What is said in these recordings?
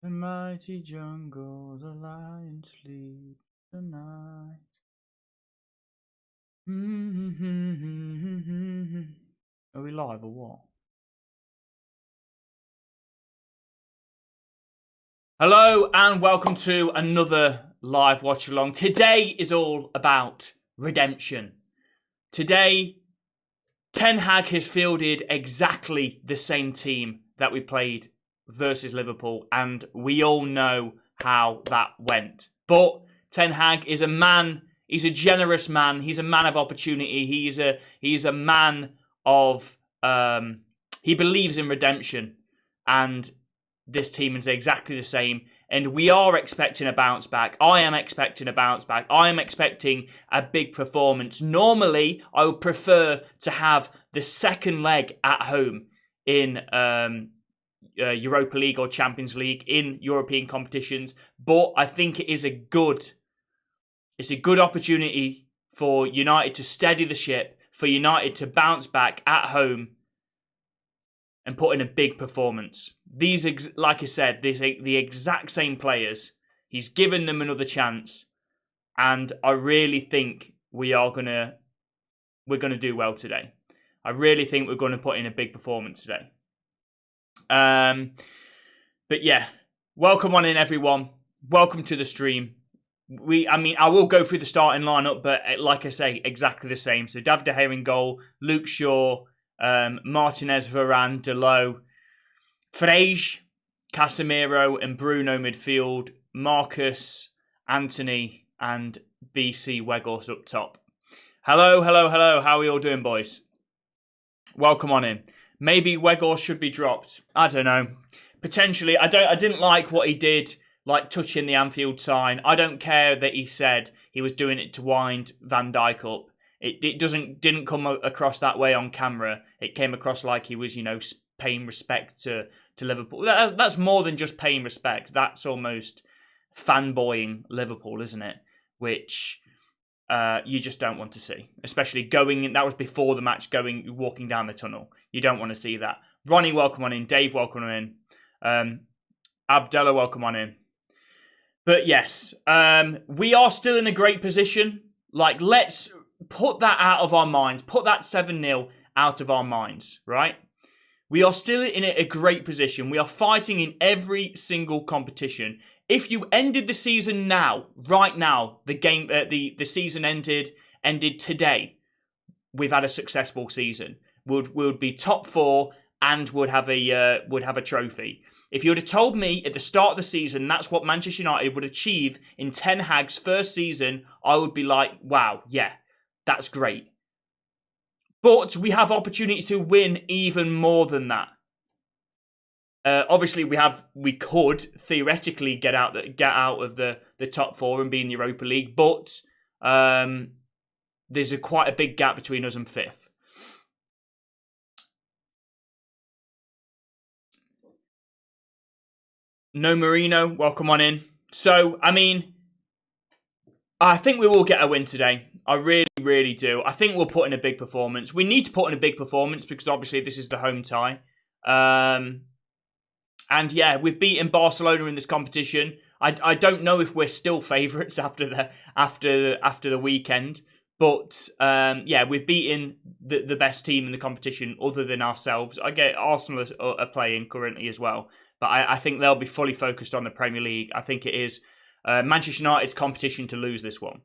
The mighty jungle, the lion sleep tonight. Are we live or what? Hello and welcome to another live watch along. Today is all about redemption. Today, Ten Hag has fielded exactly the same team that we played versus Liverpool, and we all know how that went. But Ten Hag is a man. He's a generous man. He's a man of opportunity. He's a man of he believes in redemption, and this team is exactly the same. And we are expecting a bounce back. I am expecting a bounce back. I am expecting a big performance. Normally, I would prefer to have the second leg at home in Europa League or Champions League in European competitions. But I think it's a good opportunity for United to steady the ship, for United to bounce back at home and put in a big performance. These, like I said, the exact same players. He's given them another chance, and I really think we're gonna do well today. I really think we're going to put in a big performance today. But yeah, welcome on in, everyone. Welcome to the stream. I will go through the starting lineup, but like I say, exactly the same. So David De Gea in goal, Luke Shaw, Martinez, Varane, Delot, Frege, Casemiro and Bruno midfield, Marcus, Anthony and BC Weghorst up top. Hello. How are we all doing, boys? Welcome on in. Maybe Weghorst should be dropped. I don't know. Potentially. I didn't like what he did, like touching the Anfield sign. I don't care that he said he was doing it to wind Van Dijk up. It didn't come across that way on camera. It came across like he was, paying respect to Liverpool. That's more than just paying respect. That's almost fanboying Liverpool, isn't it? Which you just don't want to see. Especially that was before the match, walking down the tunnel. You don't want to see that. Ronnie, welcome on in. Dave, welcome on in. Abdullah, welcome on in. But yes, we are still in a great position. Like, let's put that out of our minds. Put that 7-0 out of our minds, right? We are still in a great position. We are fighting in every single competition. If you ended the season now, right now, the season ended today, we've had a successful season. We'll be top 4 and would have a trophy. If you would have told me at the start of the season that's what Manchester United would achieve in Ten Hag's first season, I would be like, wow, yeah, that's great. But we have opportunity to win even more than that. Obviously, we could theoretically get out of the top 4 and be in the Europa League, but there's quite a big gap between us and 5th. No Marino, welcome on in. So, I think we will get a win today. I really, really do. I think we'll put in a big performance. We need to put in a big performance because obviously this is the home tie. And yeah, we've beaten Barcelona in this competition. I don't know if we're still favourites after the weekend, but yeah, we've beaten the best team in the competition other than ourselves. I get Arsenal are playing currently as well, but I think they'll be fully focused on the Premier League. I think it is Manchester United's competition to lose this one.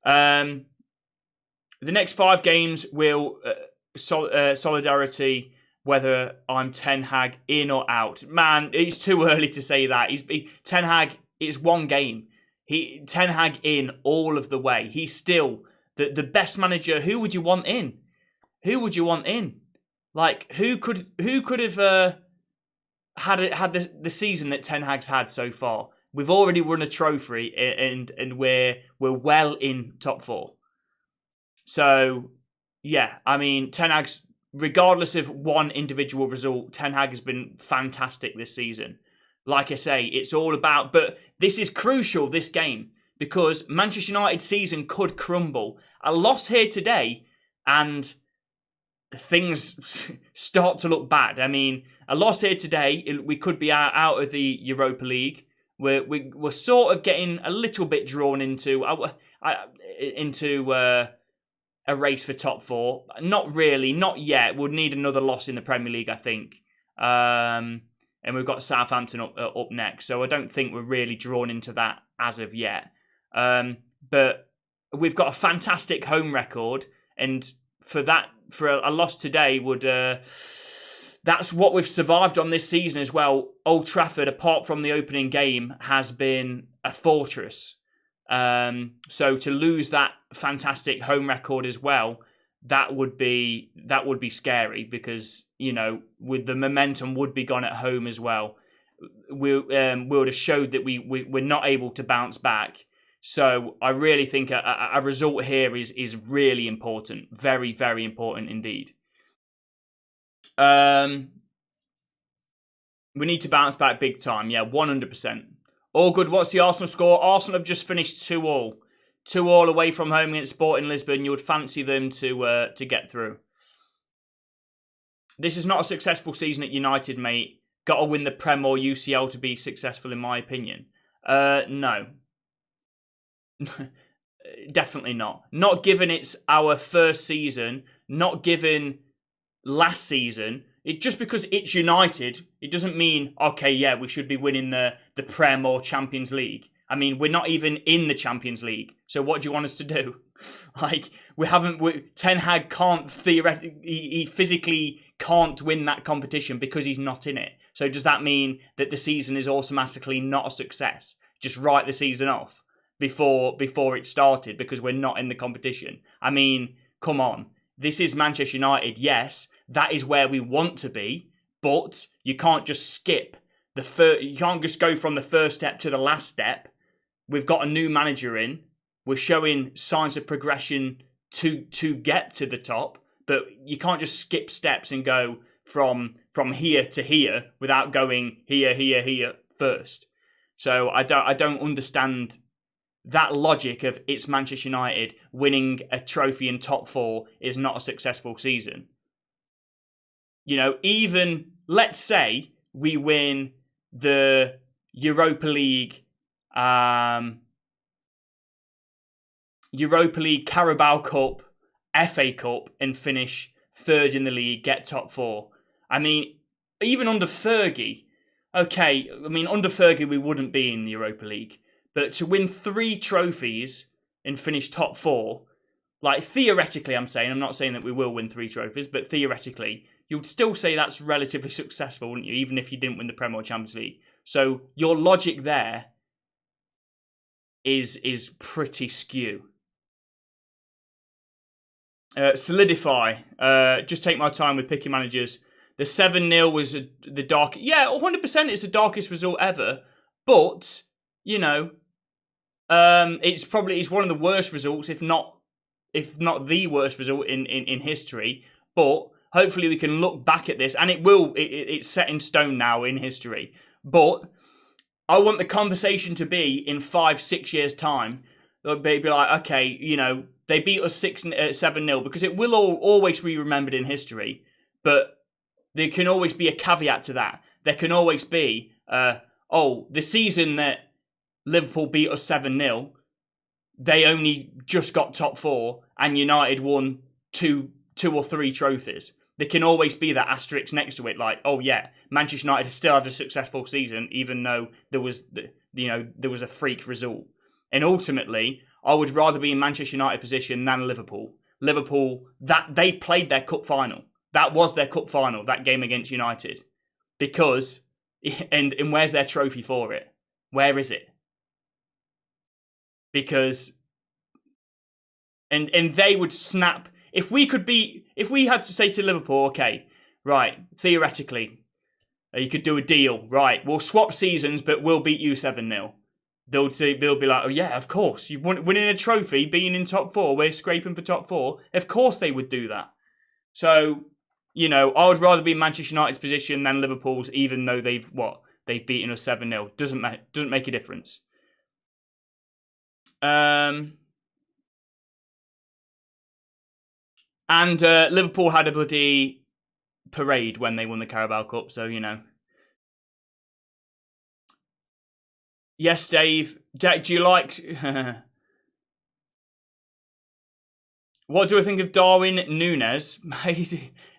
The next 5 games will solidarity whether I'm Ten Hag in or out. Man, it's too early to say that. Ten Hag is one game. Ten Hag in all of the way. He's still the best manager. Who would you want in? Who would you want in? Like, who could have had the season that Ten Hag's had so far? We've already won a trophy and we're well in top 4. So, yeah, Ten Hag's, regardless of one individual result, Ten Hag has been fantastic this season. Like I say, it's all about, but this is crucial, this game, because Manchester United's season could crumble. A loss here today, and things start to look bad. I mean, a loss here today, we could be out of the Europa League. We're sort of getting a little bit drawn into a race for top four. Not really, not yet. We'll need another loss in the Premier League, I think. And we've got Southampton up next, so I don't think we're really drawn into that as of yet. But we've got a fantastic home record, and for a loss today would that's what we've survived on this season as well. Old Trafford, apart from the opening game, has been a fortress. So to lose that fantastic home record as well, that would be scary, because, you know, with the momentum would be gone at home as well. We would have showed that we're not able to bounce back. So I really think a result here is really important. Very, very important indeed. We need to bounce back big time. Yeah, 100%. All good. What's the Arsenal score? Arsenal have just finished 2-2. 2-2 away from home against Sporting Lisbon. You would fancy them to get through. This is not a successful season at United, mate. Got to win the Prem or UCL to be successful, in my opinion. No. Definitely not. Not given it's our first season. Not given last season. Just because it's United, it doesn't mean, okay, yeah, we should be winning the Prem or Champions League. I mean, we're not even in the Champions League. So what do you want us to do? Like, Ten Hag can't theoretically, he physically can't win that competition because he's not in it. So does that mean that the season is automatically not a success? Just write the season off before it started because we're not in the competition. I mean, come on. This is Manchester United, yes. That is where we want to be, but you can't just skip you can't just go from the first step to the last step. We've got a new manager in. We're showing signs of progression to get to the top, but you can't just skip steps and go from here to here without going here first. So I don't understand that logic of it's Manchester United, winning a trophy in top four is not a successful season. You know, even, let's say, we win the Europa League, Carabao Cup, FA Cup, and finish third in the league, get top four. I mean, even under Fergie, okay, I mean, under Fergie we wouldn't be in the Europa League, but to win 3 trophies and finish top four, like, theoretically, I'm not saying that we will win 3 trophies, but theoretically, you'd still say that's relatively successful, wouldn't you? Even if you didn't win the Premier or Champions League. So your logic there is pretty skew. Solidify. Just take my time with picking managers. The 7-0 was the dark. Yeah, 100% it's the darkest result ever. But, you know, it's one of the worst results, if not the worst result in history. But hopefully we can look back at this, and it's set in stone now in history. But I want the conversation to be in 5-6 years' time. They'll be like, okay, you know, they beat us 7-0, because it will always be remembered in history. But there can always be a caveat to that. There can always be, the season that Liverpool beat us 7-0, they only just got top 4, and United won two or 3 trophies. There can always be that asterisk next to it, like, oh yeah, Manchester United still had a successful season, even though there was a freak result. And ultimately, I would rather be in Manchester United position than Liverpool. Liverpool, that they played their cup final. That was their cup final, that game against United. Because, and where's their trophy for it? Where is it? Because, and they would snap. If we had to say to Liverpool, okay, right, theoretically, you could do a deal, right, we'll swap seasons, but we'll beat you 7-0. They'll be like, oh yeah, of course, you winning a trophy, being in top 4, we're scraping for top 4. Of course they would do that. So, you know, I would rather be in Manchester United's position than Liverpool's, even though they've beaten us 7-0. Doesn't make a difference. And Liverpool had a bloody parade when they won the Carabao Cup, so, you know. Yes, Dave. Do you like... What do I think of Darwin Núñez?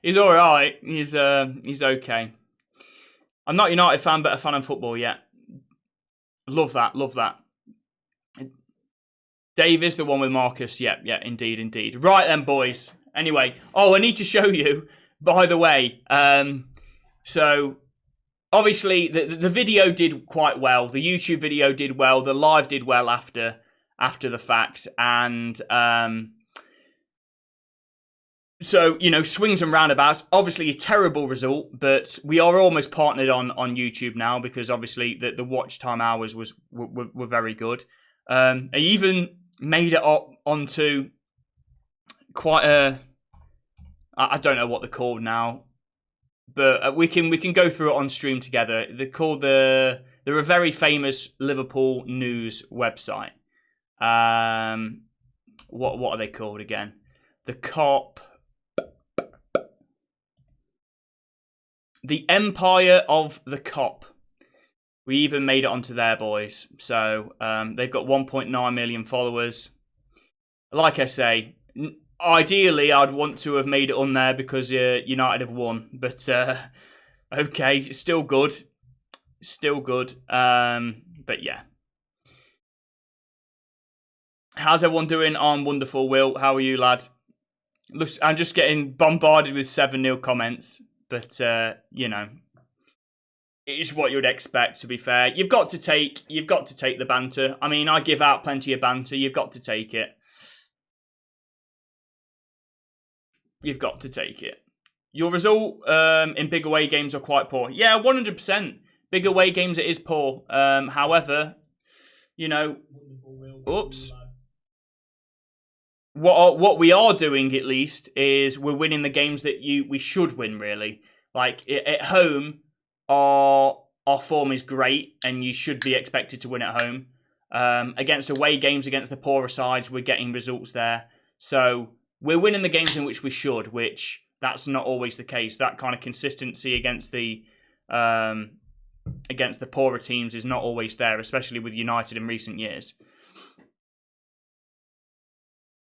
He's all right. He's okay. I'm not a United fan, but a fan of football, yeah. Love that. Dave is the one with Marcus. Yeah, indeed. Right then, boys. Anyway, I need to show you, by the way. So, obviously, the video did quite well. The YouTube video did well. The live did well after the fact. And... So, you know, swings and roundabouts. Obviously, a terrible result, but we are almost partnered on YouTube now because obviously the watch time hours were very good. I even made it up onto quite a... I don't know what they're called now, but we can go through it on stream together. They're called they're a very famous Liverpool news website. What are they called again? The Cop. The Empire of the Cop. We even made it onto there, boys. So they've got 1.9 million followers. Like I say, ideally I'd want to have made it on there because United have won. But okay, still good. But yeah. How's everyone doing? I'm wonderful, Will. How are you, lad? Look, I'm just getting bombarded with 7-0 comments. But, you know, it's what you'd expect, to be fair. You've got to take the banter. I mean, I give out plenty of banter. You've got to take it. Your result in big away games are quite poor. Yeah, 100%. Big away games, it is poor. However, you know... Oops. What we are doing, at least, is we're winning the games that we should win, really. Like, at home, our form is great, and you should be expected to win at home. Against away games, against the poorer sides, we're getting results there. So, we're winning the games in which we should, which that's not always the case. That kind of consistency against the poorer teams is not always there, especially with United in recent years.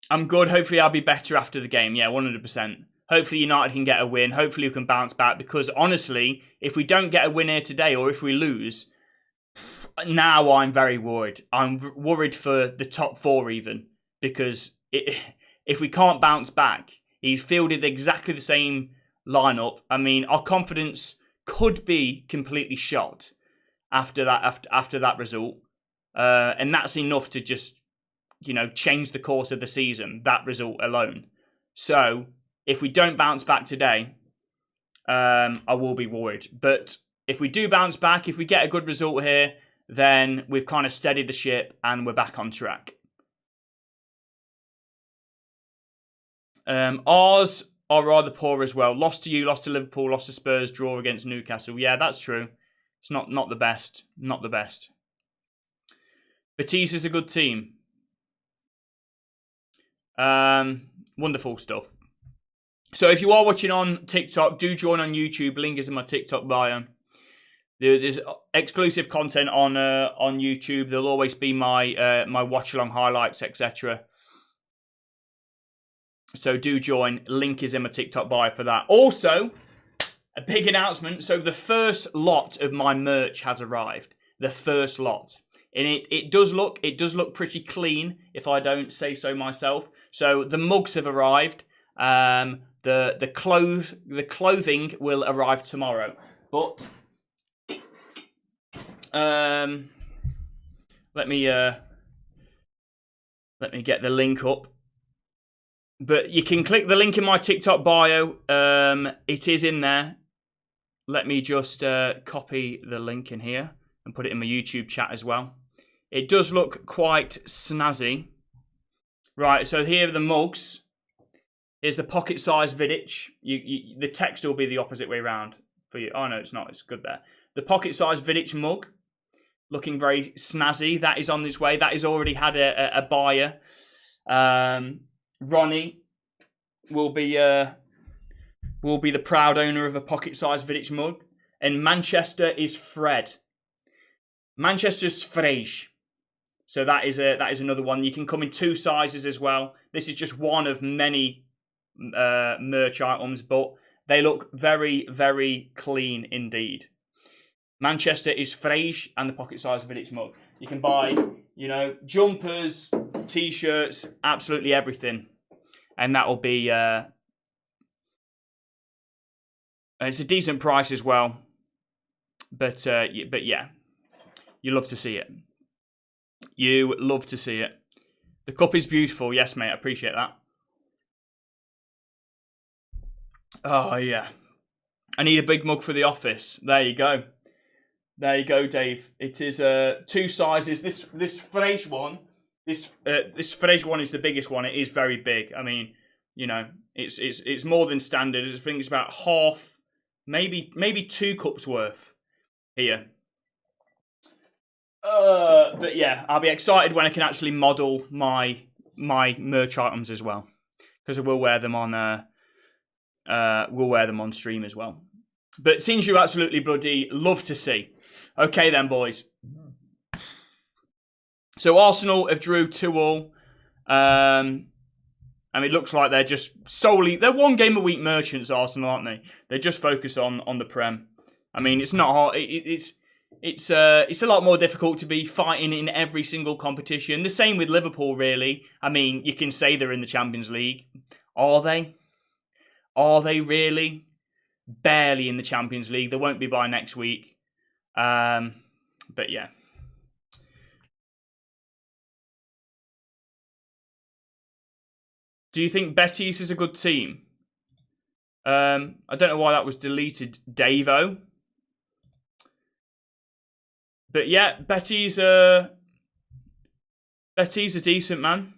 I'm good. Hopefully, I'll be better after the game. Yeah, 100%. Hopefully, United can get a win. Hopefully, we can bounce back. Because, honestly, if we don't get a win here today or if we lose, now I'm very worried. I'm worried for the top 4 even. Because if we can't bounce back, he's fielded exactly the same lineup. I mean, our confidence could be completely shot after that result. And that's enough to just... you know, change the course of the season, that result alone. So, if we don't bounce back today, I will be worried. But if we do bounce back, if we get a good result here, then we've kind of steadied the ship and we're back on track. Ours are rather poor as well. Lost to you, lost to Liverpool, lost to Spurs, draw against Newcastle. Yeah, that's true. It's not the best. Not the best. Betis is a good team. Wonderful stuff. So if you are watching on TikTok, do join on YouTube. Link is in my TikTok bio. There's exclusive content on YouTube. There'll always be my my watch along highlights, etc. So do join. Link is in my TikTok bio for that. Also, a big announcement. So the first lot of my merch has arrived. The first lot. And it does look pretty clean, if I don't say so myself. So the mugs have arrived. The clothing will arrive tomorrow. But let me get the link up. But you can click the link in my TikTok bio. It is in there. Let me just copy the link in here and put it in my YouTube chat as well. It does look quite snazzy. Right, so here are the mugs. Here's the pocket-sized Vidic. The text will be the opposite way around for you. Oh, no, it's not. It's good there. The pocket-sized Vidic mug. Looking very snazzy. That is on its way. That has already had a buyer. Ronnie will be the proud owner of a pocket-sized Vidic mug. And Manchester is Fred. Manchester's Frege. So that is another one. You can come in 2 sizes as well. This is just one of many merch items, but they look very, very clean indeed. Manchester is Frege and the pocket-sized Vidic mug. You can buy, jumpers, t-shirts, absolutely everything. And that will be... it's a decent price as well. But yeah, you love to see it. You love to see it. The cup is beautiful. Yes, mate, I appreciate that. Oh, yeah. I need a big mug for the office. There you go. There you go, Dave. It is 2 sizes. This Frege one, this Frege one is the biggest one. It is very big. I mean, it's more than standard. I think it's about half, maybe 2 cups worth here. But yeah, I'll be excited when I can actually model my merch items as well, because we'll wear them on stream as well. But since you absolutely bloody love to see. Okay then, boys. So Arsenal have drew 2-2. And it looks like they're just they're 1 game a week merchants, Arsenal, aren't they? They just focus on the Prem. I mean, it's not hard. It's a lot more difficult to be fighting in every single competition. The same with Liverpool, really. I mean, you can say they're in the Champions League. Are they? Are they really? Barely in the Champions League. They won't be by next week. But yeah. Do you think Betis is a good team? I don't know why that was deleted, Davo. But yeah, Betis are decent, man.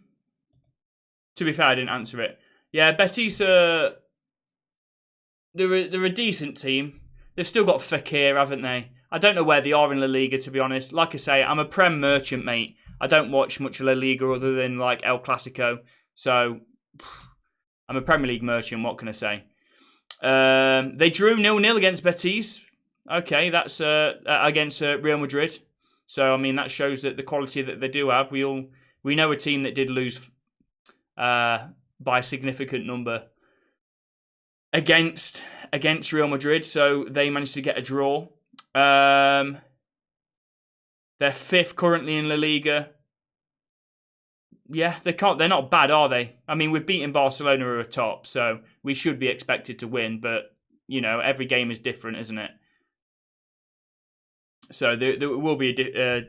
To be fair, I didn't answer it. Yeah, Betis they're a decent team. They've still got Fekir, haven't they? I don't know where they are in La Liga, to be honest. Like I say, I'm a Prem merchant, mate. I don't watch much of La Liga other than like El Clasico. So I'm a Premier League merchant. What can I say? They drew 0-0 against Betis. Okay, that's against Real Madrid. So I mean that shows that the quality that they do have. We know a team that did lose by a significant number against Real Madrid. So they managed to get a draw. They're 5th currently in La Liga. Yeah, they're not bad, are they? I mean, we've beaten Barcelona who are top, so we should be expected to win. But every game is different, isn't it? So there will be a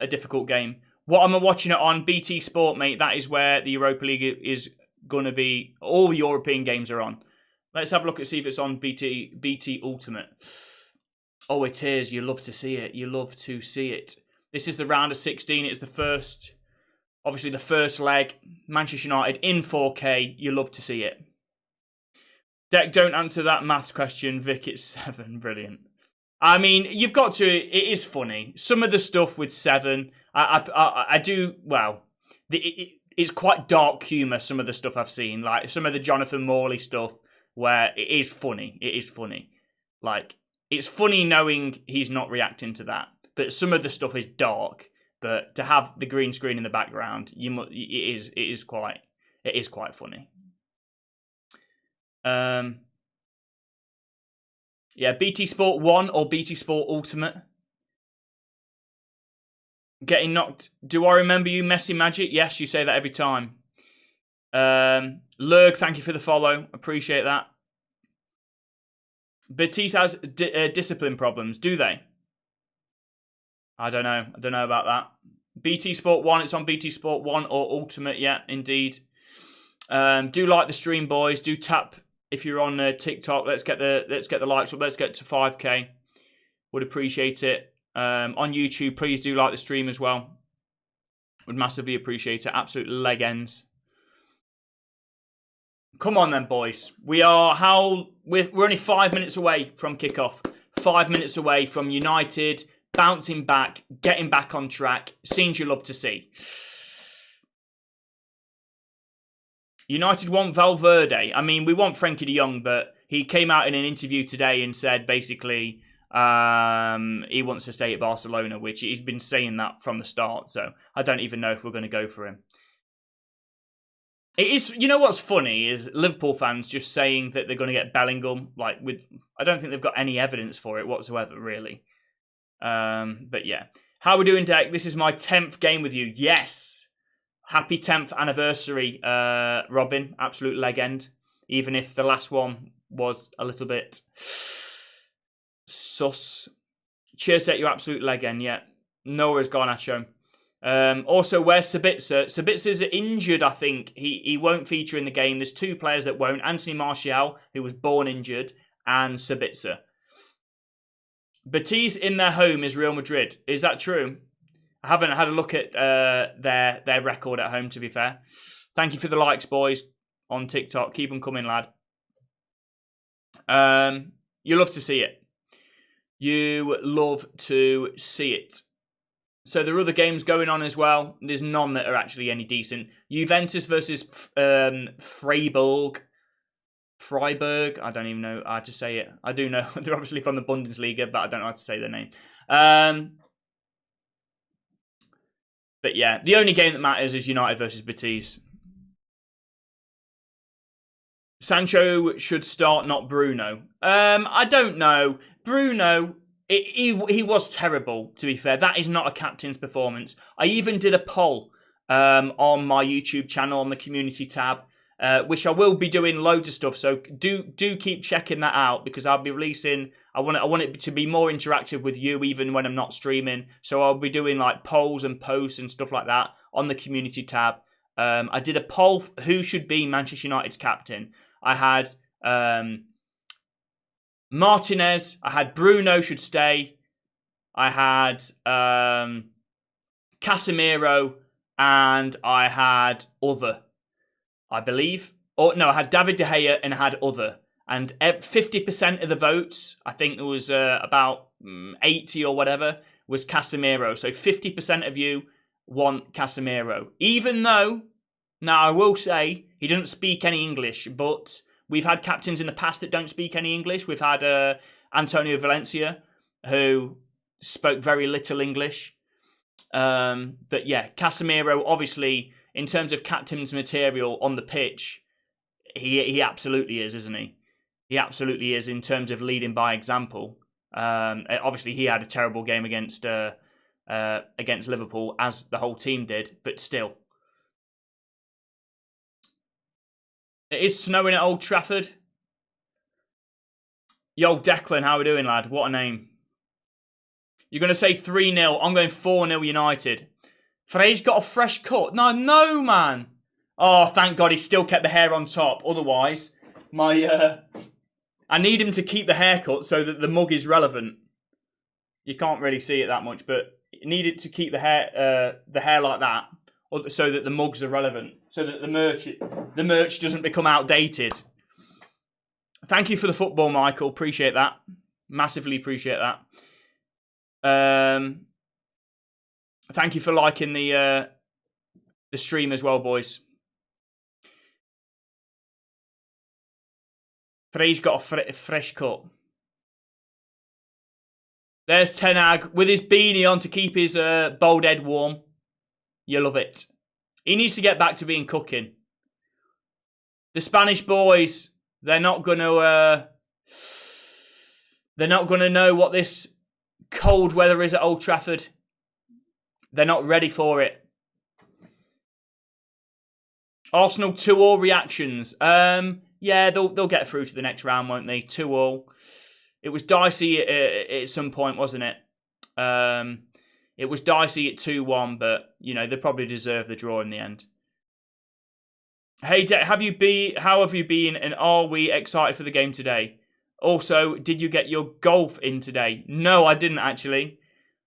difficult game. What am I watching it on? BT Sport, mate. That is where the Europa League is going to be. All the European games are on. Let's have a look and see if it's on BT Ultimate. Oh, it is. You love to see it. You love to see it. This is the round of 16. It's the first leg. Manchester United in 4K. You love to see it. Deck, don't answer that maths question. Vic, it's 7. Brilliant. I mean, you've got to. It is funny. Some of the stuff with 7, I do. Well, it's quite dark humour. Some of the stuff I've seen, like some of the Jonathan Morley stuff, where it is funny. It is funny. Like it's funny knowing he's not reacting to that. But some of the stuff is dark. But to have the green screen in the background, it is quite funny. Yeah, BT Sport 1 or BT Sport Ultimate. Getting knocked. Do I remember you, Messi Magic? Yes, you say that every time. Lurg, thank you for the follow. Appreciate that. Betis has discipline problems, do they? I don't know. I don't know about that. BT Sport 1, it's on BT Sport 1 or Ultimate, yeah, indeed. Do like the stream, boys. Do tap if you're on TikTok. Let's get the likes up. Let's get to 5K. Would appreciate it. On YouTube, please do like the stream as well. Would massively appreciate it. Absolute leg ends. Come on then, boys. We're only 5 minutes away from kickoff. 5 minutes away from United bouncing back, getting back on track. Scenes you love to see. United want Valverde. I mean, we want Frankie de Jong, but he came out in an interview today and said basically he wants to stay at Barcelona, which he's been saying that from the start. So I don't even know if we're going to go for him. It is. You know what's funny is Liverpool fans just saying that they're going to get Bellingham. Like I don't think they've got any evidence for it whatsoever, really. But yeah, how we doing, Deck? This is my 10th game with you. Yes, happy 10th anniversary, Robin. Absolute legend. Even if the last one was a little bit sus. Cheers, Deck. You absolute legend. Yeah, Noah's Garnacho. Also, where's Sabitzer? Sabitser's injured, I think. He won't feature in the game. There's two players that won't. Anthony Martial, who was born injured, and Sabitzer. Betis in their home is Real Madrid. Is that true? I haven't had a look at their record at home, to be fair. Thank you for the likes, boys, on TikTok. Keep them coming, lad. You love to see it. You love to see it. So there are other games going on as well. There's none that are actually any decent. Juventus versus Freiburg. I don't even know how to say it. I do know they're obviously from the Bundesliga, but I don't know how to say their name. But yeah, the only game that matters is United versus Betis. Sancho should start, not Bruno. I don't know. Bruno, he was terrible, to be fair. That is not a captain's performance. I even did a poll on my YouTube channel on the community tab, which I will be doing loads of stuff. So do keep checking that out, because I'll be releasing. I want it to be more interactive with you, even when I'm not streaming. So I'll be doing like polls and posts and stuff like that on the community tab. I did a poll: who should be Manchester United's captain? I had Martinez. I had Bruno should stay. I had Casemiro, and I had other, I believe. Or no, I had David De Gea and I had other. And 50% of the votes, I think there was about 80 or whatever, was Casemiro. So 50% of you want Casemiro. Even though, now I will say, he doesn't speak any English, but we've had captains in the past that don't speak any English. We've had Antonio Valencia, who spoke very little English. But yeah, Casemiro, obviously, in terms of captain's material on the pitch, he absolutely is, isn't he? He absolutely is in terms of leading by example. Obviously, he had a terrible game against Liverpool, as the whole team did, but still. It is snowing at Old Trafford. Yo, Declan, how we doing, lad? What a name. You're going to say 3-0. I'm going 4-0 United. Frey's got a fresh cut. No, man. Oh, thank God he still kept the hair on top. Otherwise, I need him to keep the haircut so that the mug is relevant. You can't really see it that much, but you need it to keep the hair like that, so that the mugs are relevant, so that the merch doesn't become outdated. Thank you for the football, Michael. Appreciate that. Massively appreciate that. Thank you for liking the stream as well, boys. Frey's got a fresh cut. There's Ten Hag with his beanie on to keep his bald head warm. You love it. He needs to get back to being cooking. The Spanish boys, they're not gonna know what this cold weather is at Old Trafford. They're not ready for it. Arsenal 2-2 reactions. Yeah, they'll get through to the next round, won't they? 2-2. It was dicey at some point, wasn't it? It was dicey at 2-1, but you know they probably deserve the draw in the end. Hey, how have you been, and are we excited for the game today? Also, did you get your golf in today? No, I didn't actually.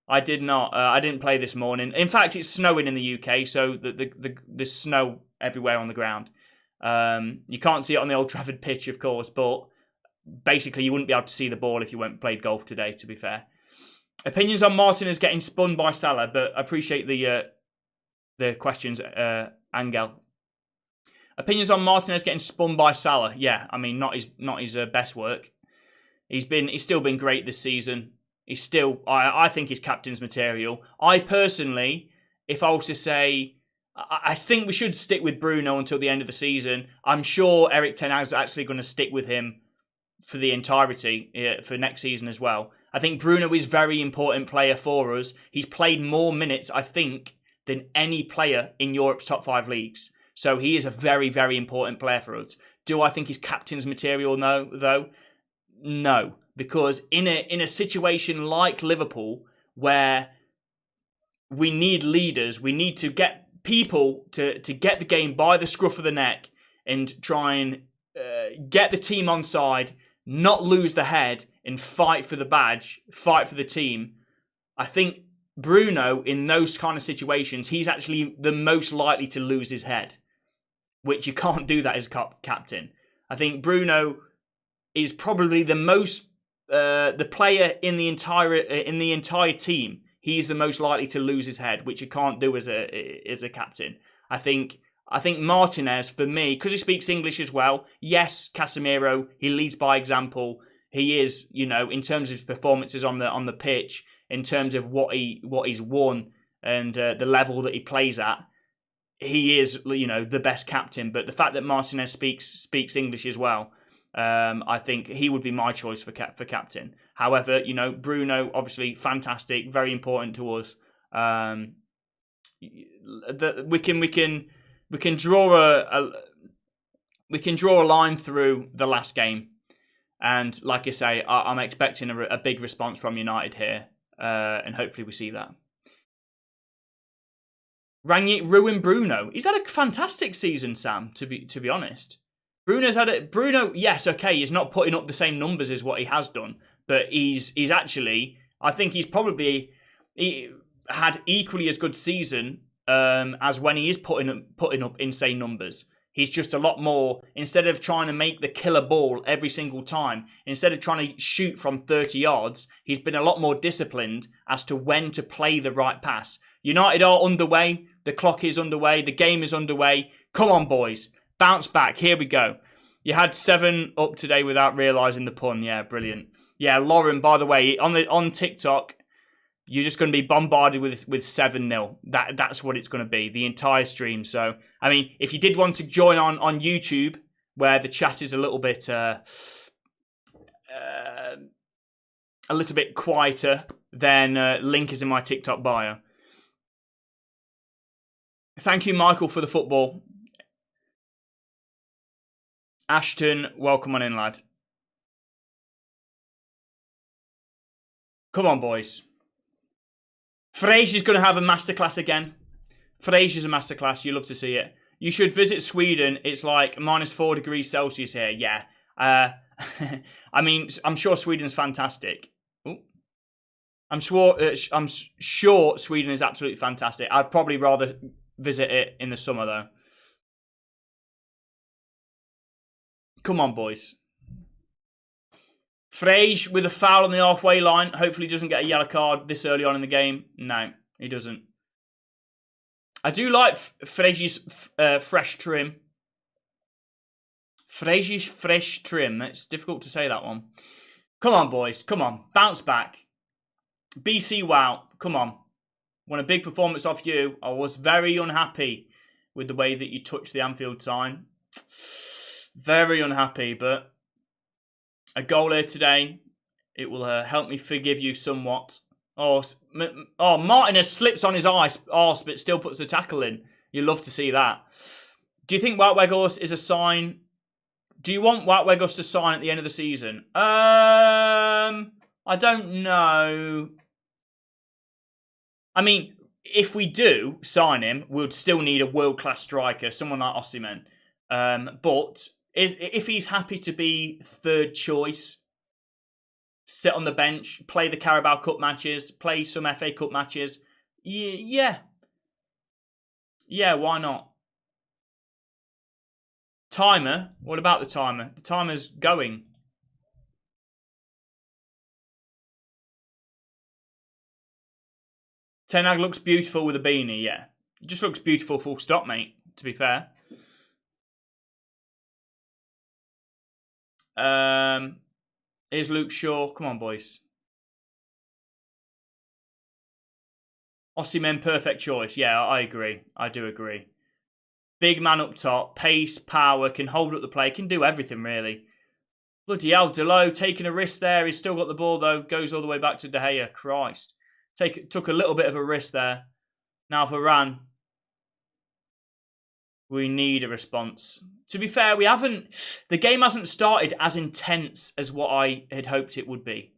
I did not. I didn't play this morning. In fact, it's snowing in the UK, so there's snow everywhere on the ground. You can't see it on the Old Trafford pitch, of course, but basically you wouldn't be able to see the ball if you went and played golf today, to be fair. Opinions on Martinez getting spun by Salah, but I appreciate the questions, Angel. Opinions on Martinez getting spun by Salah? Yeah, I mean, not his best work. He's still been great this season. He's still, I think he's captain's material. I personally, if I was to say, I think we should stick with Bruno until the end of the season. I'm sure Erik ten Hag's actually going to stick with him for the entirety for next season as well. I think Bruno is a very important player for us. He's played more minutes, I think, than any player in Europe's top 5 leagues. So he is a very, very important player for us. Do I think he's captain's material though? No. Because in a situation like Liverpool, where we need leaders, we need to get people to get the game by the scruff of the neck and try and get the team on side, not lose the head and fight for the badge, fight for the team. I think Bruno, in those kind of situations, he's actually the most likely to lose his head, which you can't do that as captain. I think Bruno is probably the player in the entire team. He's the most likely to lose his head, which you can't do as a captain. I think Martinez, for me, because he speaks English as well. Yes, Casemiro, he leads by example. He is, in terms of his performances on the pitch, in terms of what he's won and the level that he plays at, he is, the best captain. But the fact that Martinez speaks English as well, I think he would be my choice for captain. However, Bruno, obviously fantastic, very important to us. We can draw a line through the last game, and like I say, I'm expecting a big response from United here, and hopefully we see that. Rangnick ruined Bruno. He's had a fantastic season, Sam. To be honest, Bruno. Yes, okay, he's not putting up the same numbers as what he has done, but he's actually. I think he had equally as good season as when he is putting up insane numbers. He's just a lot more, instead of trying to make the killer ball every single time, instead of trying to shoot from 30 yards, he's been a lot more disciplined as to when to play the right pass. United are underway. The clock is underway. The game is underway. Come on, boys. Bounce back. Here we go. You had 7 up today without realising the pun. Yeah, brilliant. Yeah, Lauren, by the way, on TikTok, you're just going to be bombarded with 7-0. That's what it's going to be, the entire stream. So, I mean, if you did want to join on YouTube, where the chat is a little bit quieter, then link is in my TikTok bio. Thank you, Michael, for the football. Ashton, welcome on in, lad. Come on, boys. Fraser's going to have a masterclass again. Fraser's a masterclass. You love to see it. You should visit Sweden. It's like -4 degrees Celsius here. Yeah. I mean, I'm sure Sweden's fantastic. Ooh. I'm sure Sweden is absolutely fantastic. I'd probably rather visit it in the summer, though. Come on, boys. Frege with a foul on the halfway line. Hopefully he doesn't get a yellow card this early on in the game. No, he doesn't. I do like Frege's fresh trim. Frege's fresh trim. It's difficult to say that one. Come on, boys. Come on. Bounce back. BC wow. Come on. Want a big performance off you. I was very unhappy with the way that you touched the Anfield sign. Very unhappy, but a goal here today, it will help me forgive you somewhat. Oh, Martinez slips on his arse, but still puts the tackle in. You love to see that. Do you think Wout Weghorst is a sign? Do you want Wout Weghorst to sign at the end of the season? I don't know. I mean, if we do sign him, we'd still need a world-class striker, someone like Osimhen. But if he's happy to be third choice, sit on the bench, play the Carabao Cup matches, play some FA Cup matches, yeah, why not? Timer? What about the timer? The timer's going. Ten Hag looks beautiful with a beanie, yeah. It just looks beautiful full stop, mate, to be fair. Here's Luke Shaw. Come on, boys. Osimhen, perfect choice. Yeah, I agree. I do agree. Big man up top, pace, power, can hold up the play, can do everything really. Bloody hell, Delo taking a risk there. He's still got the ball though. Goes all the way back to De Gea. Christ. Took a little bit of a risk there. Now Varane. We need a response. To be fair, the game hasn't started as intense as what I had hoped it would be.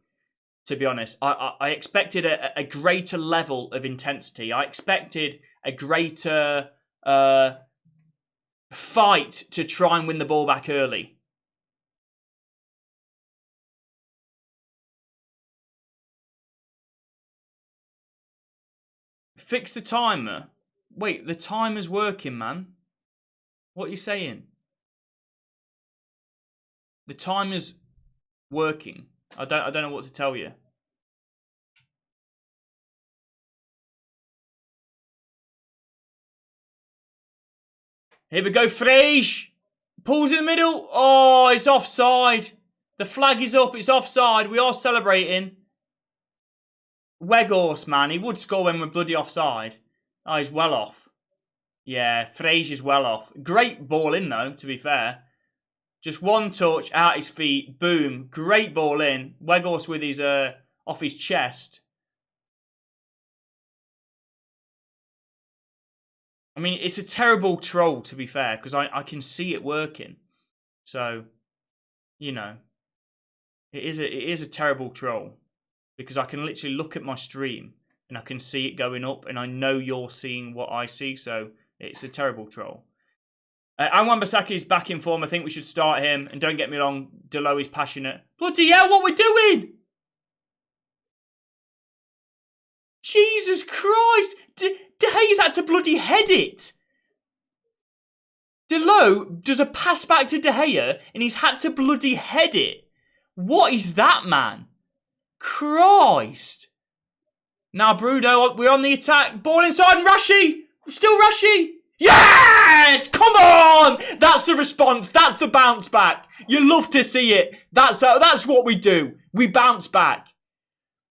To be honest, I expected a greater level of intensity. I expected a greater fight to try and win the ball back early. Fix the timer. Wait, the timer's working, man. What are you saying? The timer's working. I don't know what to tell you. Here we go, Frege. Pulls in the middle. Oh, it's offside. The flag is up. It's offside. We are celebrating. Weghorst, man. He would score when we're bloody offside. Oh, he's well off. Yeah, Frege is well off. Great ball in, though, to be fair. Just one touch, out his feet. Boom. Great ball in. Weghorst with his off his chest. I mean, it's a terrible troll, to be fair, because I can see it working. So, you know, it is a terrible troll. Because I can literally look at my stream and I can see it going up and I know you're seeing what I see. So, it's a terrible troll. Wan-Bissaka is back in form. I think we should start him. And don't get me wrong, Delo is passionate. Bloody hell, what we're doing? Jesus Christ! De Gea's had to bloody head it. Delo does a pass back to De Gea and he's had to bloody head it. What is that, man? Christ. Now, Bruno, we're on the attack. Ball inside, Rashi. Still Rashi. Yes! Come on! That's the response. That's the bounce back. You love to see it. That's what we do. We bounce back.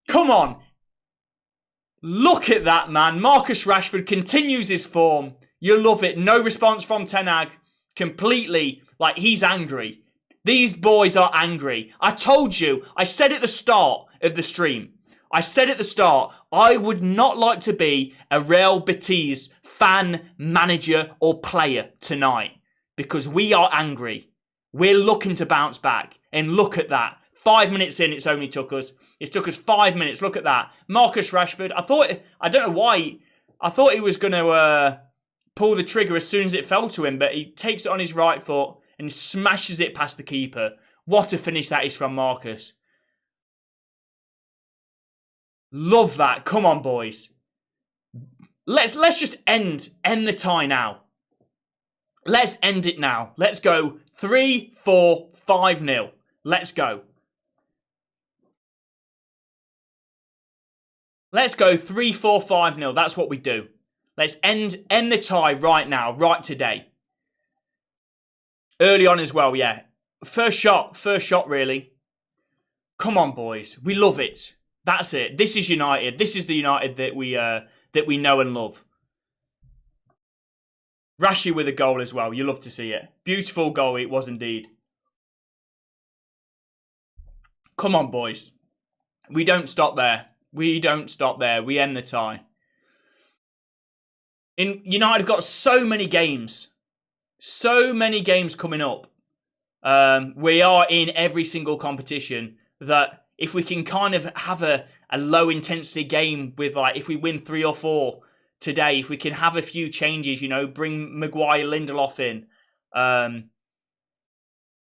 Come on. Look at that, man. Marcus Rashford continues his form. You love it. No response from Ten Hag. Completely. Like, he's angry. These boys are angry. I told you. I said at the start of the stream. I said at the start, I would not like to be a Real Betis fan, manager or player tonight. Because we are angry. We're looking to bounce back. And look at that. 5 minutes in, it's only took us. It took us 5 minutes. Look at that. Marcus Rashford. I don't know why. I thought he was going to pull the trigger as soon as it fell to him. But he takes it on his right foot and smashes it past the keeper. What a finish that is from Marcus. Love that. Come on, boys. Let's just end the tie now. Let's end it now. Let's go 3-4, 5-0. Let's go. Let's go 3-4, 5-0. That's what we do. Let's end the tie right now, right today. Early on as well, yeah. First shot really. Come on, boys. We love it. That's it. This is United. This is the United that we know and love. Rashi with a goal as well. You love to see it. Beautiful goal it was indeed. Come on, boys. We don't stop there. We don't stop there. We end the tie. United have got so many games. So many games coming up. We are in every single competition that if we can kind of have a low intensity game with, like, if we win 3 or 4 today, if we can have a few changes, bring Maguire, Lindelof in,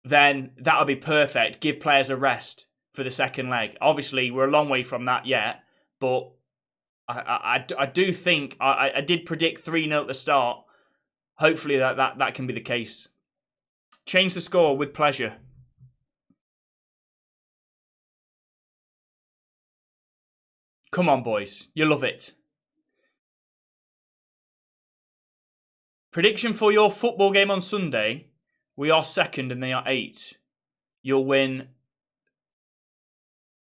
then that'll be perfect. Give players a rest for the second leg. Obviously, we're a long way from that yet, but I do think I did predict 3-0 at the start. Hopefully that can be the case. Change the score with pleasure. Come on, boys. You love it. Prediction for your football game on Sunday. We are second and they are 8. you'll win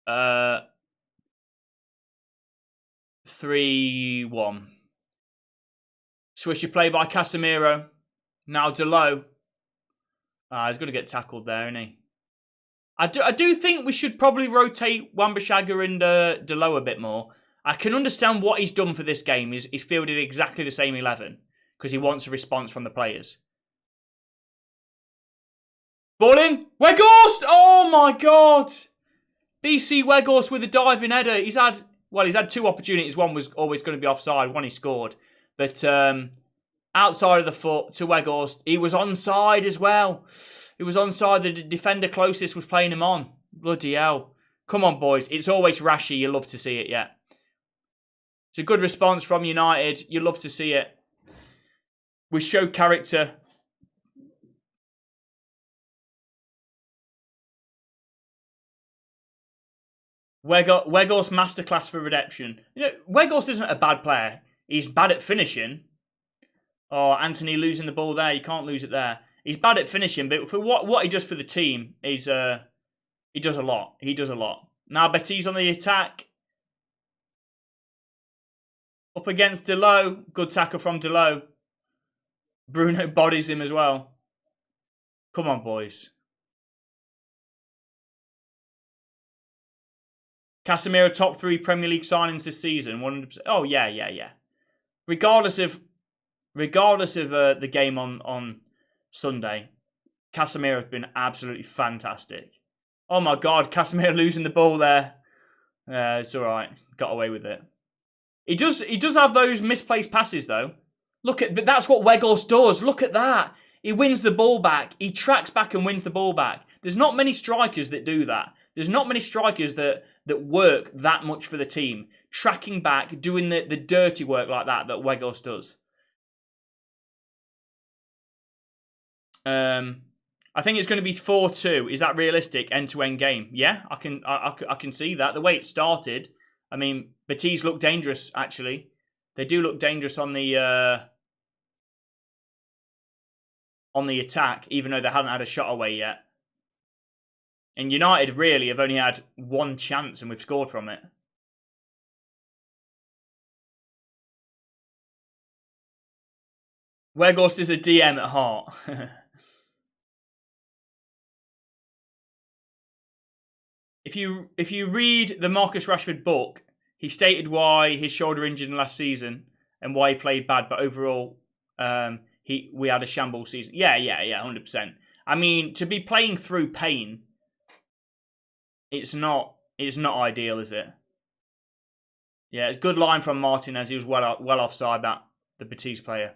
3-1. Swisher play by Casemiro. Now Delo. He's going to get tackled there, isn't he? I do think we should probably rotate Wan-Bissaka and Delo a bit more. I can understand what he's done for this game. He's fielded exactly the same 11 because he wants a response from the players. Ball in. Weghorst! Oh my God! BC Weghorst with a diving header. He's had 2 opportunities. One was always going to be offside. One he scored. But outside of the foot to Weghorst. He was onside as well. He was onside. The defender closest was playing him on. Bloody hell. Come on, boys. It's always Rashi. You love to see it, yeah. It's a good response from United. You love to see it. We show character. Weghorst masterclass for redemption. You know, Weghorst isn't a bad player. He's bad at finishing. Oh, Anthony losing the ball there. You can't lose it there. He's bad at finishing, but for what he does for the team, he does a lot. He does a lot. Now Betis on the attack. Up against Delo. Good tackle from Delo. Bruno bodies him as well. Come on, boys. Casemiro top 3 Premier League signings this season. 100%. Oh, yeah. Regardless of the game on Sunday, Casemiro has been absolutely fantastic. Oh my God, Casemiro losing the ball there. It's all right. Got away with it. He does have those misplaced passes though. But that's what Weghorst does. Look at that. He wins the ball back. He tracks back and wins the ball back. There's not many strikers that do that. There's not many strikers that work that much for the team. Tracking back, doing the dirty work like that Weghorst does. I think it's going to be 4-2. Is that realistic? End-to-end game? Yeah, I can see that. The way it started, I mean, Betis look dangerous, actually. They do look dangerous on the attack, even though they haven't had a shot away yet. And United really have only had 1 chance and we've scored from it. Weghorst is a DM at heart. If you read the Marcus Rashford book, he stated why his shoulder injured in last season and why he played bad, but overall we had a shambles season. Yeah, 100%. I mean, to be playing through pain, it's not ideal, is it? Yeah, it's a good line from Martinez. He was well offside that, the Betis player.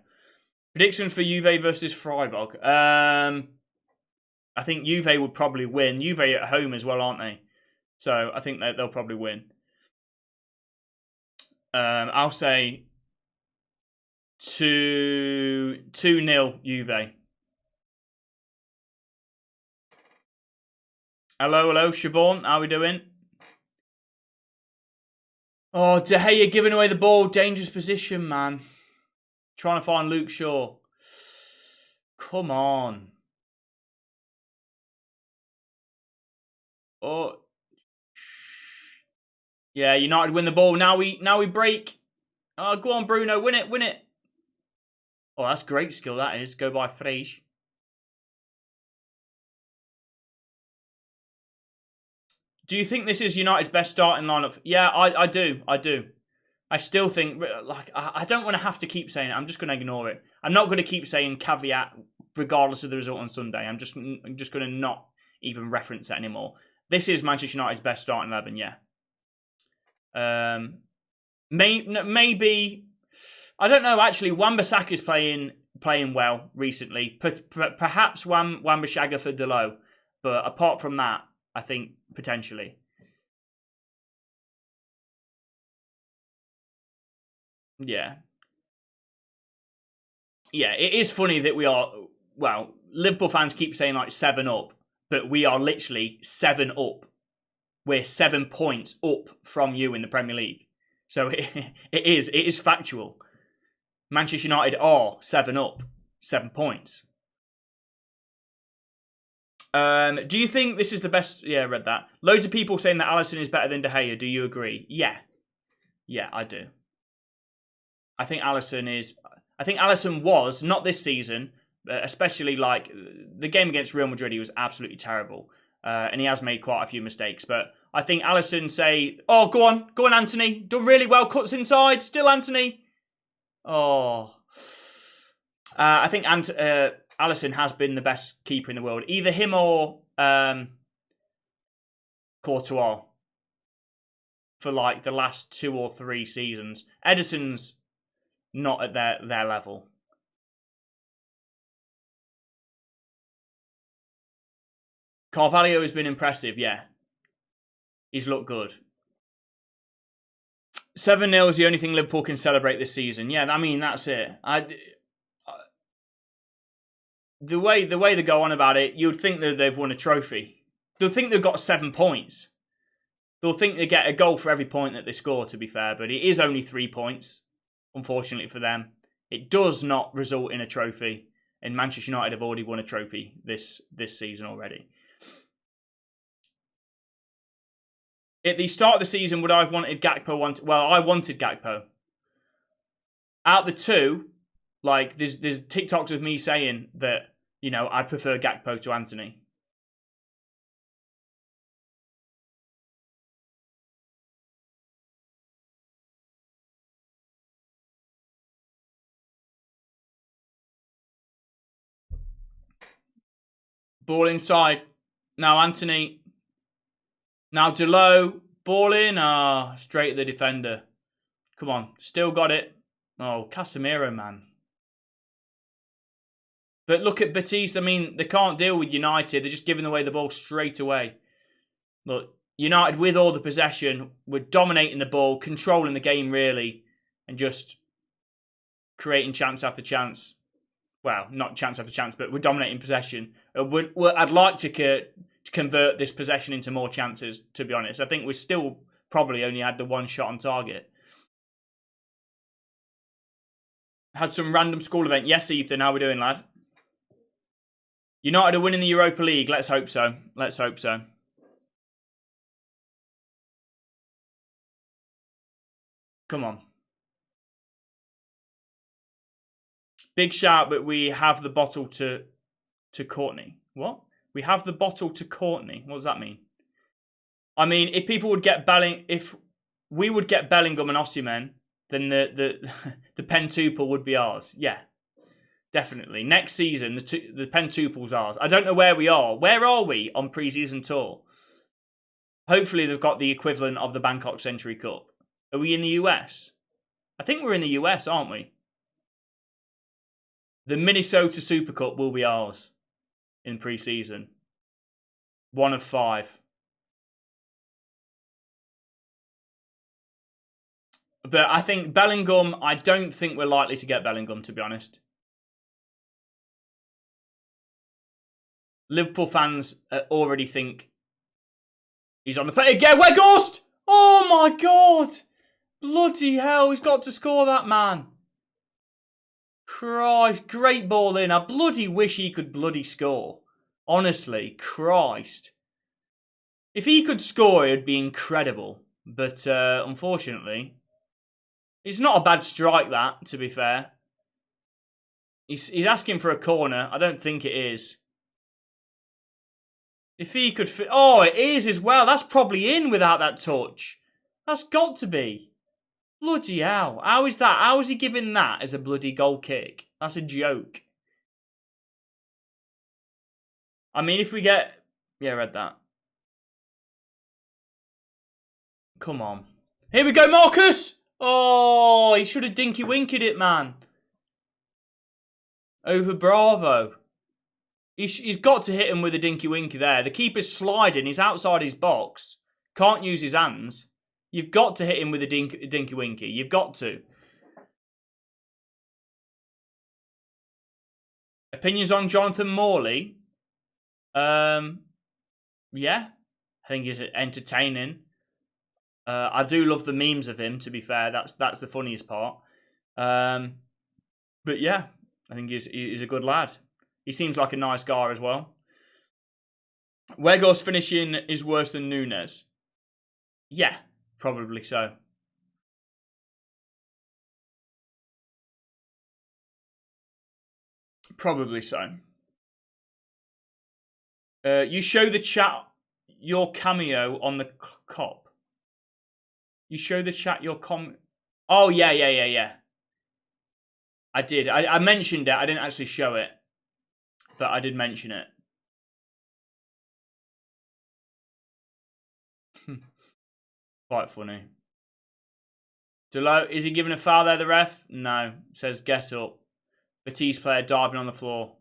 Prediction for Juve versus Freiburg. I think Juve would probably win. Juve at home as well, aren't they? So I think they'll probably win. I'll say 2-0 Juve. Hello, Siobhan. How are we doing? Oh, De Gea giving away the ball. Dangerous position, man. Trying to find Luke Shaw. Come on. Oh. Yeah, United win the ball. Now we break. Oh, go on, Bruno. Win it. Oh, that's great skill, that is. Go by Frege. Do you think this is United's best starting lineup? Yeah, I do. I still think, like, I don't want to have to keep saying it. I'm just going to ignore it. I'm not going to keep saying caveat regardless of the result on Sunday. I'm just going to not even reference it anymore. This is Manchester United's best starting 11, yeah. Maybe, I don't know, actually, Wan-Bissaka is playing well recently. Perhaps Wan-Bissaka for Delo. But apart from that, I think potentially. Yeah. Yeah, it is funny that we are, well, Liverpool fans keep saying like 7 up, but we are literally 7 up. We're 7 points up from you in the Premier League. So it is factual. Manchester United are 7 up, 7 points. Do you think this is the best? Yeah, I read that. Loads of people saying that Alisson is better than De Gea. Do you agree? Yeah. Yeah, I do. I think Alisson was, not this season, especially like the game against Real Madrid, he was absolutely terrible. And he has made quite a few mistakes. But I think Alisson oh, go on, Anthony. Done really well, cuts inside. Still Anthony. Oh. I think Alisson has been the best keeper in the world. Either him or Courtois for like the last 2 or 3 seasons. Ederson's not at their level. Carvalho has been impressive, yeah. He's looked good. 7-0 is the only thing Liverpool can celebrate this season. Yeah, I mean, that's it. The way they go on about it, you'd think that they've won a trophy. They'll think they've got 7 points. They'll think they get a goal for every point that they score, to be fair. But it is only 3 points, unfortunately for them. It does not result in a trophy. And Manchester United have already won a trophy this season already. At the start of the season, would I have wanted Gakpo? Well, I wanted Gakpo. Out the two, like there's TikToks of me saying that, you know, I'd prefer Gakpo to Anthony. Ball inside. Now Anthony. Now Delo. Ball in. Straight at the defender. Come on. Still got it. Oh, Casemiro, man. But look at Betis. I mean, they can't deal with United. They're just giving away the ball straight away. Look, United with all the possession, we're dominating the ball, controlling the game really, and just creating chance after chance. Well, not chance after chance, but we're dominating possession. I'd like to convert this possession into more chances, to be honest. I think we still probably only had the 1 shot on target. Had some random school event. Yes, Ethan, how we doing, lad? United are winning the Europa League. Let's hope so. Let's hope so. Come on. Big shout, but we have the bottle to Courtney. What? We have the bottle to Courtney. What does that mean? I mean, if people would get if we would get Bellingham and Osimhen, then the pentuple would be ours. Yeah, definitely. Next season, the pentuple's ours. I don't know where we are. Where are we on pre-season tour? Hopefully, they've got the equivalent of the Bangkok Century Cup. Are we in the US? I think we're in the US, aren't we? The Minnesota Super Cup will be ours in pre-season. 1 of 5. But I think Bellingham, I don't think we're likely to get Bellingham, to be honest. Liverpool fans already think he's on the play again. Weghorst! Oh my God! Bloody hell, he's got to score that, man. Christ, great ball in. I bloody wish he could bloody score. Honestly, Christ. If he could score, it'd be incredible. But unfortunately, it's not a bad strike, that, to be fair. He's asking for a corner. I don't think it is. If he could fit... Oh, it is as well. That's probably in without that touch. That's got to be. Bloody hell. How is that? How is he giving that as a bloody goal kick? That's a joke. I mean, if we get... Yeah, I read that. Come on. Here we go, Marcus! Oh, he should have dinky-winked it, man. Over Bravo. He's got to hit him with a dinky-winky there. The keeper's sliding. He's outside his box. Can't use his hands. You've got to hit him with a dinky-winky. You've got to. Opinions on Jonathan Morley? Yeah. I think he's entertaining. I do love the memes of him, to be fair. That's the funniest part. But yeah, I think he's a good lad. He seems like a nice guy as well. Weghorst finishing is worse than Nunes. Yeah, probably so. Probably so. You show the chat your cameo on the cop. You show the chat your Oh, yeah. I did. I mentioned it. I didn't actually show it. But I did mention it. Quite funny. Delo, is he giving a foul there, the ref? No. Says get up. Betis player diving on the floor.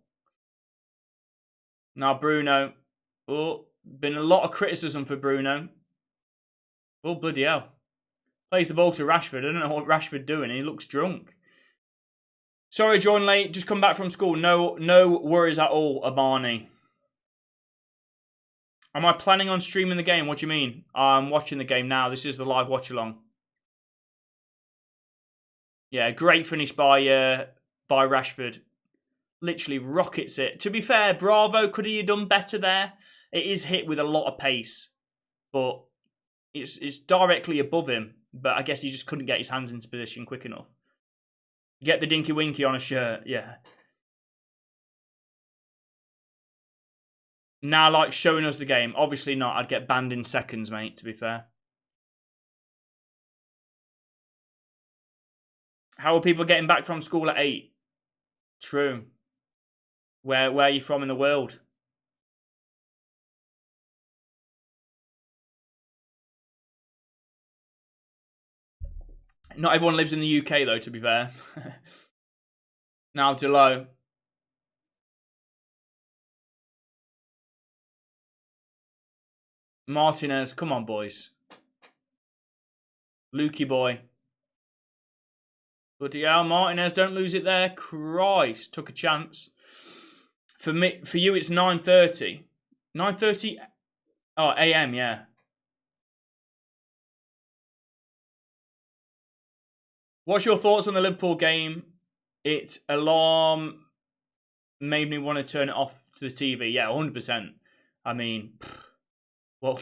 Now Bruno. Oh, been a lot of criticism for Bruno. Oh, bloody hell. Plays the ball to Rashford. I don't know what Rashford doing. He looks drunk. Sorry, joined late. Just come back from school. No worries at all, Abani. Am I planning on streaming the game? What do you mean? I'm watching the game now. This is the live watch along. Yeah, great finish by Rashford. Literally rockets it. To be fair, bravo. Could he have done better there? It is hit with a lot of pace, but it's directly above him. But I guess he just couldn't get his hands into position quick enough. Get the dinky winky on a shirt, yeah. Now, like, showing us the game. Obviously not. I'd get banned in seconds, mate, to be fair. How are people getting back from school at 8? True. Where are you from in the world? Not everyone lives in the UK, though, to be fair. Now, Delo. Martinez, come on, boys. Lukey boy. Bloody hell, Martinez, don't lose it there. Christ, took a chance. For you, it's 9:30. 9:30? Oh, AM, yeah. What's your thoughts on the Liverpool game? Its alarm made me want to turn it off to the TV. Yeah, 100%. I mean, well,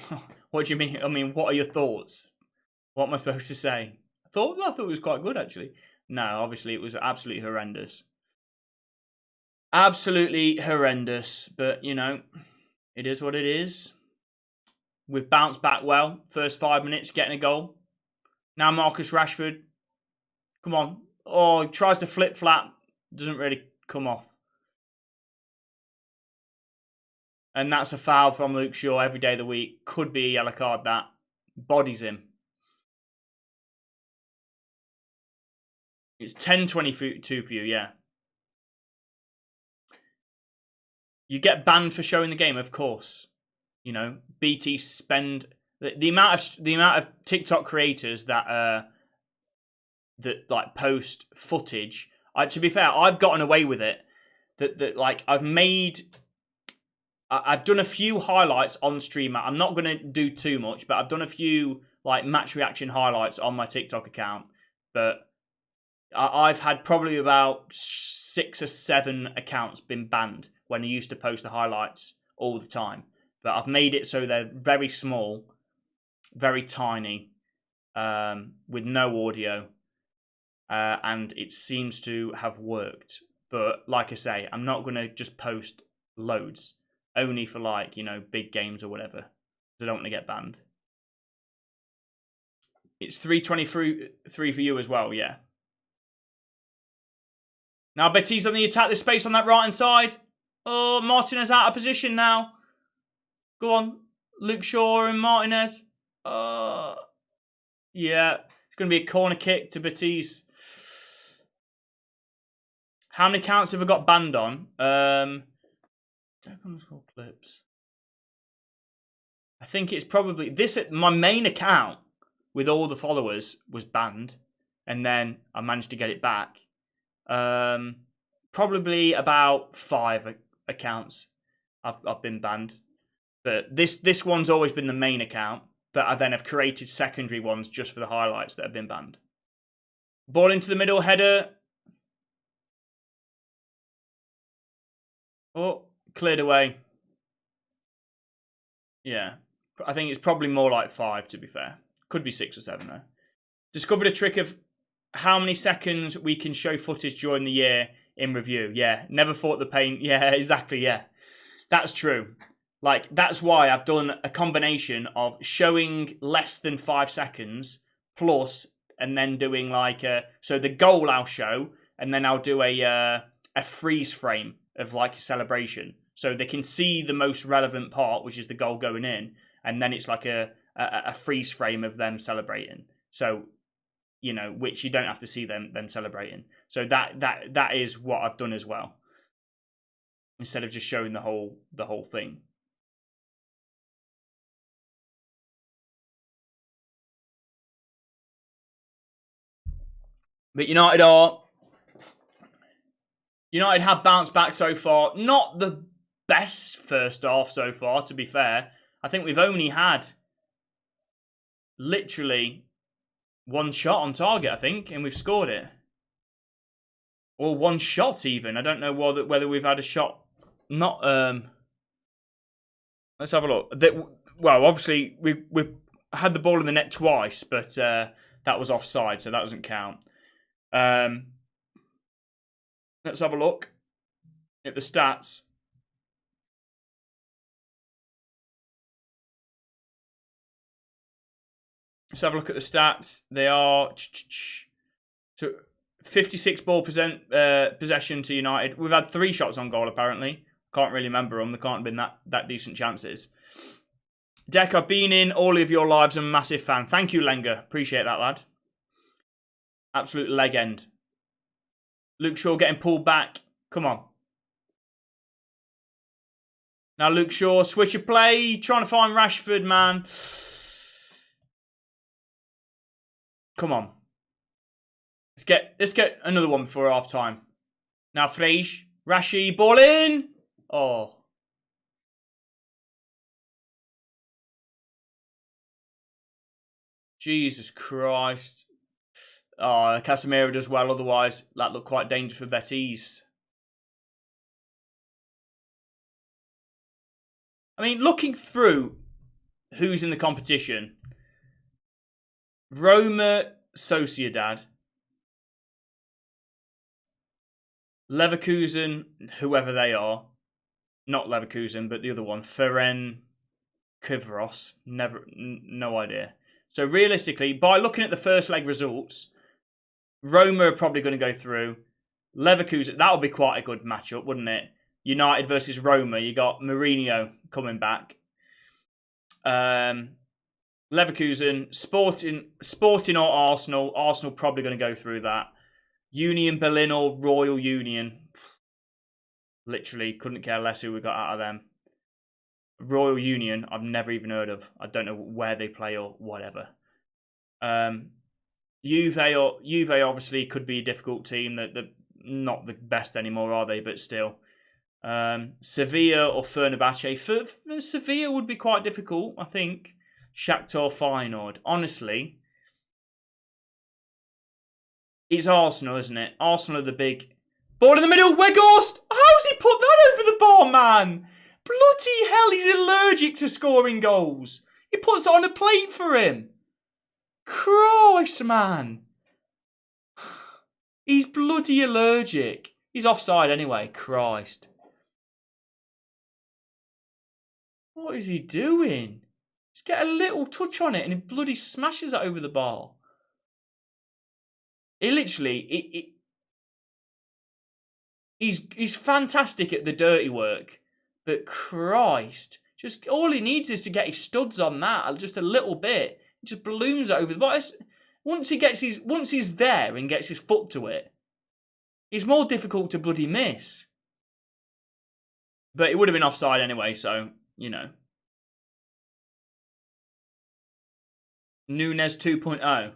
what do you mean? I mean, what are your thoughts? What am I supposed to say? I thought it was quite good, actually. No, obviously it was absolutely horrendous. Absolutely horrendous. But, you know, it is what it is. We've bounced back well. First 5 minutes, getting a goal. Now Marcus Rashford. Come on. Oh, he tries to flip-flap. Doesn't really come off. And that's a foul from Luke Shaw every day of the week. Could be a yellow card, that. Bodies him. It's 10-22 for you, yeah. You get banned for showing the game, of course. You know, BT spend the amount of TikTok creators that like post footage. To be fair, I've gotten away with it. That like I've done a few highlights on stream. I'm not going to do too much, but I've done a few like match reaction highlights on my TikTok account. But I've had probably about 6 or 7 accounts been banned when I used to post the highlights all the time. But I've made it so they're very small, very tiny, with no audio. And it seems to have worked. But like I say, I'm not going to just post loads. Only for like, you know, big games or whatever. I don't want to get banned. It's 3:23 for you as well, yeah. Now Betis on the attack. There's space on that right-hand side. Oh, Martinez out of position now. Go on. Luke Shaw and Martinez. Yeah. It's going to be a corner kick to Betis. How many counts have I got banned on? Clips. I think it's probably this. My main account with all the followers was banned, and then I managed to get it back. Probably about 5 accounts I've been banned, but this one's always been the main account. But I then have created secondary ones just for the highlights that have been banned. Ball into the middle, header. Oh, cleared away. Yeah. I think it's probably more like 5, to be fair. Could be 6 or 7, though. Discovered a trick of how many seconds we can show footage during the year in review. Yeah. Never thought the pain. Yeah, exactly. Yeah. That's true. Like, that's why I've done a combination of showing less than 5 seconds plus, and then doing like so the goal I'll show, and then I'll do a freeze frame of like a celebration. So they can see the most relevant part, which is the goal going in, and then it's like a freeze frame of them celebrating. So, you know, which you don't have to see them celebrating. So that is what I've done as well, instead of just showing the whole thing. But United have bounced back so far. Not the best first half so far, to be fair. I think we've only had literally one shot on target, I think, and we've scored it. Or one shot even. I don't know whether we've had a shot. Not let's have a look. Well, obviously we've had the ball in the net twice, but that was offside, so that doesn't count. Let's have a look at the stats. Let's have a look at the stats. They are so 56 ball possession to United. We've had 3 shots on goal, apparently. Can't really remember them. There can't have been that decent chances. Deck, I've been in all of your lives. I'm a massive fan. Thank you, Lenga. Appreciate that, lad. Absolute leg end. Luke Shaw getting pulled back. Come on. Now Luke Shaw, switch of play. Trying to find Rashford, man. Come on. Let's get another one before half time. Now Frege. Rashi, ball in. Oh. Jesus Christ. Oh, Casemiro does well, otherwise that looked quite dangerous for Betis. I mean, looking through who's in the competition, Roma, Sociedad, Leverkusen, whoever they are, not Leverkusen, but the other one, Ferenc Kivros, no idea. So realistically, by looking at the first leg results, Roma are probably going to go through. Leverkusen, that would be quite a good matchup, wouldn't it? United versus Roma. You got Mourinho coming back. Leverkusen, Sporting or Arsenal. Arsenal probably going to go through that. Union Berlin or Royal Union. Literally couldn't care less who we got out of them. Royal Union, I've never even heard of. I don't know where they play or whatever. Juve obviously could be a difficult team. They're not the best anymore, are they? But still. Sevilla or Fenerbahce. Sevilla would be quite difficult, I think. Shakhtar Feyenoord. Honestly, it's Arsenal, isn't it? Arsenal are the big... Ball in the middle, Weghorst! How's he put that over the bar, man? Bloody hell, he's allergic to scoring goals. He puts it on a plate for him. Christ, man. He's bloody allergic. He's offside anyway, Christ. What is he doing? Just get a little touch on it and he bloody smashes it over the bar. He literally... He's fantastic at the dirty work, but Christ, just all he needs is to get his studs on that, just a little bit. He just balloons it over the bar. Once he's there and gets his foot to it, it's more difficult to bloody miss. But it would have been offside anyway, so you know. Nunes 2.0.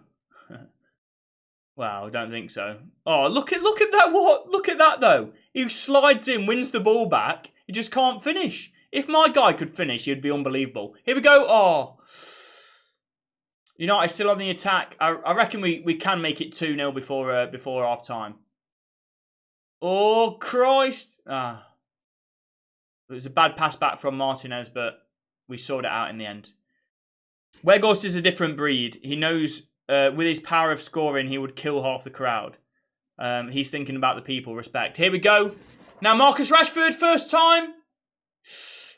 Well, I don't think so. Oh, look at that! Look at that though. He slides in, wins the ball back. He just can't finish. If my guy could finish, he'd be unbelievable. Here we go. Oh, United still on the attack. I reckon we can make it 2-0 before half time. Oh Christ! It was a bad pass back from Martinez, but we sorted it out in the end. Weghorst is a different breed. He knows with his power of scoring, he would kill half the crowd. He's thinking about the people. Respect. Here we go. Now Marcus Rashford, first time.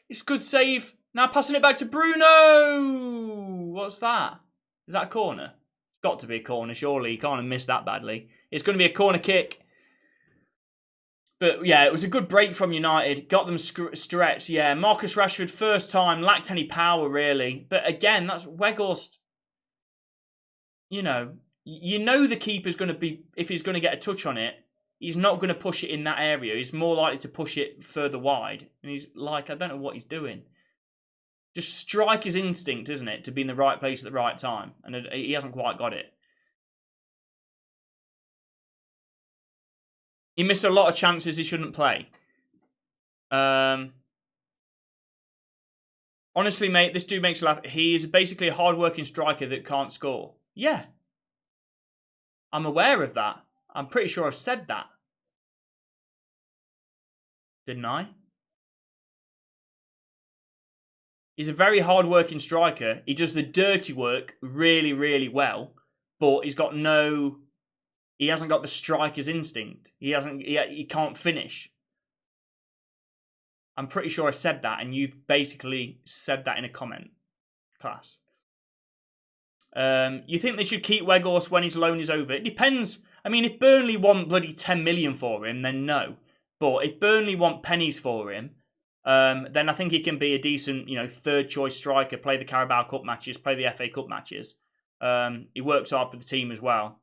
It's a good save. Now passing it back to Bruno. What's that? Is that a corner? It's got to be a corner, surely. He can't have missed that badly. It's going to be a corner kick. But yeah, it was a good break from United. Got them stretched. Yeah, Marcus Rashford, first time. Lacked any power, really. But again, that's Weghorst. You know the keeper's going to be, if he's going to get a touch on it, he's not going to push it in that area. He's more likely to push it further wide. And he's like, I don't know what he's doing. Just striker's instinct, isn't it? To be in the right place at the right time. And he hasn't quite got it. He missed a lot of chances he shouldn't play. Honestly, mate, this dude makes a laugh. He is basically a hard-working striker that can't score. Yeah. I'm aware of that. I'm pretty sure I've said that. Didn't I? He's a very hard-working striker. He does the dirty work really, really well. But he's got no... He hasn't got the striker's instinct. He can't finish. I'm pretty sure I said that, and you've basically said that in a comment, class. You think they should keep Weghorst when his loan is over? It depends. I mean, if Burnley want bloody 10 million for him, then no. But if Burnley want pennies for him, then I think he can be a decent, third choice striker. Play the Carabao Cup matches, play the FA Cup matches. He works hard for the team as well.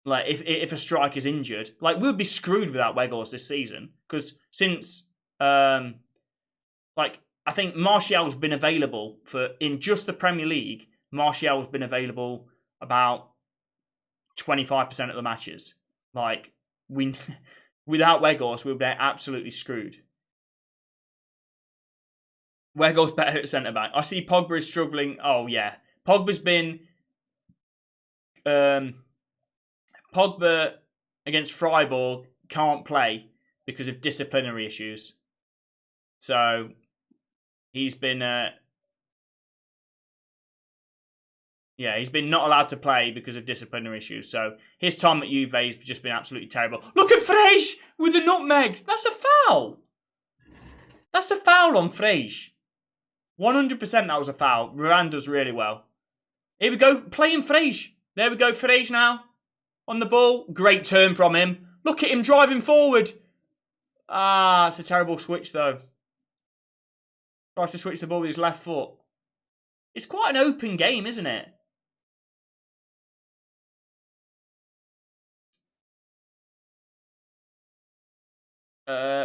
Like, if a striker's injured, like, we'll be screwed without Weghorst this season. Because since, I think Martial's been available in just the Premier League, Martial's been available about 25% of the matches. Like, without Weghorst, we'll be absolutely screwed. Weghorst better at centre-back. I see Pogba is struggling. Oh, yeah. Pogba's been... Pogba against Freiburg can't play because of disciplinary issues. So he's been he's been not allowed to play because of disciplinary issues. So his time at Juve has just been absolutely terrible. Look at Frege with the nutmeg. That's a foul. That's a foul on Frege. 100% that was a foul. Varane does really well. Here we go. Playing Frege. There we go. Frege now. On the ball. Great turn from him. Look at him driving forward. Ah, it's a terrible switch though. Tries to switch the ball with his left foot. It's quite an open game, isn't it?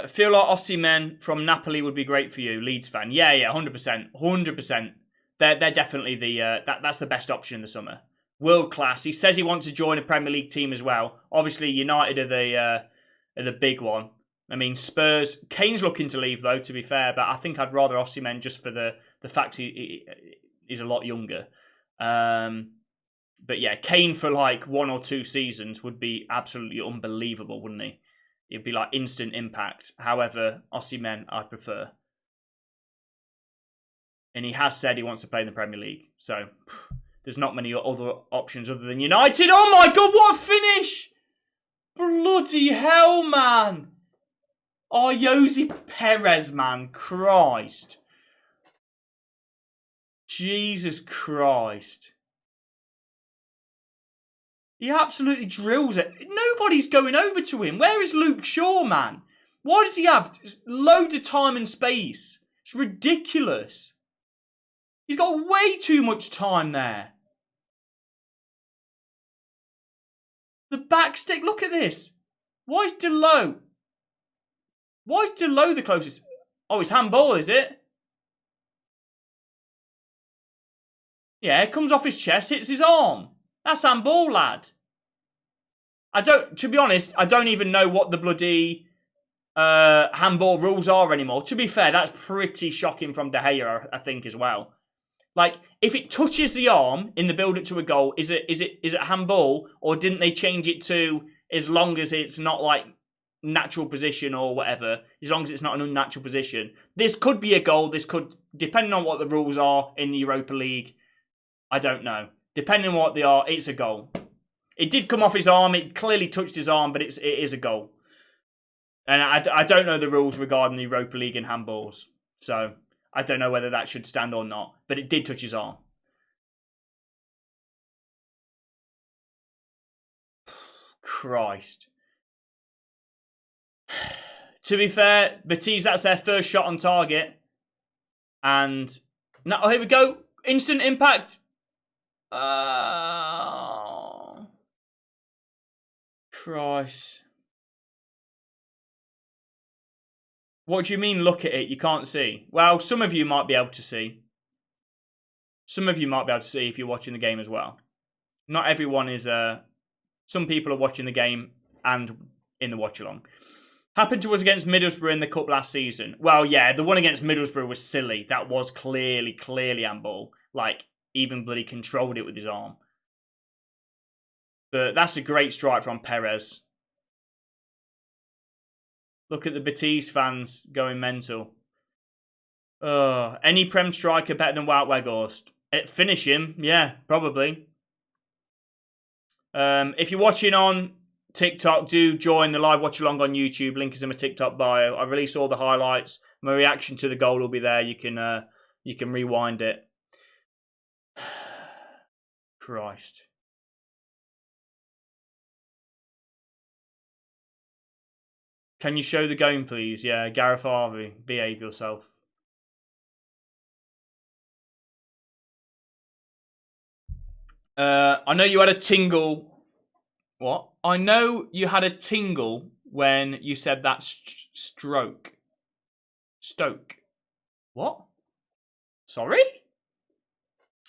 Feel like Osimhen from Napoli would be great for you, Leeds fan. Yeah, 100%. 100%. They're definitely that's the best option in the summer. World class. He says he wants to join a Premier League team as well. Obviously, United are the big one. I mean, Spurs. Kane's looking to leave though, to be fair, but I think I'd rather Osimhen just for the fact he's a lot younger. But yeah, Kane for like 1 or 2 seasons would be absolutely unbelievable, wouldn't he? It'd be like instant impact. However, Osimhen I'd prefer. And he has said he wants to play in the Premier League, so. There's not many other options other than United. Oh my God, what a finish! Bloody hell, man. Oh, Jose Perez, man. Christ. Jesus Christ. He absolutely drills it. Nobody's going over to him. Where is Luke Shaw, man? Why does he have loads of time and space? It's ridiculous. He's got way too much time there. The back stick, look at this. Why is Delo the closest? Oh, it's handball, is it? Yeah, it comes off his chest, hits his arm. That's handball, lad. To be honest, I don't even know what the bloody handball rules are anymore. To be fair, that's pretty shocking from De Gea, I think, as well. Like, if it touches the arm in the build-up to a goal, is it handball, or didn't they change it to as long as it's not like natural position or whatever, as long as it's not an unnatural position. This could be a goal. This could, depending on what the rules are in the Europa League, I don't know. Depending on what they are, it's a goal. It did come off his arm. It clearly touched his arm, but it is a goal. And I don't know the rules regarding the Europa League and handballs. So I don't know whether that should stand or not. But it did touch his arm. Christ. To be fair, Betis, that's their first shot on target. And now, here we go. Instant impact. Christ. What do you mean, look at it? You can't see. Well, some of you might be able to see. Some of you might be able to see if you're watching the game as well. Not everyone is... some people are watching the game and in the watch-along. Happened to us against Middlesbrough in the Cup last season. Well, yeah, the one against Middlesbrough was silly. That was clearly handball. Like, even bloody controlled it with his arm. But that's a great strike from Perez. Look at the Betis fans going mental. Any Prem striker better than Wout Weghorst? Finish him, yeah, probably. If you're watching on TikTok, do join the live watch along on YouTube. Link is in my TikTok bio. I release all the highlights. My reaction to the goal will be there. You can rewind it. Christ. Can you show the game, please? Yeah, Gareth Harvey, behave yourself. I know you had a tingle. What? I know you had a tingle when you said that Stoke. What? Sorry?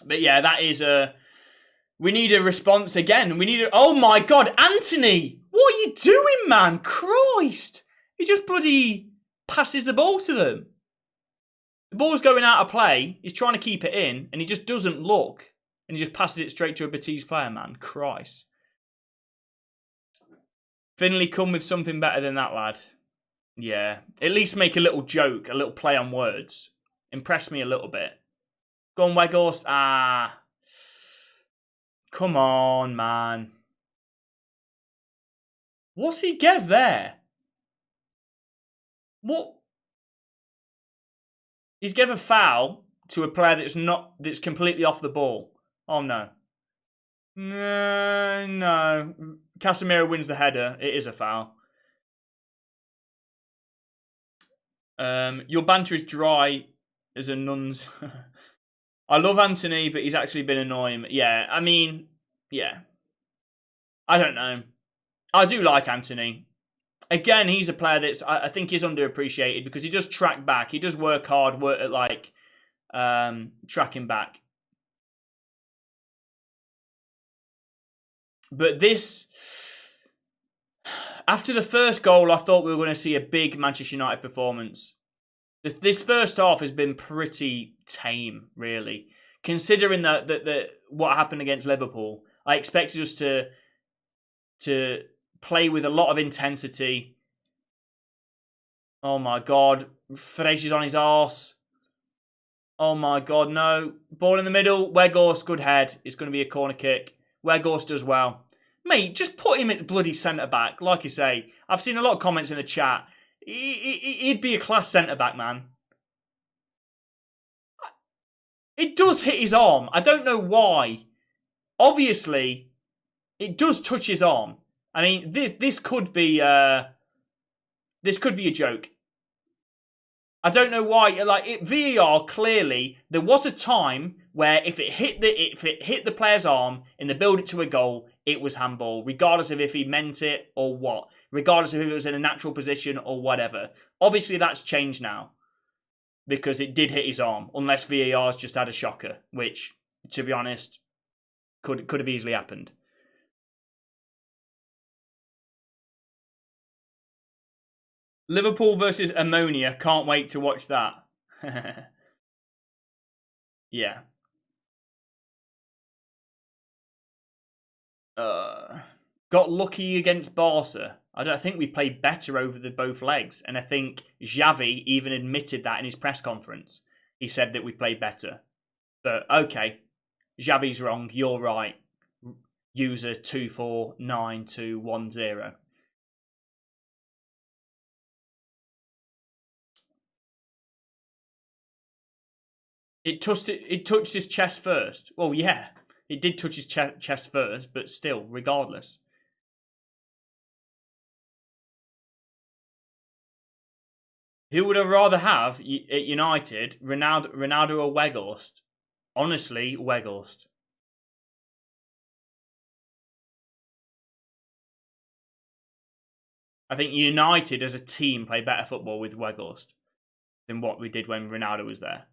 But yeah, that is a... We need a response again. We need a... Oh my God, Anthony! What are you doing, man? Christ! He just bloody passes the ball to them. The ball's going out of play. He's trying to keep it in, and he just doesn't look. And he just passes it straight to a Betis player, man. Christ. Finley, come with something better than that, lad. Yeah. At least make a little joke, a little play on words. Impress me a little bit. Go on, Weghorst. Come on, man. What's he give there? What? He's gave a foul to a player that's completely off the ball. Oh no. No. Casemiro wins the header. It is a foul. Your banter is dry as a nun's. I love Anthony, but he's actually been annoying. Yeah, I mean, yeah. I don't know. I do like Anthony. Again, he's a player that's, I think he's underappreciated because he does track back. He does work hard, work at like tracking back. But this, after the first goal, I thought we were going to see a big Manchester United performance. This first half has been pretty tame, really. Considering that what happened against Liverpool, I expected us to play with a lot of intensity. Oh my God, Fresh is on his arse. Oh my God, no. Ball in the middle, Weghorst, good head. It's going to be a corner kick. Weghorst does well. Mate, just put him at bloody centre-back. Like you say, I've seen a lot of comments in the chat. He'd be a class centre-back, man. It does hit his arm. I don't know why. Obviously, it does touch his arm. I mean, this could be a joke. I don't know why. Like VAR, clearly there was a time where if it hit the player's arm and they build it to a goal, it was handball, regardless of if he meant it or what, regardless of if it was in a natural position or whatever. Obviously, that's changed now because it did hit his arm, unless VAR's just had a shocker, which, to be honest, could have easily happened. Liverpool versus Ammonia. Can't wait to watch that. Yeah. Got lucky against Barca. I don't think we played better over the both legs. And I think Xavi even admitted that in his press conference. He said that we played better. But okay, Xavi's wrong. You're right. User 249210. It touched his chest first. Well, yeah, it did touch his chest first, but still, regardless. Who would I rather have at United, Ronaldo or Weghorst? Honestly, Weghorst. I think United as a team play better football with Weghorst than what we did when Ronaldo was there.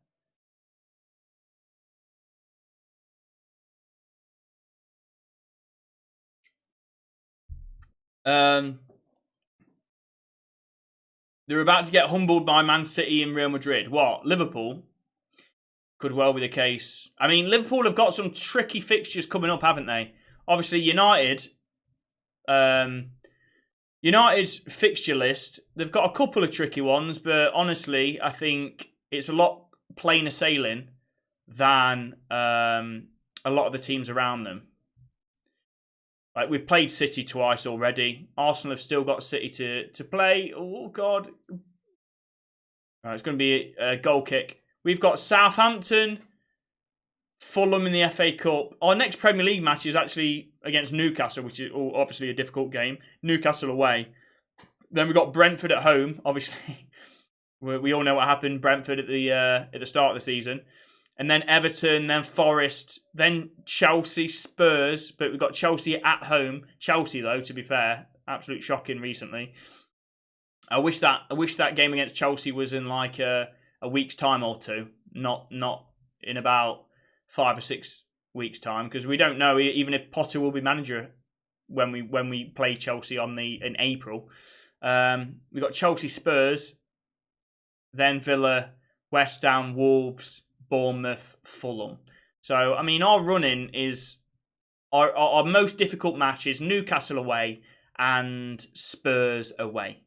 They're about to get humbled by Man City and Real Madrid. What? Liverpool? Could well be the case. I mean, Liverpool have got some tricky fixtures coming up, haven't they? Obviously, United. United's fixture list, they've got a couple of tricky ones, but honestly, I think it's a lot plainer sailing than a lot of the teams around them. Like, we've played City twice already. Arsenal have still got City to play. Oh, God. Right, it's going to be a goal kick. We've got Southampton, Fulham in the FA Cup. Our next Premier League match is actually against Newcastle, which is obviously a difficult game. Newcastle away. Then we've got Brentford at home. Obviously, we all know what happened. Brentford at the start of the season. And then Everton, then Forest, then Chelsea, Spurs. But we've got Chelsea at home. Chelsea, though, to be fair, absolute shocking recently. I wish that game against Chelsea was in like a week's time or two, not in about 5 or 6 weeks' time, because we don't know even if Potter will be manager when we play Chelsea in April. We've got Chelsea, Spurs, then Villa, West Ham, Wolves, Bournemouth, Fulham. So, I mean, our running is our most difficult match is Newcastle away and Spurs away.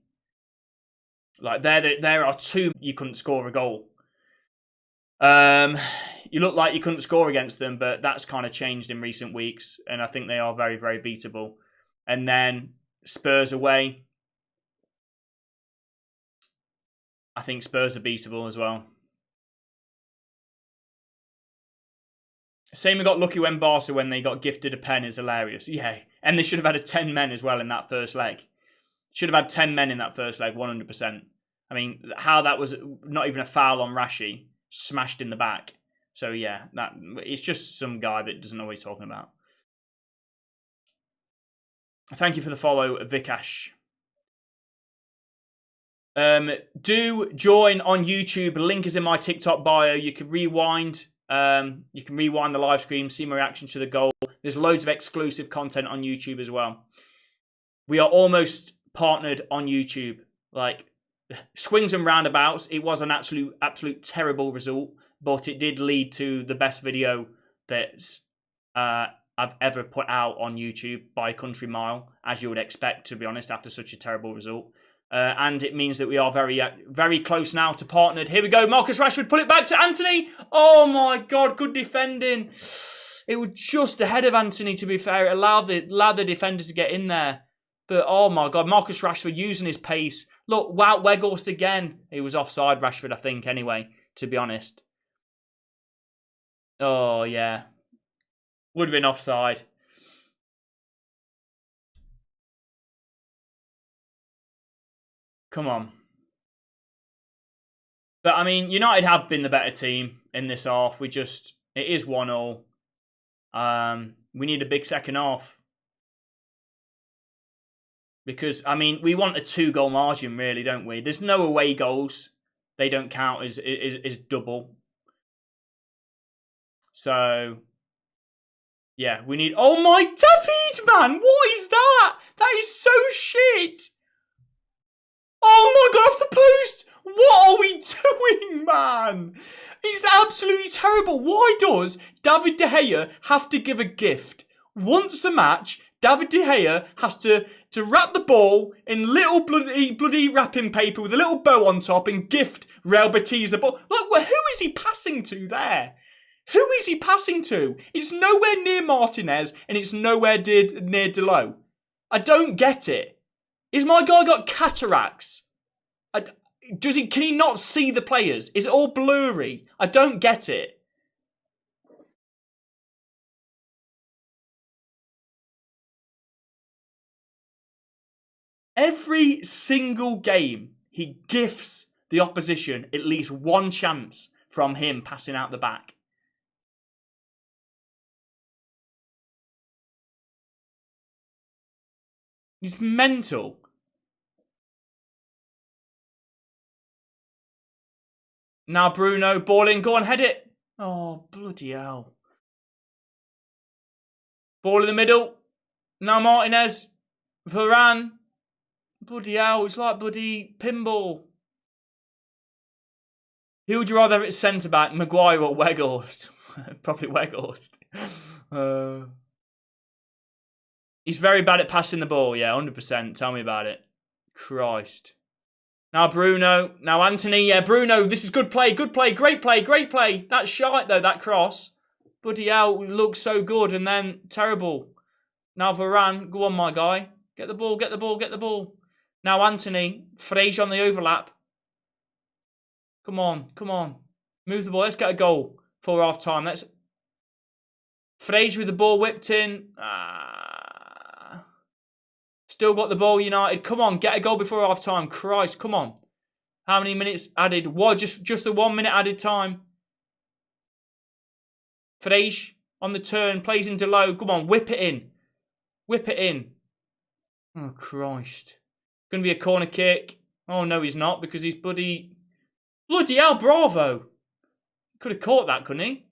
Like, there are two you couldn't score a goal. You look like you couldn't score against them, but that's kind of changed in recent weeks, and I think they are very, very beatable. And then Spurs away. I think Spurs are beatable as well. Same we got lucky when Barca, when they got gifted a pen, is hilarious. Yeah, and they should have had a 10 men as well in that first leg. Should have had 10 men in that first leg, 100%. I mean, how that was not even a foul on Rashi, smashed in the back. So yeah, it's just some guy that doesn't know what he's talking about. Thank you for the follow, Vikash. Do join on YouTube. Link is in my TikTok bio. You can rewind. You can rewind the live stream, see my reaction to the goal. There's loads of exclusive content on YouTube as well. We are almost partnered on YouTube. Like, swings and roundabouts. It was an absolute terrible result, but it did lead to the best video that I've ever put out on YouTube by a country mile, as you would expect, to be honest, after such a terrible result. And it means that we are very, very close now to partnered. Here we go. Marcus Rashford, put it back to Anthony. Oh my God, good defending. It was just ahead of Anthony, to be fair. It allowed the defender to get in there. But oh my God, Marcus Rashford using his pace. Look, wow, Weghorst again. He was offside, Rashford, I think, anyway, to be honest. Oh, yeah. Would have been offside. Come on. But, I mean, United have been the better team in this half. It is 1-1. We need a big second half. Because, I mean, we want a 2-goal margin, really, don't we? There's no away goals. They don't count as double. So, yeah, we need... Oh, my David, man! What is that? That is so shit! Oh, my God, off the post! What are we doing, man? It's absolutely terrible. Why does David De Gea have to give a gift once a match David De Gea has to wrap the ball in little bloody wrapping paper with a little bow on top and gift Real Betis the ball. Like, who is he passing to there? Who is he passing to? It's nowhere near Martinez and it's nowhere near Delo. I don't get it. Is my guy got cataracts? Can he not see the players? Is it all blurry? I don't get it. Every single game, he gifts the opposition at least one chance from him passing out the back. He's mental. Now Bruno, ball in, go on, head it. Oh, bloody hell. Ball in the middle. Now Martinez. Varane. Bloody hell, it's like bloody pinball. Who would you rather have at centre-back, Maguire or Weghorst? Probably Weghorst. He's very bad at passing the ball, yeah, 100%. Tell me about it. Christ. Now Bruno. Now Anthony. Yeah, Bruno. This is good play. Good play. Great play. Great play. That's shite, though, that cross. Bloody hell. Looks so good and then terrible. Now Varane. Go on, my guy. Get the ball. Get the ball. Get the ball. Now Anthony. Fraser on the overlap. Come on. Come on. Move the ball. Let's get a goal for half time. Let's. Fraser with the ball whipped in. Still got the ball, United. Come on, get a goal before half time. Christ, come on. How many minutes added? What? Just the 1 minute added time. Frege on the turn, plays into low. Come on, whip it in. Whip it in. Oh, Christ. Going to be a corner kick. Oh, no, he's not because he's bloody hell, Bravo. Could have caught that, couldn't he?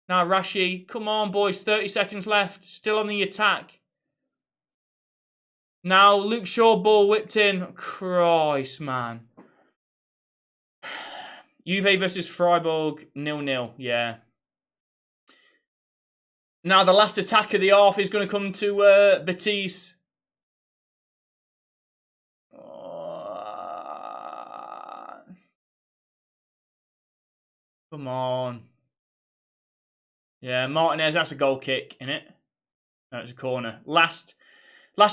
Now Rashi. Come on, boys. 30 seconds left. Still on the attack. Now, Luke Shaw ball whipped in. Christ, man. Juve versus Freiburg, 0-0. Yeah. Now, the last attack of the half is going to come to Betis. Come on. Yeah, Martinez, that's a goal kick, isn't it? No, it's a corner. Last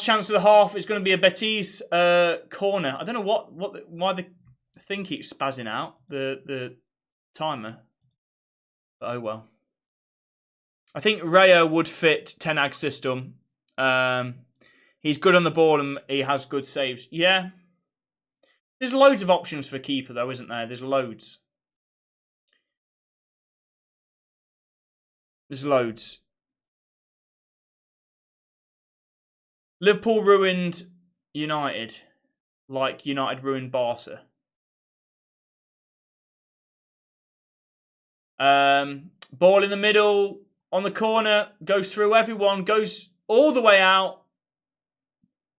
chance of the half is going to be a Betis corner. I don't know why they think it's spazzing out, the timer. But oh well. I think Rayo would fit Ten Hag's system. He's good on the ball and he has good saves. Yeah. There's loads of options for keeper though, isn't there? There's loads. There's loads. Liverpool ruined United like United ruined Barca. Ball in the middle, on the corner, goes through everyone, goes all the way out.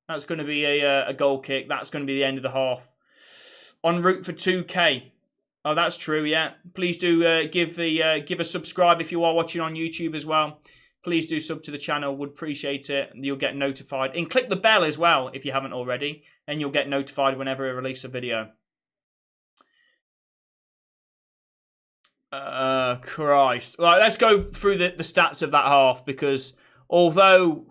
That's going to be a goal kick. That's going to be the end of the half. En route for 2K. Oh, that's true, yeah. Please do give a subscribe if you are watching on YouTube as well. Please do sub to the channel. Would appreciate it. You'll get notified. And click the bell as well if you haven't already. And you'll get notified whenever I release a video. Christ. Right, let's go through the stats of that half. Because although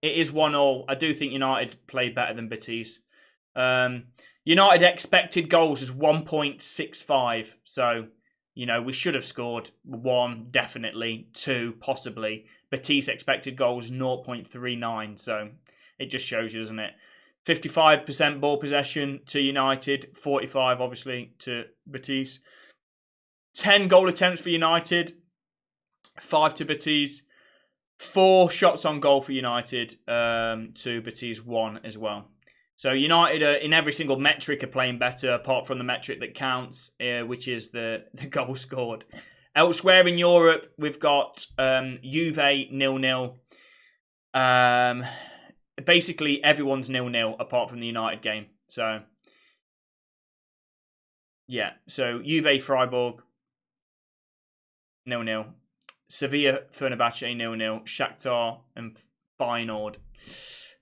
it is 1-1, I do think United played better than Betis. United expected goals is 1.65. So, you know, we should have scored 1, definitely. 2, possibly. Betis expected goals 0.39. So, it just shows you, doesn't it? 55% ball possession to United. 45, obviously, to Betis. 10 goal attempts for United. 5 to Betis. 4 shots on goal for United. To Betis 1 as well. So United in every single metric are playing better, apart from the metric that counts, which is the goal scored. Elsewhere in Europe, we've got Juve 0-0. Basically, everyone's 0-0 apart from the United game. So, yeah. So Juve Freiburg 0-0. Sevilla Fenerbahce 0-0. Shakhtar and Feyenoord.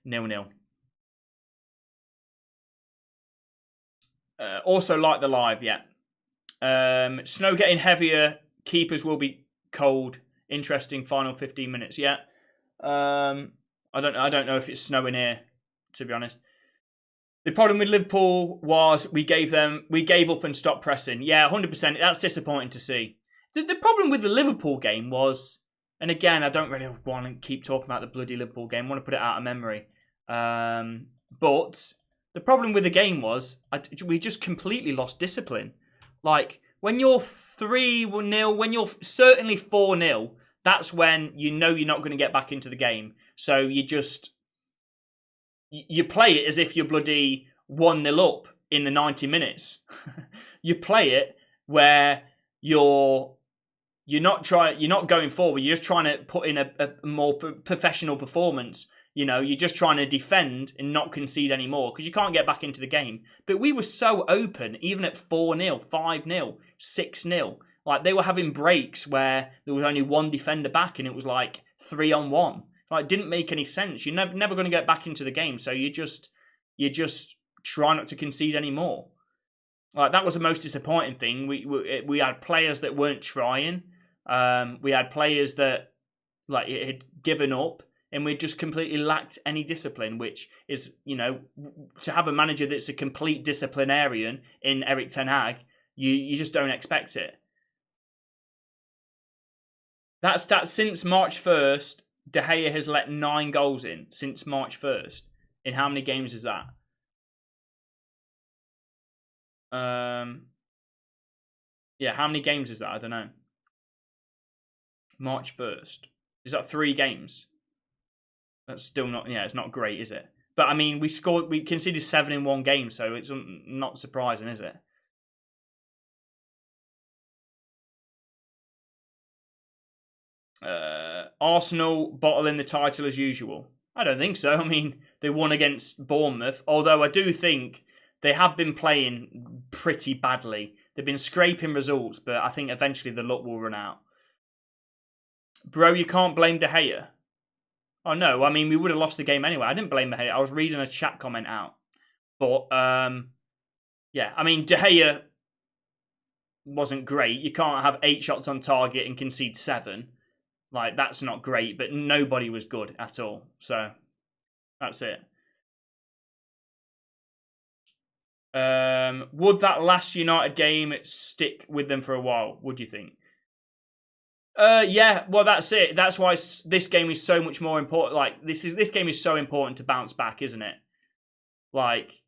0-0. Also like the live, yeah. Snow getting heavier. Keepers will be cold. Interesting final 15 minutes, yeah. I don't know if it's snowing here, to be honest. The problem with Liverpool was we gave up and stopped pressing. Yeah, 100%. That's disappointing to see. The problem with the Liverpool game was, and again, I don't really want to keep talking about the bloody Liverpool game. I want to put it out of memory. But the problem with the game was we just completely lost discipline. Like, when you're 3-0, when you're certainly 4-0, that's when you know you're not going to get back into the game. So you play it as if you're bloody 1-0 up in the 90 minutes. You play it where you're not going forward. You're just trying to put in a more professional performance. You know, you're just trying to defend and not concede anymore because you can't get back into the game. But we were so open, even at 4-0, 5-0, 6-0. Like, they were having breaks where there was only one defender back and it was like 3-on-1. Like, it didn't make any sense. You're never going to get back into the game, so you just try not to concede anymore. Like, that was the most disappointing thing. We had players that weren't trying. We had players that like had given up. And we just completely lacked any discipline, which is, you know, to have a manager that's a complete disciplinarian in Erik ten Hag, you just don't expect it. That's since March 1st, De Gea has let 9 goals in since March 1st. In how many games is that? Yeah, how many games is that? I don't know. March 1st. Is that 3 games? That's still not, it's not great, is it? But I mean, we conceded 7 in 1 game, so it's not surprising, is it? Arsenal bottling the title as usual. I don't think so. I mean, they won against Bournemouth, although I do think they have been playing pretty badly. They've been scraping results, but I think eventually the luck will run out. Bro, you can't blame De Gea. Oh, no, I mean, we would have lost the game anyway. I didn't blame De Gea. I was reading a chat comment out. But, yeah, I mean, De Gea wasn't great. You can't have 8 shots on target and concede 7. Like, that's not great, but nobody was good at all. So, that's it. Would that last United game stick with them for a while, would you think? Yeah, well, that's it. That's why this game is so much more important. Like, this game is so important to bounce back, isn't it? Like,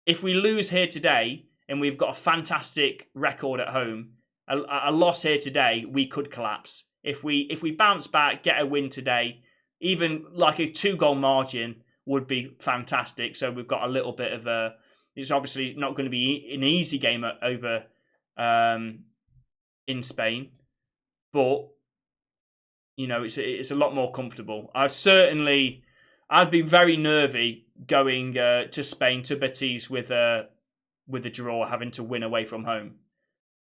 if we lose here today and we've got a fantastic record at home, a loss here today, we could collapse. If we bounce back, get a win today, even like a 2-goal margin would be fantastic. So we've got a little bit of a. It's obviously not going to be an easy game over in Spain. But, you know, it's a lot more comfortable. I'd be very nervy going to Spain, to Betis with a draw, having to win away from home.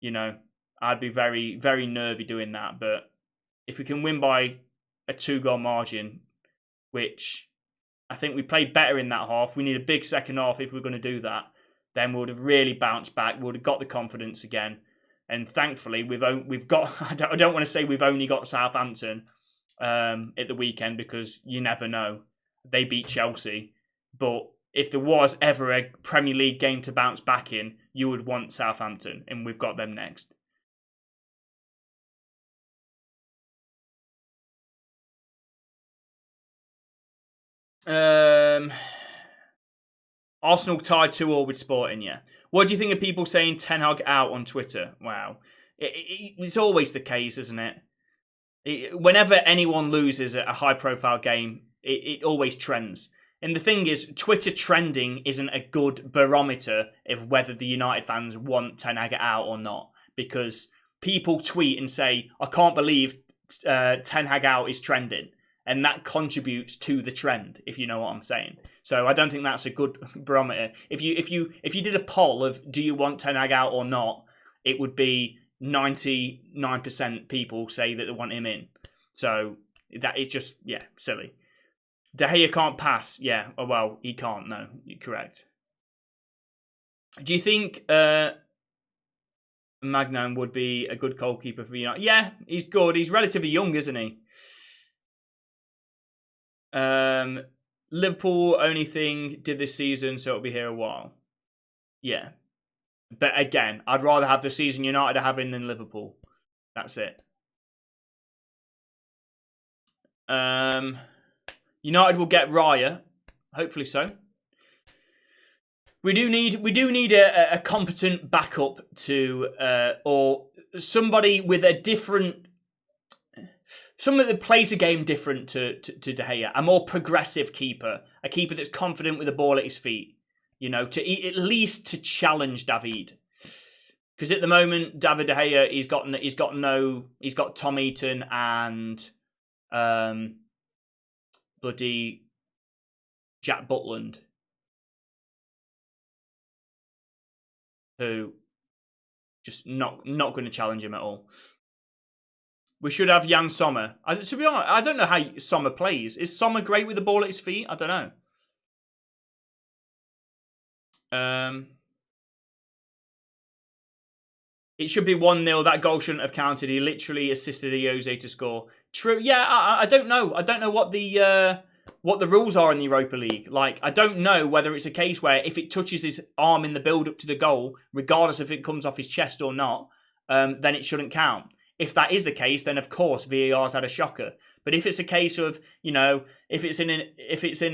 You know, I'd be very, very nervy doing that. But if we can win by a 2-goal margin, which I think we played better in that half, we need a big second half if we're going to do that, then we would have really bounced back. We would have got the confidence again. And thankfully, we've got. I don't want to say we've only got Southampton at the weekend because you never know. They beat Chelsea, but if there was ever a Premier League game to bounce back in, you would want Southampton, and we've got them next. Arsenal tied 2-2 with Sporting, yeah. What do you think of people saying Ten Hag out on Twitter? Wow. It's always the case, isn't it? Whenever anyone loses a high-profile game, it always trends. And the thing is, Twitter trending isn't a good barometer of whether the United fans want Ten Hag out or not. Because people tweet and say, I can't believe Ten Hag out is trending. And that contributes to the trend, if you know what I'm saying. So I don't think that's a good barometer. If you did a poll of do you want Ten Hag out or not, it would be 99% people say that they want him in. So That is just, yeah, silly. De Gea can't pass. Yeah, oh, well, he can't. No, you're correct. Do you think Magnan would be a good goalkeeper for United? Yeah, he's good. He's relatively young, isn't he? Liverpool only thing did this season, so it'll be here a while. Yeah. But again, I'd rather have the season United are having than Liverpool. That's it. United will get Raya. Hopefully so. We do need a competent backup to or somebody with a different, someone that plays the game different to De Gea, a more progressive keeper, a keeper that's confident with the ball at his feet. You know, to at least to challenge David. Because at the moment, David De Gea, he's got Tom Eaton and bloody Jack Butland, who just not going to challenge him at all. We should have Jan Sommer. To be honest, I don't know how Sommer plays. Is Sommer great with the ball at his feet? I don't know. It should be 1-0. That goal shouldn't have counted. He literally assisted Jose to score. True. Yeah, I don't know. I don't know what the rules are in the Europa League. Like, I don't know whether it's a case where if it touches his arm in the build-up to the goal, regardless if it comes off his chest or not, then it shouldn't count. If that is the case, then of course VAR's had a shocker. But if it's a case of, you know, if it's in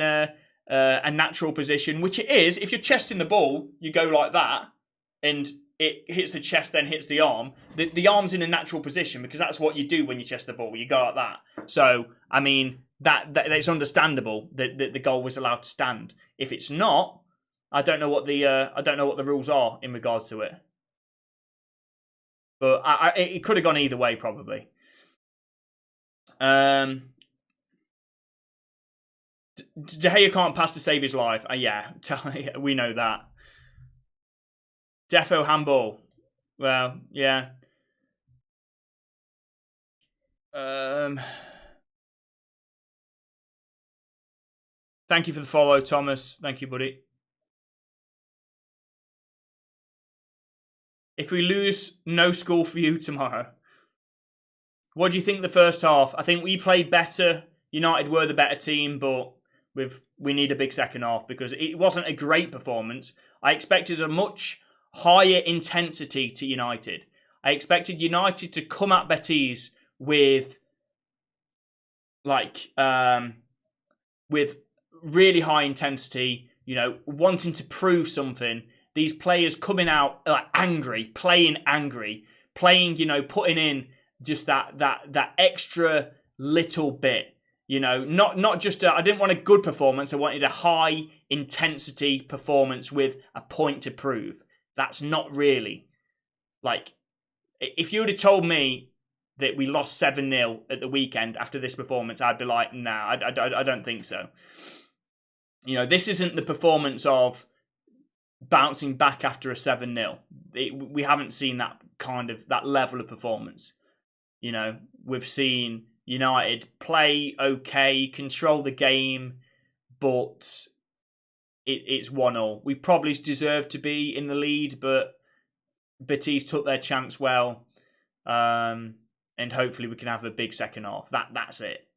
a natural position, which it is, if you're chesting the ball, you go like that, and it hits the chest, then hits the arm. The arm's in a natural position because that's what you do when you chest the ball. You go like that. So, I mean, that it's understandable that the goal was allowed to stand. If it's not, I don't know what the rules are in regards to it. But it could have gone either way, probably. De Gea can't pass to save his life. Yeah, we know that. Defo handball. Well, yeah. Thank you for the follow, Thomas. Thank you, buddy. If we lose, no school for you tomorrow. What do you think the first half? I think we played better. United were the better team, but we need a big second half because it wasn't a great performance. I expected a much higher intensity to United. I expected United to come at Betis with with really high intensity, you know, wanting to prove something. These players coming out angry, playing, you know, putting in just that extra little bit, you know, not just I didn't want a good performance. I wanted a high intensity performance with a point to prove. That's not really, like, if you would have told me that we lost 7-0 at the weekend after this performance, I'd be like, nah, I don't think so. You know, this isn't the performance of bouncing back after a 7-0. We haven't seen that level of performance. You know, we've seen United play okay, control the game, but it's 1-1. We probably deserved to be in the lead, but Betis took their chance well, and hopefully we can have a big second half. That's it.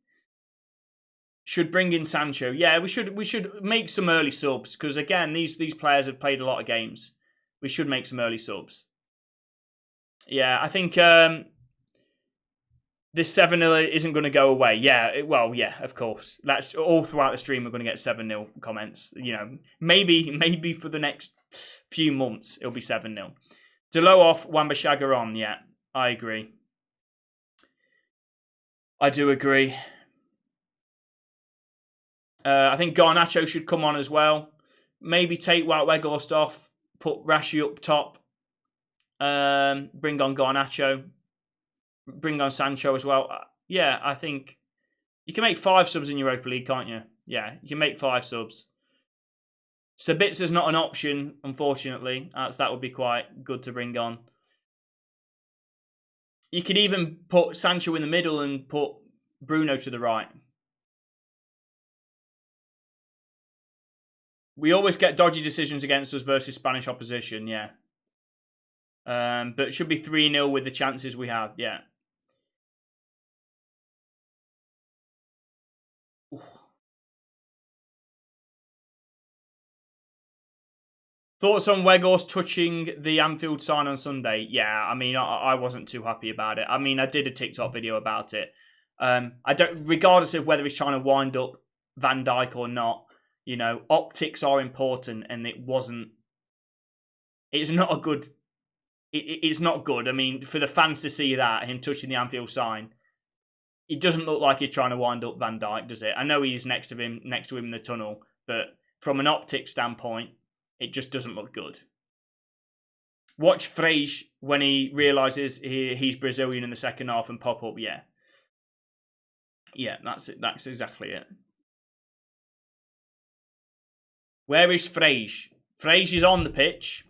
Should bring in Sancho. Yeah, we should make some early subs because again, these players have played a lot of games. We should make some early subs. Yeah, I think this 7-0 isn't going to go away. Yeah, well, yeah, of course. That's all throughout the stream. We're going to get 7-0 comments. You know, maybe for the next few months it'll be 7-0. Delo off, Wan-Bissaka on. Yeah, I agree. I do agree. I think Garnacho should come on as well. Maybe take Wout Weghorst off, put Rashi up top, bring on Garnacho, bring on Sancho as well. Yeah, I think you can make 5 subs in Europa League, can't you? Yeah, you can make 5 subs. Sabitza's not an option, unfortunately. So that would be quite good to bring on. You could even put Sancho in the middle and put Bruno to the right. We always get dodgy decisions against us versus Spanish opposition, yeah. But it should be 3-0 with the chances we have, yeah. Ooh. Thoughts on Weghorst touching the Anfield sign on Sunday? Yeah, I mean, I wasn't too happy about it. I mean, I did a TikTok video about it. I don't, regardless of whether he's trying to wind up Van Dijk or not, you know, optics are important, and it wasn't. It's not a good. It's not good. I mean, for the fans to see that, him touching the Anfield sign, it doesn't look like he's trying to wind up Van Dijk, does it? I know he's next to him in the tunnel, but from an optic standpoint, it just doesn't look good. Watch Frege when he realises he's Brazilian in the second half and pop up. Yeah, yeah, that's it. That's exactly it. Where is Frege? Frege is on the pitch.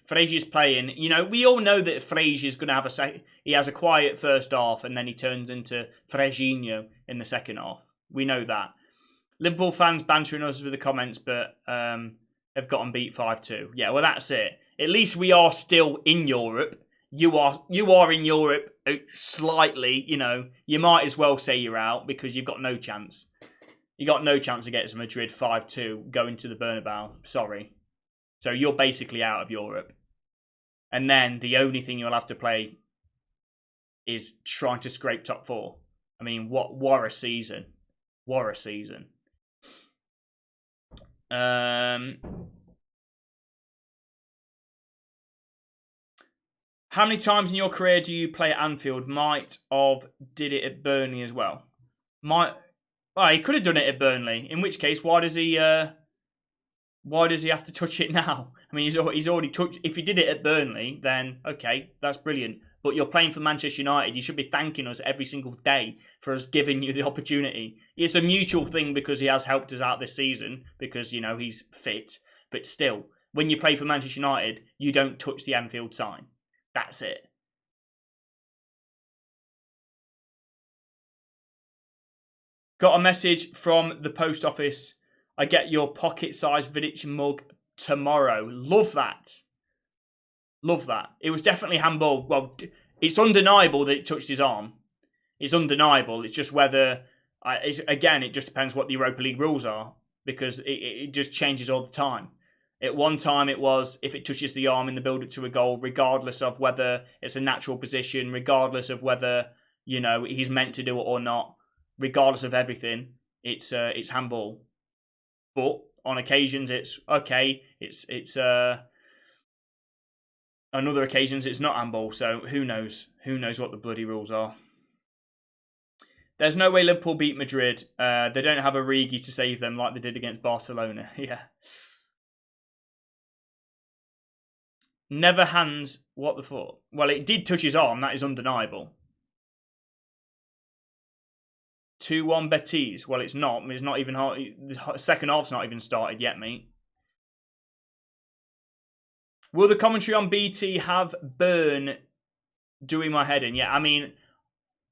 Frege is playing. You know, we all know that Frege is going to have he has a quiet first half and then he turns into Frejinho in the second half. We know that. Liverpool fans bantering us with the comments, but have gotten beat 5-2. Yeah, well, that's it. At least we are still in Europe. You are in Europe slightly. You know, you might as well say you're out because you've got no chance. You got no chance against Madrid 5-2 going to the Bernabeu. Sorry. So you're basically out of Europe. And then the only thing you'll have to play is trying to scrape top 4. I mean, what a season. What a season. How many times in your career do you play at Anfield? Might have did it at Burnley as well. He could have done it at Burnley. In which case, why does he have to touch it now? I mean, he's already touched. If he did it at Burnley, then okay, that's brilliant. But you're playing for Manchester United. You should be thanking us every single day for us giving you the opportunity. It's a mutual thing because he has helped us out this season because, you know, he's fit. But still, when you play for Manchester United, you don't touch the Anfield sign. That's it. Got a message from the post office. I get your pocket-sized Vidic mug tomorrow. Love that. Love that. It was definitely handball. Well, it's undeniable that it touched his arm. It's undeniable. It's just whether... again, it just depends what the Europa League rules are because it just changes all the time. At one time, it was if it touches the arm in the build-up to a goal, regardless of whether it's a natural position, regardless of whether, you know, he's meant to do it or not, regardless of everything, it's handball. But on occasions, it's okay. It's on other occasions, it's not handball. So who knows? Who knows what the bloody rules are? There's no way Liverpool beat Madrid. They don't have a Origi to save them like they did against Barcelona. Yeah. Never hands. What the fuck? Well, it did touch his arm. That is undeniable. 2-1 Betis. Well, it's not. It's not even hard. The second half's not even started yet, mate. Will the commentary on BT have Burn doing my head in? Yeah, I mean,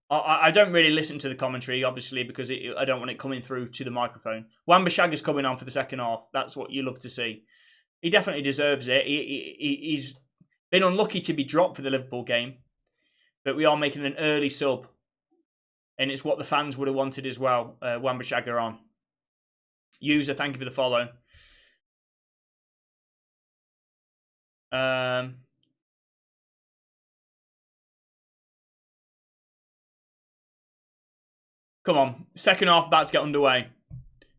I don't really listen to the commentary, obviously, because I don't want it coming through to the microphone. Wan-Bissaka's coming on for the second half. That's what you love to see. He definitely deserves it. He's been unlucky to be dropped for the Liverpool game, but we are making an early sub, and it's what the fans would have wanted as well. Wan-Bissaka on. User, thank you for the follow. Come on. Second half about to get underway.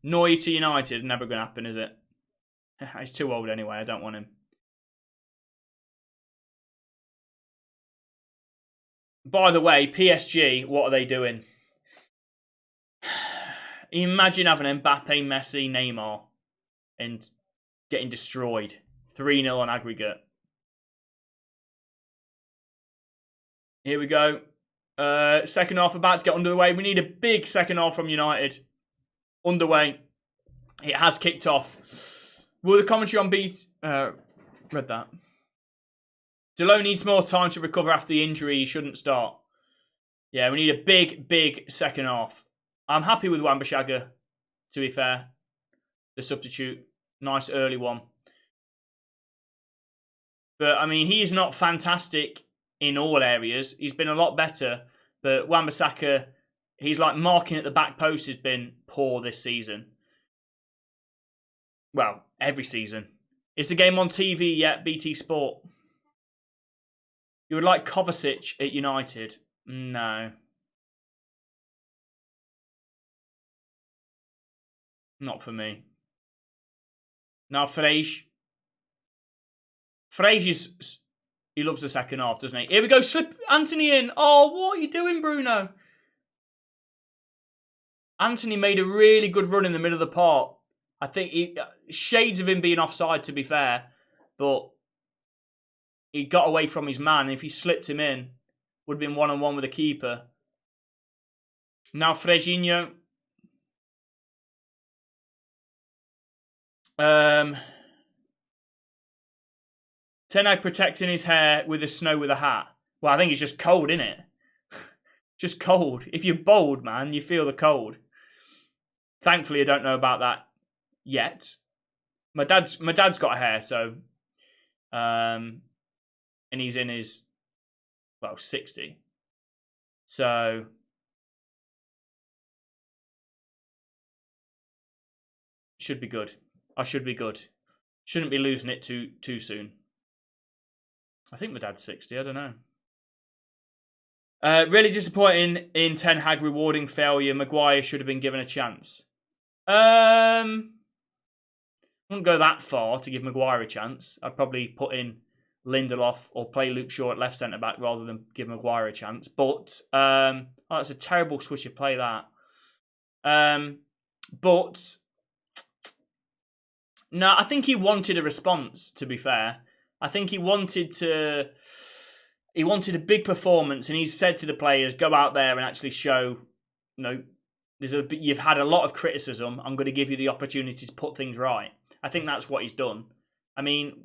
Neuer to United. Never going to happen, is it? He's too old anyway. I don't want him. By the way, PSG, what are they doing? Imagine having Mbappe, Messi, Neymar and getting destroyed. 3-0 on aggregate. Here we go. Second half about to get underway. We need a big second half from United. Underway. It has kicked off. Will the commentary on B... read that. Delon needs more time to recover after the injury. He shouldn't start. Yeah, we need a big second half. I'm happy with Wan-Bissaka, to be fair. The substitute. Nice early one. But, I mean, he's not fantastic in all areas. He's been a lot better. But Wan-Bissaka, he's like marking at the back post has been poor this season. Well, every season. Is the game on TV yet, BT Sport? You would like Kovacic at United? No. Not for me. Now, Frege. Frege he loves the second half, doesn't he? Here we go, slip Anthony in. Oh, what are you doing, Bruno? Anthony made a really good run in the middle of the park. I think shades of him being offside, to be fair, but he got away from his man. If he slipped him in, would have been one-on-one with the keeper. Now Frejinho. Ten Hag protecting his hair with the snow with a hat. Well, I think it's just cold, isn't it? Just cold. If you're bold, man, you feel the cold. Thankfully, I don't know about that yet. My dad's got hair, so and he's in his 60. So should be good. I should be good. Shouldn't be losing it too soon. I think my dad's 60. I don't know. Really disappointing in Ten Hag rewarding failure. Maguire should have been given a chance. I wouldn't go that far to give Maguire a chance. I'd probably put in Lindelof or play Luke Shaw at left centre back rather than give Maguire a chance. But that's a terrible switch of play. That. But no, I think he wanted a response. To be fair, I think he wanted a big performance, and he said to the players, "Go out there and actually show, you've had a lot of criticism. I'm going to give you the opportunity to put things right." I think that's what he's done. I mean,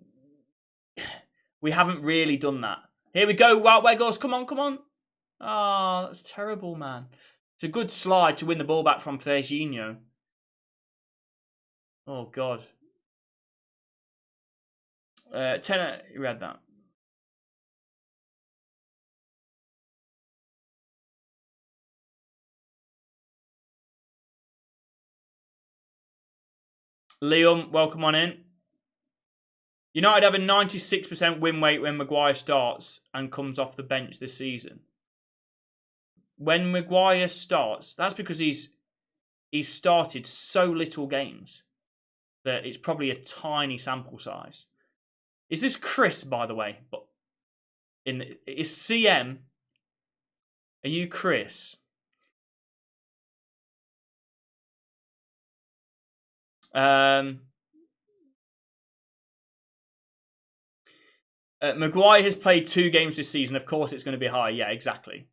we haven't really done that. Here we go, Wout Weghorst. Come on. Oh, that's terrible, man. It's a good slide to win the ball back from Serginho. Oh, God. Tenor, you read that. Liam, welcome on in. United have a 96% win rate when Maguire starts and comes off the bench this season. When Maguire starts, that's because he's started so little games that it's probably a tiny sample size. Is this Chris, by the way? But is CM? Are you Chris? Maguire has played 2 games this season. Of course, it's going to be high. Yeah, exactly.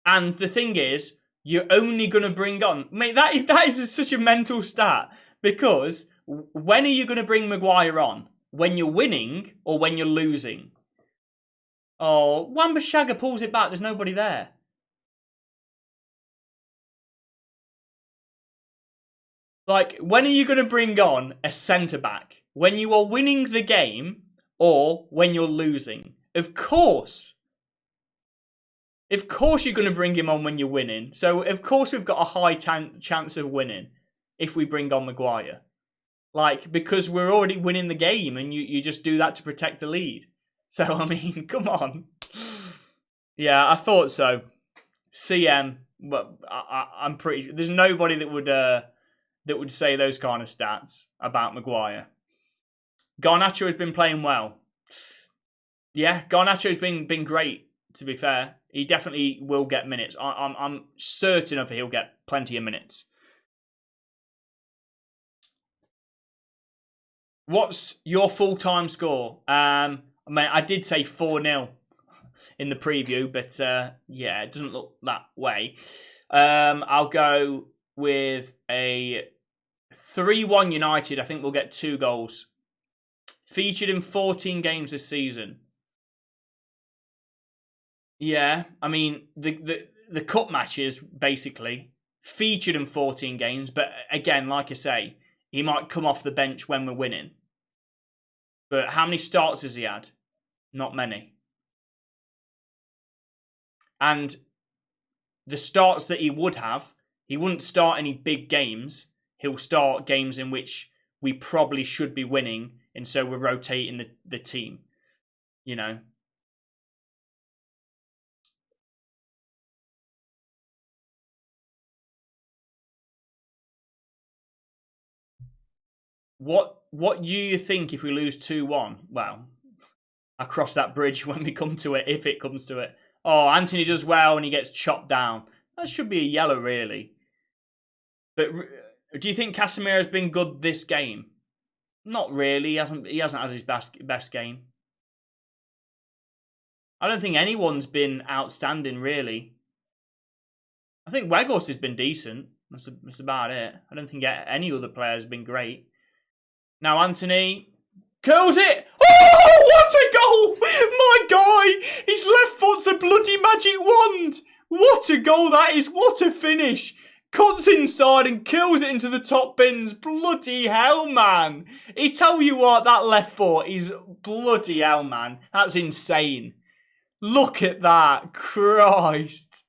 And the thing is, you're only going to bring on... Mate, that is such a mental stat. Because when are you going to bring Maguire on? When you're winning or when you're losing? Oh, Wan-Bissaka pulls it back. There's nobody there. Like, when are you going to bring on a centre-back? When you are winning the game or when you're losing? Of course. Of course you're going to bring him on when you're winning. So, of course we've got a high chance of winning if we bring on Maguire. Like, because we're already winning the game and you just do that to protect the lead. So, I mean, come on. Yeah, I thought so. CM, but I'm pretty sure. There's nobody that would say those kind of stats about Maguire. Garnacho has been playing well. Yeah, Garnacho's been great, to be fair. He definitely will get minutes. I'm certain of he'll get plenty of minutes. What's your full-time score? I did say 4-0 in the preview, but yeah, it doesn't look that way. I'll go with a 3-1 United. I think we'll get 2 goals. Featured in 14 games this season. Yeah, I mean, the cup matches, basically, featured in 14 games. But again, like I say, he might come off the bench when we're winning. But how many starts has he had? Not many. And the starts that he would have, he wouldn't start any big games. He'll start games in which we probably should be winning, and so we're rotating the team. You know. What do you think if we lose 2-1? Well, I cross that bridge when we come to it, if it comes to it. Oh, Anthony does well and he gets chopped down. That should be a yellow, really. But do you think Casemiro's been good this game? Not really. He hasn't had his best game. I don't think anyone's been outstanding, really. I think Weghorst has been decent. That's about it. I don't think any other player has been great. Now Anthony curls it. Oh, what a goal! My guy, his left foot's a bloody magic wand. What a goal that is! What a finish! Cuts inside and kills it into the top bins. Bloody hell, man! I tell you what, that left foot is bloody hell, man. That's insane. Look at that. Christ.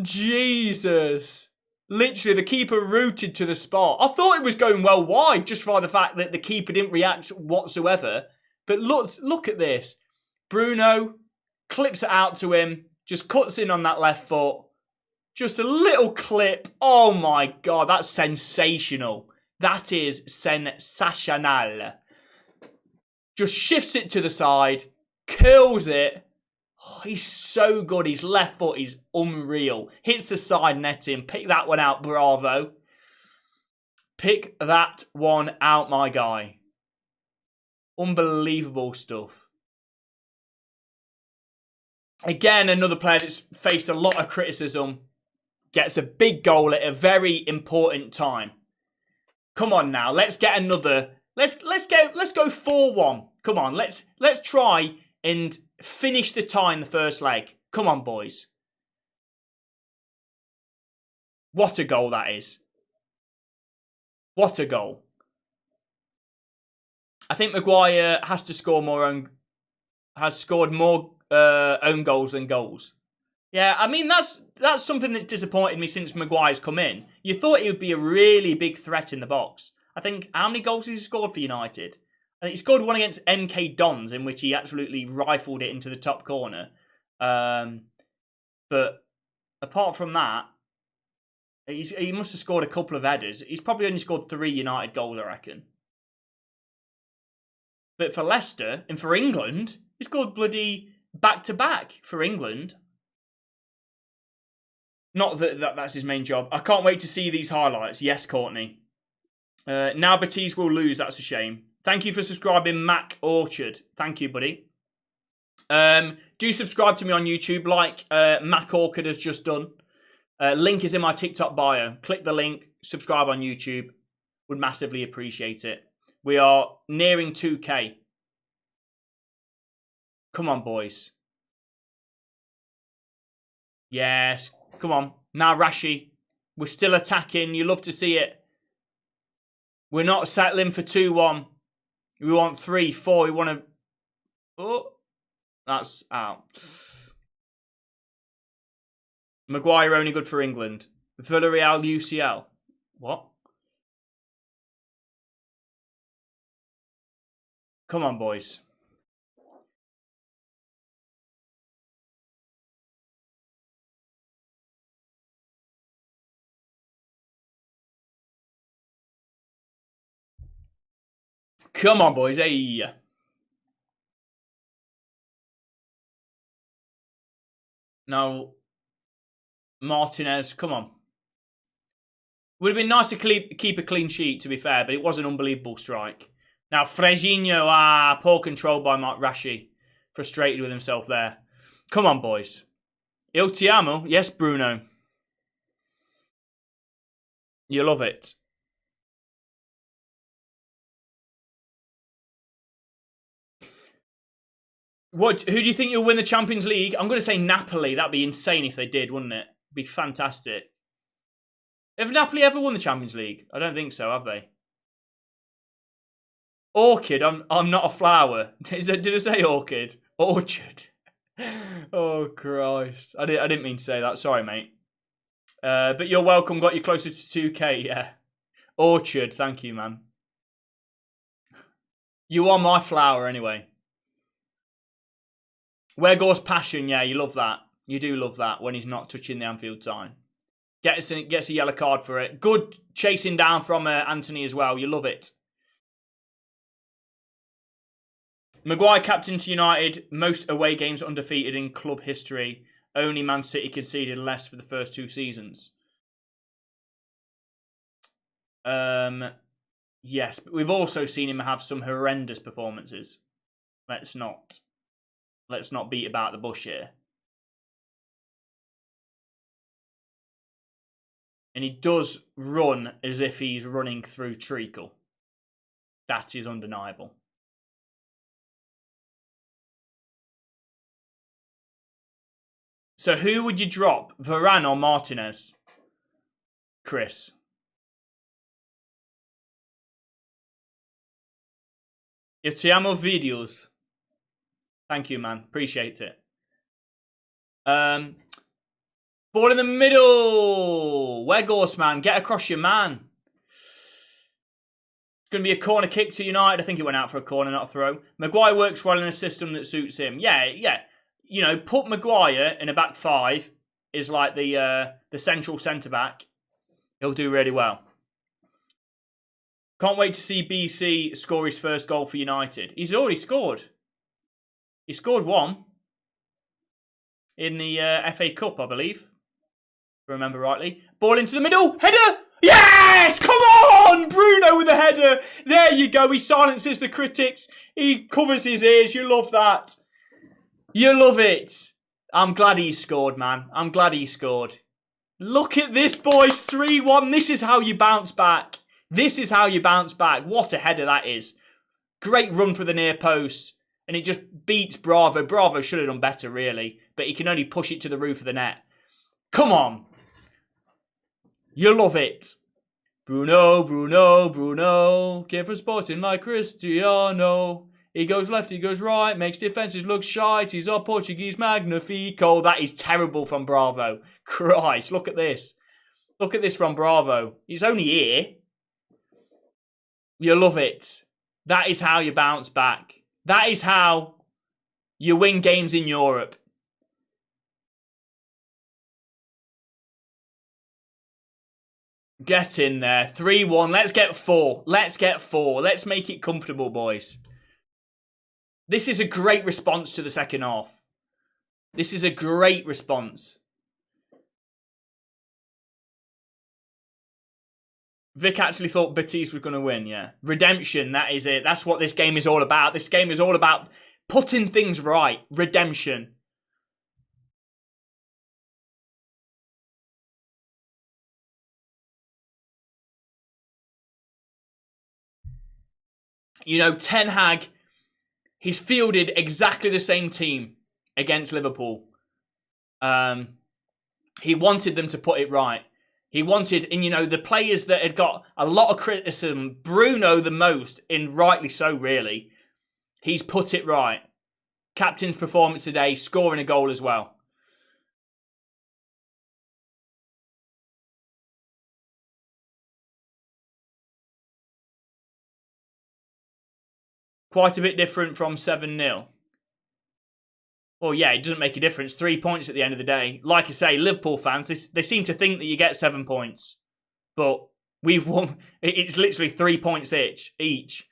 Jesus. Literally, the keeper rooted to the spot. I thought it was going well wide just by the fact that the keeper didn't react whatsoever. But look at this. Bruno clips it out to him, just cuts in on that left foot. Just a little clip. Oh my God, that's sensational. That is sensational. Just shifts it to the side, curls it. Oh, he's so good. His left foot is unreal. Hits the side netting. Pick that one out, bravo. Pick that one out, my guy. Unbelievable stuff. Again, another player that's faced a lot of criticism. Gets a big goal at a very important time. Come on now, let's get another. Let's go 4-1. Come on, let's try and finish the tie in the first leg. Come on, boys. What a goal that is. What a goal. I think Maguire has to score more has scored more own goals than goals. Yeah, I mean that's something that's disappointed me since Maguire's come in. You thought he would be a really big threat in the box. I think, how many goals has he scored for United? I think he scored one against MK Dons in which he absolutely rifled it into the top corner. But apart from that, he must have scored a couple of headers. He's probably only scored 3 United goals, I reckon. But for Leicester and for England, he scored bloody back-to-back for England. Not that's his main job. I can't wait to see these highlights. Yes, Courtney. Now Betis will lose. That's a shame. Thank you for subscribing, Mac Orchard. Thank you, buddy. Do subscribe to me on YouTube like Mac Orchard has just done. Link is in my TikTok bio. Click the link. Subscribe on YouTube. Would massively appreciate it. We are nearing 2K. Come on, boys. Yes. Come on. Now, Rashi. We're still attacking. You love to see it. We're not settling for 2-1. We want 3-4. We want to... Oh. That's out. Maguire only good for England. Villarreal UCL. What? Come on, boys. Come on, boys. Hey. Now, Martinez, come on. Would have been nice to keep a clean sheet, to be fair, but it was an unbelievable strike. Now, Frejinho, poor control by Mark Rashi. Frustrated with himself there. Come on, boys. Il ti amo? Yes, Bruno. You love it. Who do you think you'll win the Champions League? I'm going to say Napoli. That'd be insane if they did, wouldn't it? Be fantastic. Have Napoli ever won the Champions League? I don't think so, have they? Orchid. I'm not a flower. Did I say orchid? Orchard. Oh Christ! I didn't mean to say that. Sorry, mate. But you're welcome. Got you closer to 2K. Yeah. Orchard. Thank you, man. You are my flower, anyway. Weghorst passion. Yeah, you love that. You do love that when he's not touching the Anfield sign. Gets a yellow card for it. Good chasing down from Anthony as well. You love it. Maguire captain to United. Most away games undefeated in club history. Only Man City conceded less for the first 2 seasons. Yes, but we've also seen him have some horrendous performances. Let's not beat about the bush here. And he does run as if he's running through treacle. That is undeniable. So who would you drop? Varane or Martinez? Chris. Io ti amo videos. Thank you, man. Appreciate it. Ball in the middle. Weghorst, man. Get across your man. It's going to be a corner kick to United. I think it went out for a corner, not a throw. Maguire works well in a system that suits him. Yeah. You know, put Maguire in a back 5 is like the central centre-back. He'll do really well. Can't wait to see BC score his first goal for United. He's already scored. He scored 1 in the FA Cup, I believe. If I remember rightly. Ball into the middle. Header! Yes! Come on! Bruno with the header. There you go. He silences the critics. He covers his ears. You love that. You love it. I'm glad he scored, man. I'm glad he scored. Look at this, boys. 3-1. This is how you bounce back. This is how you bounce back. What a header that is. Great run for the near post. And it just beats Bravo. Bravo should have done better, really. But he can only push it to the roof of the net. Come on. You love it. Bruno, Bruno, Bruno. Came from Sporting like Cristiano. He goes left, he goes right. Makes defences look shite. He's our Portuguese magnifico. That is terrible from Bravo. Christ, look at this. Look at this from Bravo. He's only here. You love it. That is how you bounce back. That is how you win games in Europe. Get in there. 3-1. Let's get 4. Let's get 4. Let's make it comfortable, boys. This is a great response to the second half. This is a great response. Vic actually thought Betis was going to win, yeah. Redemption, that is it. That's what this game is all about. This game is all about putting things right. Redemption. You know, Ten Hag, he's fielded exactly the same team against Liverpool. He wanted them to put it right. He wanted, and you know, the players that had got a lot of criticism, Bruno the most, and rightly so, really, he's put it right. Captain's performance today, scoring a goal as well. Quite a bit different from 7-0. Well, yeah, it doesn't make a difference. 3 points at the end of the day. Like I say, Liverpool fans, they seem to think that you get 7 points. But we've won. It's literally 3 points each.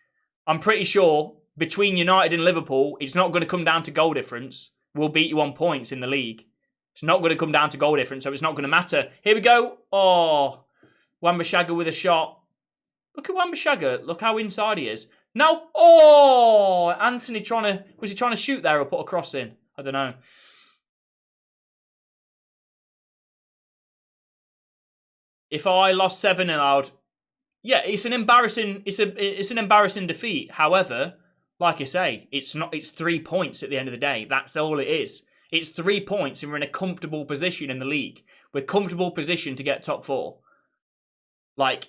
I'm pretty sure between United and Liverpool, it's not going to come down to goal difference. We'll beat you on points in the league. It's not going to come down to goal difference, so it's not going to matter. Here we go. Oh, Wan-Bissaka with a shot. Look at Wan-Bissaka. Look how inside he is. No. Oh, Anthony was he trying to shoot there or put a cross in? I don't know. If I lost 7-0 out, yeah, it's an embarrassing defeat. However, like I say, it's 3 points at the end of the day. That's all it is. It's 3 points and we're in a comfortable position in the league. We're comfortable position to get top 4. Like,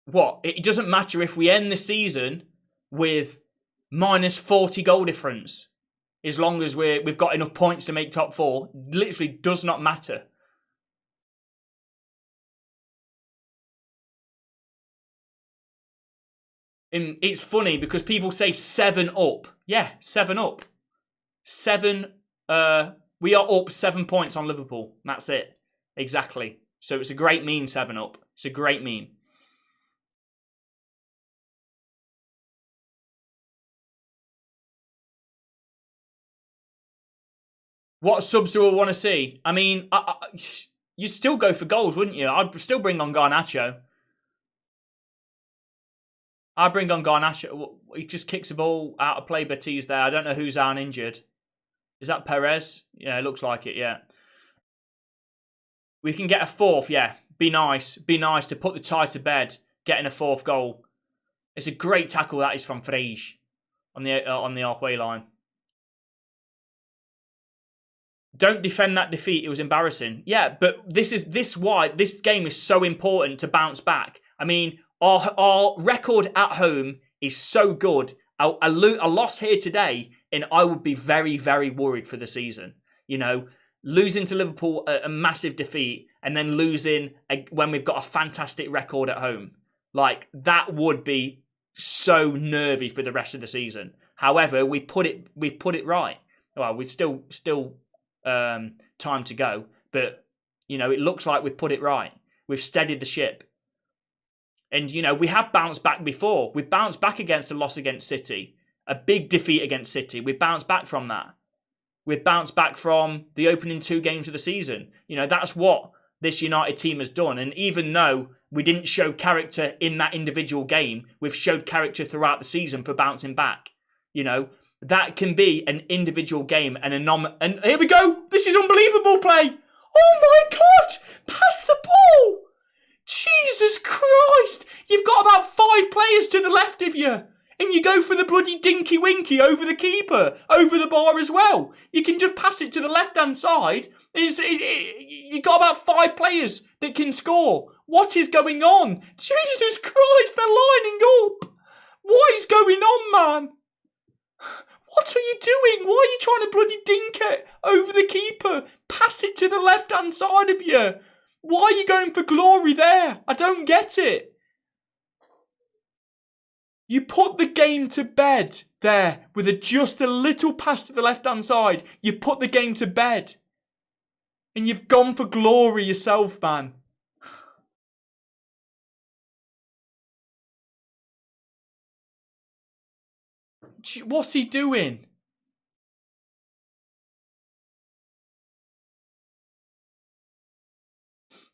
what? It doesn't matter if we end the season with minus 40 goal difference. As long as we've got enough points to make top 4. Literally does not matter. And it's funny because people say 7 up. Yeah, 7 up. 7, we are up 7 points on Liverpool. That's it. Exactly. So it's a great meme, 7 up. It's a great meme. What subs do I want to see? I mean, you'd still go for goals, wouldn't you? I'd still bring on Garnacho. I'd bring on Garnacho. He just kicks the ball out of play, Betis there. I don't know who's out injured. Is that Perez? Yeah, it looks like it, yeah. We can get a 4th, yeah. Be nice. Be nice to put the tie to bed, getting a 4th goal. It's a great tackle that is from Frege on the halfway line. Don't defend that defeat. It was embarrassing. Yeah, but this is why this game is so important to bounce back. I mean, our record at home is so good. A loss here today, and I would be very, very worried for the season. You know, losing to Liverpool, a massive defeat, and then losing when we've got a fantastic record at home. Like, that would be so nervy for the rest of the season. However, we put it right. Well, we still time to go, but you know, it looks like we've put it right. We've steadied the ship. And, you know, we have bounced back before. We bounced back against a loss against City. A big defeat against City. We bounced back from that. We've bounced back from the opening 2 games of the season. You know, that's what this United team has done. And even though we didn't show character in that individual game, we've showed character throughout the season for bouncing back. You know, that can be an individual game and and here we go. This is unbelievable play. Oh my God. Pass the ball. Jesus Christ! You've got about 5 players to the left of you, and you go for the bloody dinky winky over the keeper, over the bar as well. You can just pass it to the left-hand side, and you've got about 5 players that can score. What is going on? Jesus Christ, they're lining up! What is going on, man? What are you doing? Why are you trying to bloody dink it over the keeper? Pass it to the left-hand side of you. Why are you going for glory there? I don't get it. You put the game to bed there with just a little pass to the left-hand side. You put the game to bed. And you've gone for glory yourself, man. What's he doing?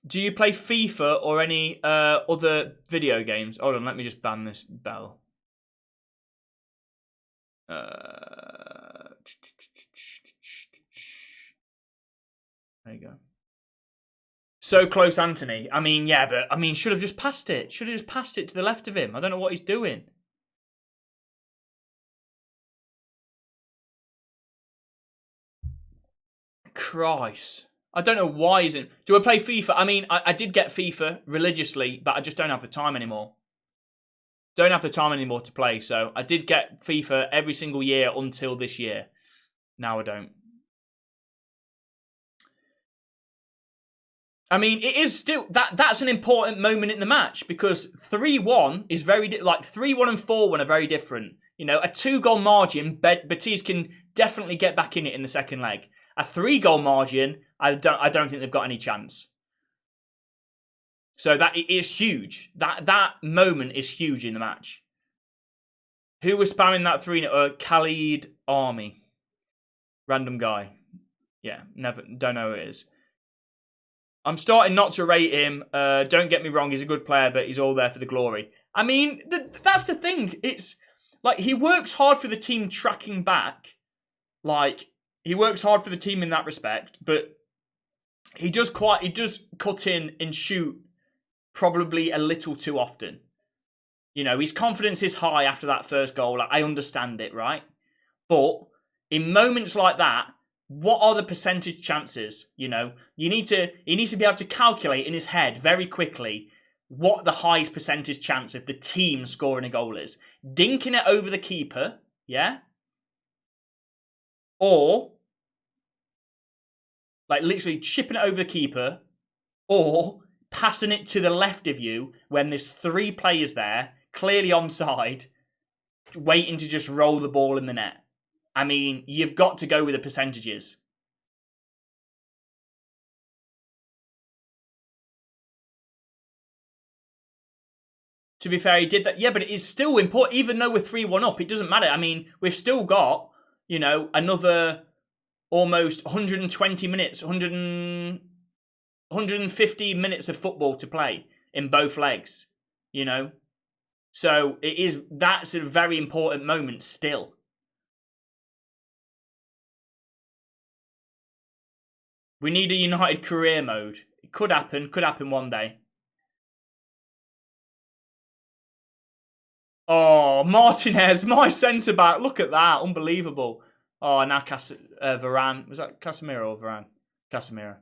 Do you play FIFA or any other video games? Hold on, let me just ban this bell. There you go. So close, Anthony. I mean, yeah, but I mean, should have just passed it. Should have just passed it to the left of him. I don't know what he's doing. Christ. I don't know why isn't. Do I play FIFA? I mean, I did get FIFA religiously, but I just don't have the time anymore. Don't have the time anymore to play. So I did get FIFA every single year until this year. Now I don't. I mean, it is still that's an important moment in the match because 3-1 is very like 3-1 and 4-1 are very different. You know, a 2-goal margin, Betis can definitely get back in it in the second leg. A 3-goal margin, I don't think they've got any chance. So that is huge. That moment is huge in the match. Who was spamming that 3? Khalid Army. Random guy. Yeah, don't know who it is. I'm starting not to rate him. Don't get me wrong, he's a good player, but he's all there for the glory. I mean, that's the thing. It's like he works hard for the team tracking back. Like, he works hard for the team in that respect, but he does cut in and shoot probably a little too often. You know, his confidence is high after that first goal. I understand it, right? But in moments like that, what are the percentage chances? You know, he needs to be able to calculate in his head very quickly what the highest percentage chance of the team scoring a goal is. Dinking it over the keeper, yeah? Or, like, literally chipping it over the keeper, or passing it to the left of you when there's 3 players there, clearly onside, waiting to just roll the ball in the net. I mean, you've got to go with the percentages. To be fair, he did that. Yeah, but it is still important. Even though we're 3-1 up, it doesn't matter. I mean, we've still got, you know, another almost 120 minutes, 150 minutes of football to play in both legs, you know? So that's a very important moment still. We need a United career mode. It could happen one day. Oh, Martinez, my centre-back. Look at that. Unbelievable. Oh, now Varane. Was that Casemiro or Varane? Casemiro.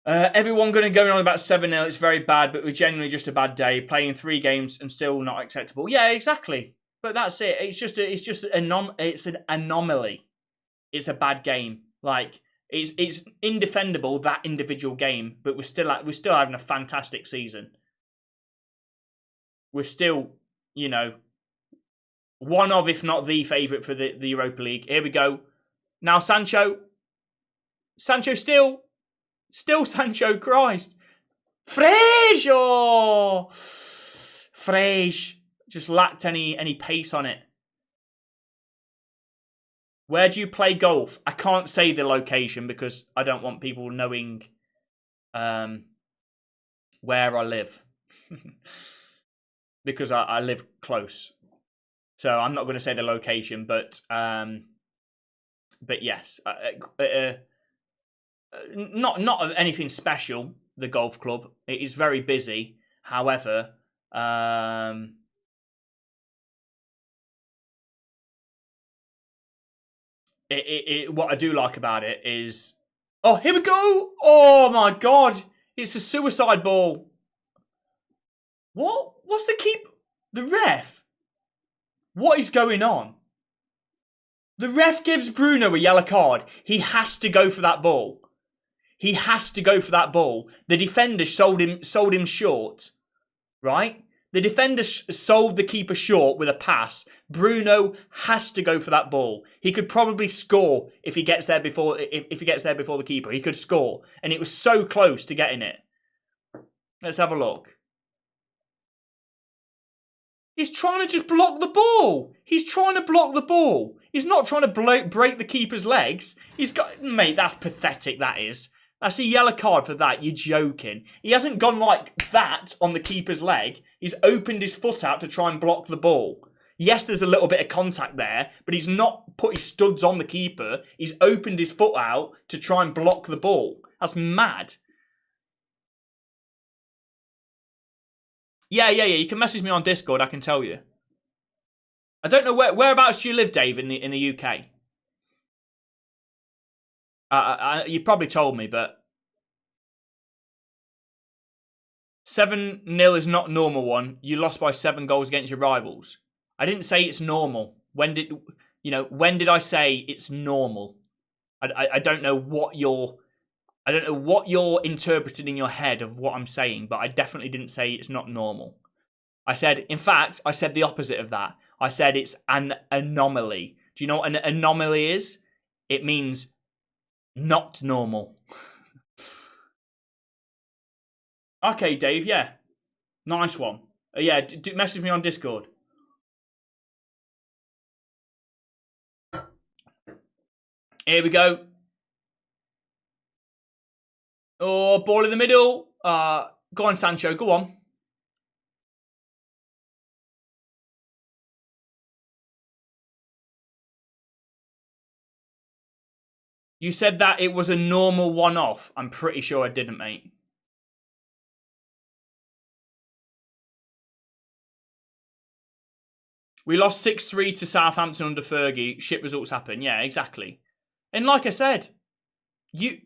Everyone going to go on about 7-0. It's very bad, but it was genuinely just a bad day. Playing 3 games and still not acceptable. Yeah, exactly. But that's it. It's an anomaly. It's a bad game. Like, it's indefendable, that individual game, but we're still having a fantastic season. We're still, you know, one of, if not the favourite for the Europa League. Here we go. Now Sancho still Sancho, Christ. Frege! Oh! Frege. Just lacked any pace on it. Where do you play golf? I can't say the location because I don't want people knowing where I live. Because I live close. So I'm not going to say the location, but yes. Not anything special, the golf club. It is very busy. However, what I do like about it is... Oh, here we go! Oh my god! It's a suicide ball. What? What's the keep? The ref? What is going on? The ref gives Bruno a yellow card. He has to go for that ball. He has to go for that ball. The defender sold him short, right? The defender sold the keeper short with a pass. Bruno has to go for that ball. He could probably score if he gets there before the keeper. He could score, and it was so close to getting it. Let's have a look. He's trying to just block the ball. He's trying to block the ball. He's not trying to break the keeper's legs. Mate, that's pathetic, that is. That's a yellow card for that. You're joking. He hasn't gone like that on the keeper's leg. He's opened his foot out to try and block the ball. Yes, there's a little bit of contact there, but he's not put his studs on the keeper. He's opened his foot out to try and block the ball. That's mad. Yeah. You can message me on Discord. I can tell you. I don't know whereabouts do you live, Dave, in the UK. You probably told me, but 7-0 is not normal one. You lost by 7 goals against your rivals. I didn't say it's normal. When did I say it's normal? I don't know what you're interpreting in your head of what I'm saying, but I definitely didn't say it's not normal. I said the opposite of that. I said it's an anomaly. Do you know what an anomaly is? It means not normal. Okay, Dave, yeah. Nice one. Yeah, message me on Discord. Here we go. Oh, ball in the middle. Go on, Sancho. Go on. You said that it was a normal one-off. I'm pretty sure I didn't, mate. We lost 6-3 to Southampton under Fergie. Shit results happen. Yeah, exactly. And like I said,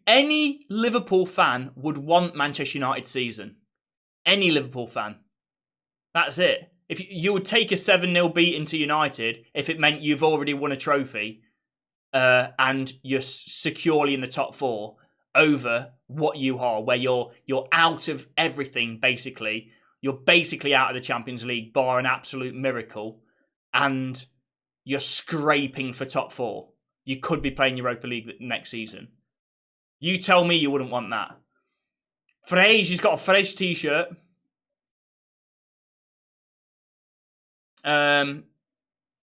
any Liverpool fan would want Manchester United season. Any Liverpool fan. That's it. If you would take a 7-0 beating to United if it meant you've already won a trophy and you're securely in the top 4 over what you are, where you're out of everything, basically. You're basically out of the Champions League, bar an absolute miracle, and you're scraping for top 4. You could be playing Europa League next season. You tell me you wouldn't want that. Frege, he's got a Frege t-shirt.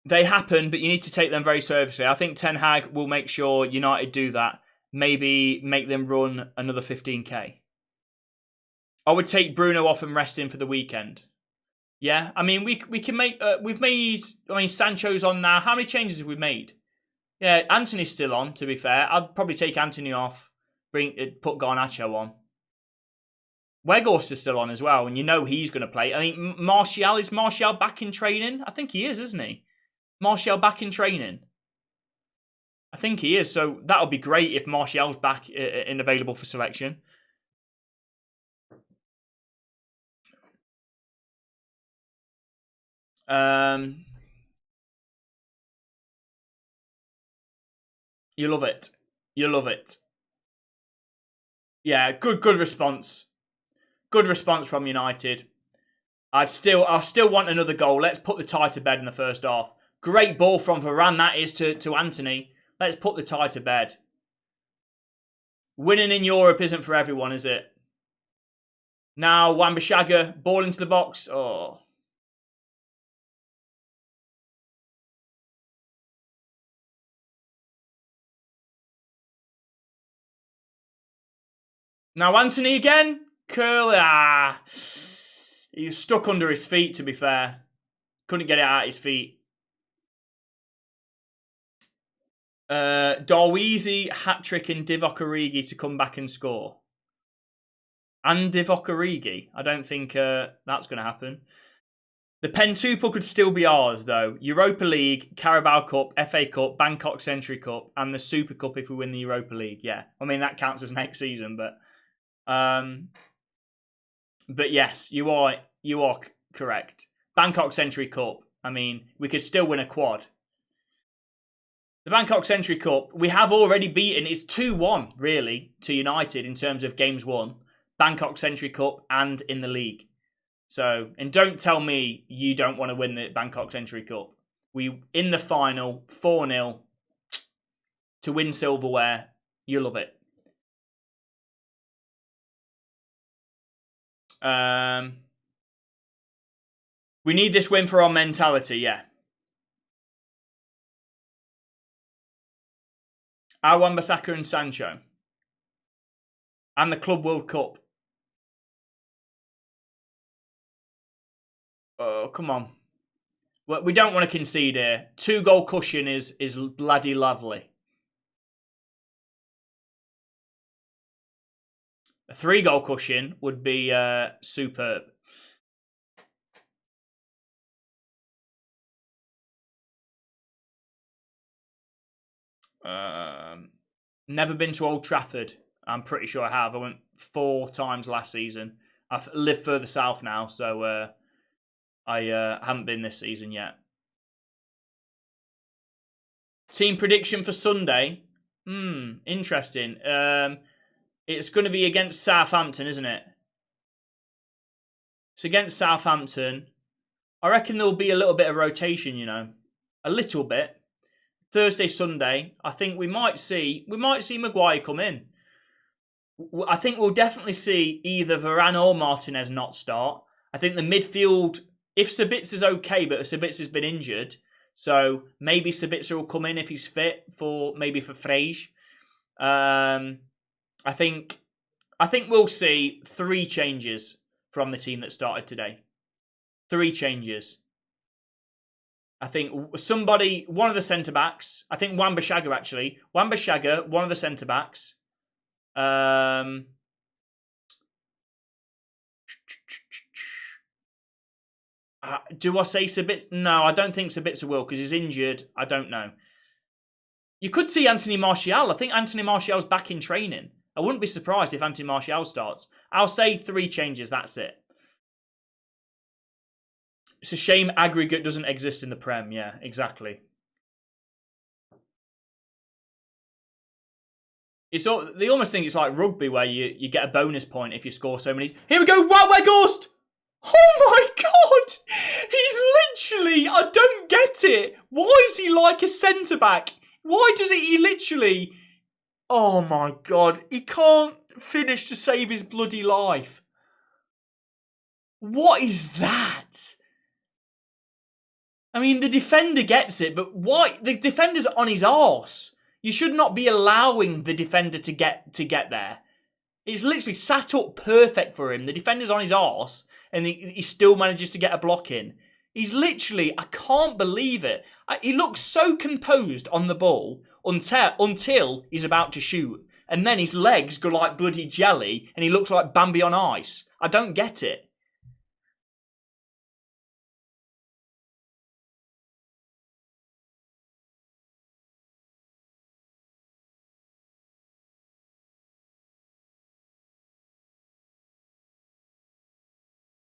They happen, but you need to take them very seriously. I think Ten Hag will make sure United do that. Maybe make them run another 15k. I would take Bruno off and rest him for the weekend. Yeah, I mean, we can make... we've made... I mean, Sancho's on now. How many changes have we made? Yeah, Anthony's still on, to be fair. I'd probably take Anthony off. Put Garnacho on. Weghorst is still on as well, and you know he's going to play. I mean, Martial, is Martial back in training? I think he is, isn't he? Martial back in training? I think he is, so that would be great if Martial's back and available for selection. You love it. You love it. Yeah, good response. Good response from United. I still want another goal. Let's put the tie to bed in the first half. Great ball from Varane, that is, to Anthony. Let's put the tie to bed. Winning in Europe isn't for everyone, is it? Now, Wan-Bissaka, ball into the box. Oh. Now, Anthony again. Curl. He was stuck under his feet, to be fair. Couldn't get it out of his feet. Darweezy, hat-trick and Divock Origi to come back and score. And Divock Origi. I don't think that's going to happen. The pentuple could still be ours, though. Europa League, Carabao Cup, FA Cup, Bangkok Century Cup, and the Super Cup if we win the Europa League. Yeah, I mean, that counts as next season, but yes, you are correct. Bangkok Century Cup. I mean, we could still win a quad. The Bangkok Century Cup, we have already beaten. It's 2-1, really, to United in terms of games won. Bangkok Century Cup and in the league. So, and don't tell me you don't want to win the Bangkok Century Cup. We, in the final, 4-0 to win silverware. You love it. We need this win for our mentality, yeah. Wan-Bissaka and Sancho. And the Club World Cup. Oh, come on. Well, we don't want to concede here. 2-goal cushion is bloody lovely. A 3-goal cushion would be superb. Never been to Old Trafford. I'm pretty sure I have. I went 4 times last season. I live further south now, so I haven't been this season yet. Team prediction for Sunday? Interesting. It's going to be against Southampton, isn't it? It's against Southampton. I reckon there'll be a little bit of rotation, you know. A little bit. Thursday, Sunday, I think we might see Maguire come in. I think we'll definitely see either Varane or Martinez not start. I think the midfield, if Sabitza's okay, but Sabitza's been injured, so maybe Sabitzer will come in if he's fit for Frege. I think we'll see 3 changes from the team that started today. 3 changes. I think one of the centre-backs. I think Wan-Bissaka, actually. Wan-Bissaka, one of the centre-backs. Do I say Sabitzer? No, I don't think Sabitzer will because he's injured. I don't know. You could see Anthony Martial. I think Anthony Martial's back in training. I wouldn't be surprised if Anthony Martial starts. I'll say 3 changes, that's it. It's a shame aggregate doesn't exist in the Prem. Yeah, exactly. They almost think it's like rugby where you get a bonus point if you score so many. Here we go, Wout Weghorst! Oh my god! He's literally, I don't get it. Why is he like a centre-back? Why does he literally... Oh my god, he can't finish to save his bloody life. What is that? I mean, the defender gets it, but why? The defender's on his arse. You should not be allowing the defender to get there. He's literally sat up perfect for him. The defender's on his arse, and he still manages to get a block in. He's literally, I can't believe it. He looks so composed on the ball until he's about to shoot. And then his legs go like bloody jelly, and he looks like Bambi on ice. I don't get it.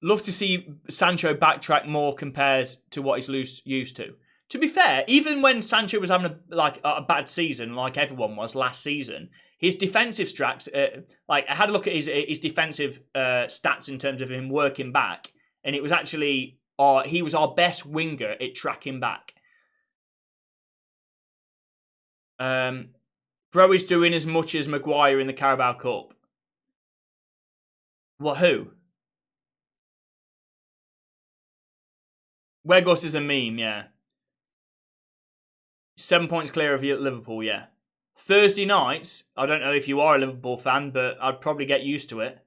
Love to see Sancho backtrack more compared to what he's used to. To be fair, even when Sancho was having a bad season, like everyone was last season, his defensive strats, I had a look at his defensive stats in terms of him working back, and it was actually he was our best winger at tracking back. Bro is doing as much as Maguire in the Carabao Cup. What? Who? Weghorst is a meme, yeah. 7 points clear of Liverpool, yeah. Thursday nights, I don't know if you are a Liverpool fan, but I'd probably get used to it.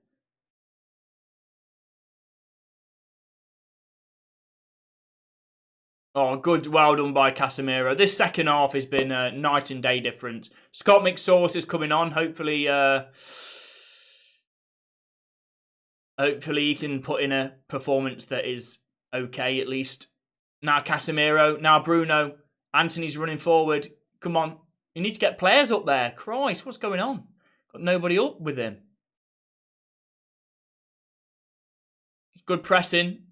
Oh, good. Well done by Casemiro. This second half has been night and day different. Scott McSauce is coming on. Hopefully he can put in a performance that is okay, at least. Now Casemiro. Now Bruno. Anthony's running forward. Come on. You need to get players up there. Christ, what's going on? Got nobody up with him. Good pressing.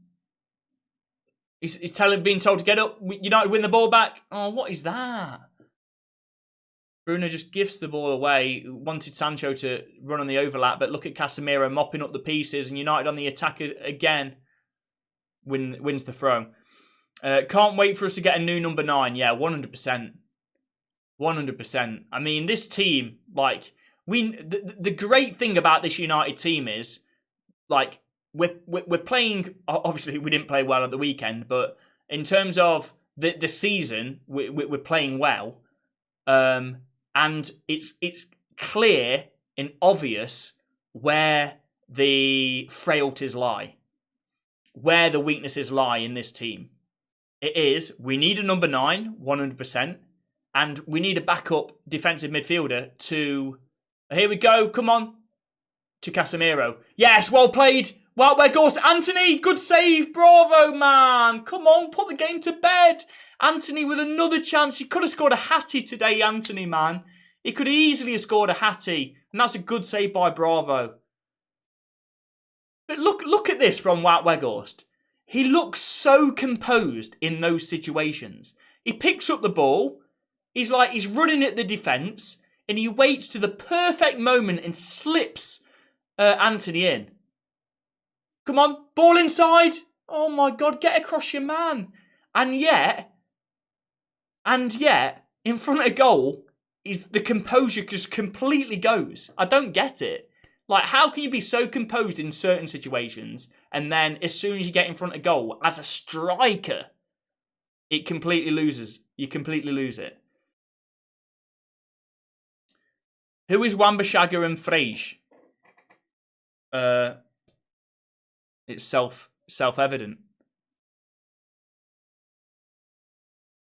He's being told to get up. United win the ball back. Oh, what is that? Bruno just gives the ball away. Wanted Sancho to run on the overlap, but look at Casemiro mopping up the pieces, and United on the attack again wins the throw. Can't wait for us to get a new number 9. Yeah, 100%. 100%. I mean, this team, the great thing about this United team is, we're playing. Obviously, we didn't play well at the weekend, but in terms of the season, we're playing well, and it's clear and obvious where the frailties lie, where the weaknesses lie in this team. It is we need a number 9, 100%, and we need a backup defensive midfielder to. Here we go. Come on, to Casemiro. Yes, well played. Well, where goes Anthony? Good save. Bravo, man. Come on, put the game to bed. Anthony with another chance. He could have scored a hattie today, Anthony, man. He could easily have scored a hattie. And that's a good save by Bravo. But look at this from Wout Weghorst. He looks so composed in those situations. He picks up the ball. He's running at the defence. And he waits to the perfect moment and slips Anthony in. Come on, ball inside. Oh my God, get across your man. And yet, in front of goal, the composure just completely goes. I don't get it. How can you be so composed in certain situations, and then as soon as you get in front of goal, as a striker, it completely loses. You completely lose it. Who is Wan-Bissaka and Frege? It's self-evident.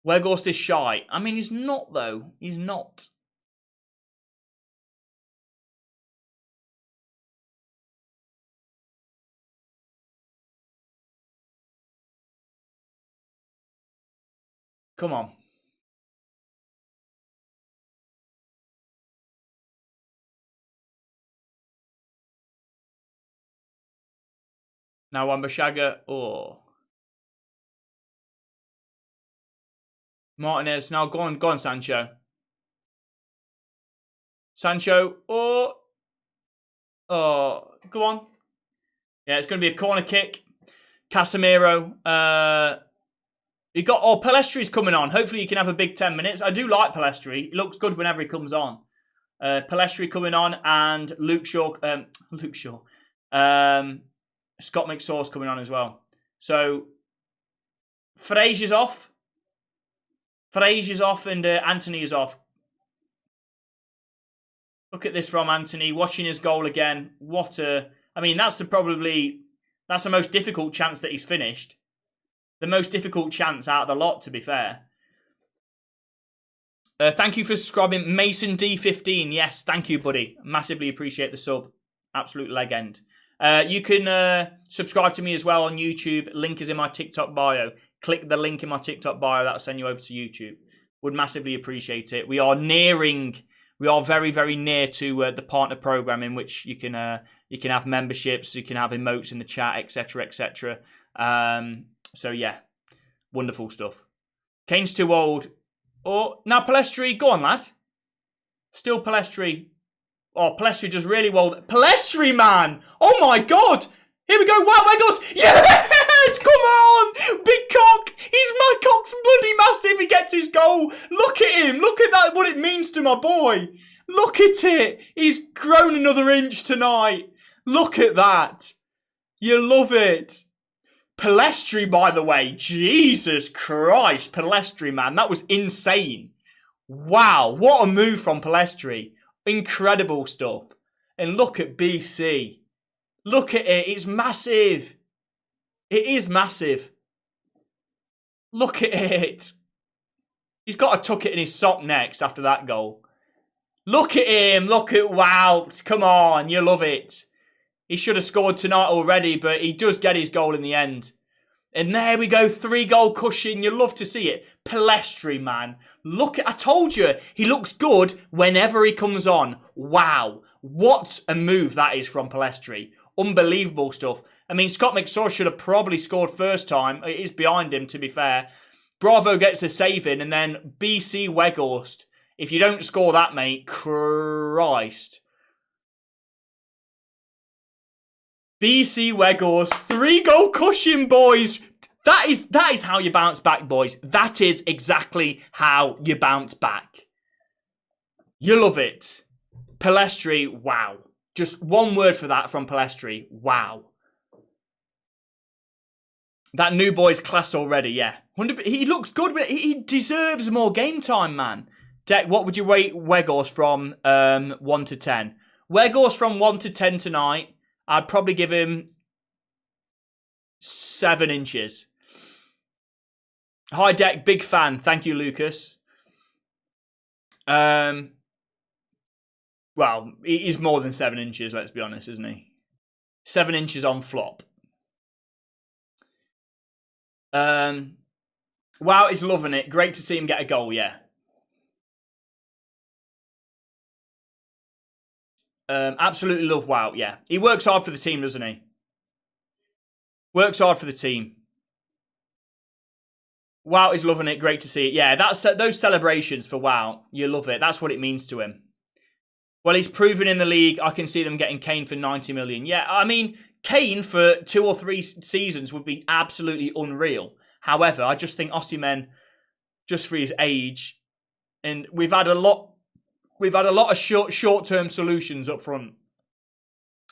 Weghorst is shy. I mean, he's not, though. He's not. Come on. Now Wan-Bissaka. Oh. Martinez. Now go on, Sancho. Sancho. Oh. Oh. Go on. Yeah, it's going to be a corner kick. Casemiro. You got Palestri's coming on. Hopefully you can have a big 10 minutes. I do like Palestri. He looks good whenever he comes on. Palestri coming on and Luke Shaw. Scott McSauce coming on as well. So Frazier's off. Frazier's off and Anthony is off. Look at this from Anthony. Watching his goal again. What a... I mean, that's the most difficult chance that he's finished. The most difficult chance out of the lot, to be fair. Thank you for subscribing. Mason D15. Yes, thank you, buddy. Massively appreciate the sub. Absolute legend. You can subscribe to me as well on YouTube. Link is in my TikTok bio. Click the link in my TikTok bio. That'll send you over to YouTube. Would massively appreciate it. We are very, very near to the partner program in which you can have memberships, you can have emotes in the chat, etc., etc. So yeah, wonderful stuff. Kane's too old. Oh, now Palestri, go on, lad. Still Palestri. Oh, Palestri does really well. Palestri, man! Oh my God! Here we go. Wow, there goes. Yes! Come on! Big cock! My cock's bloody massive. He gets his goal. Look at him. Look at that, what it means to my boy. Look at it. He's grown another inch tonight. Look at that. You love it. Palestri, by the way. Jesus Christ. Palestri, man. That was insane. Wow. What a move from Palestri. Incredible stuff. And look at BC. Look at it. It's massive. It is massive. Look at it. He's got to tuck it in his sock next after that goal. Look at him. Look at... Wow. Come on. You love it. He should have scored tonight already, but he does get his goal in the end. And there we go. 3-goal cushion. You love to see it. Palestri, man. Look at... I told you. He looks good whenever he comes on. Wow. What a move that is from Palestri. Unbelievable stuff. I mean, Scott McSauce should have probably scored first time. It is behind him, to be fair. Bravo gets the save in, and then BC Weghorst. If you don't score that, mate, Christ. BC Weghorst, 3-goal cushion, boys. That is how you bounce back, boys. That is exactly how you bounce back. You love it. Palestri, wow. Just one word for that from Palestri. Wow. That new boy's class already, yeah. He looks good, but he deserves more game time, man. Deck, what would you rate Weghorst from 1 to 10? Weghorst from 1 to 10 tonight, I'd probably give him 7 inches. Hi, Deck, big fan. Thank you, Lucas. Well, he's more than 7 inches, let's be honest, isn't he? 7 inches on flop. Wow, he's loving it. Great to see him get a goal, yeah. Absolutely love Wow, yeah. He works hard for the team, doesn't he? Works hard for the team. Wow, he's loving it. Great to see it. Yeah, that's those celebrations for Wow. You love it. That's what it means to him. Well, he's proven in the league. I can see them getting Kane for 90 million. Yeah, I mean, Kane for 2 or 3 seasons would be absolutely unreal. However, I just think Osimhen, just for his age, and we've had a lot of short-term solutions up front.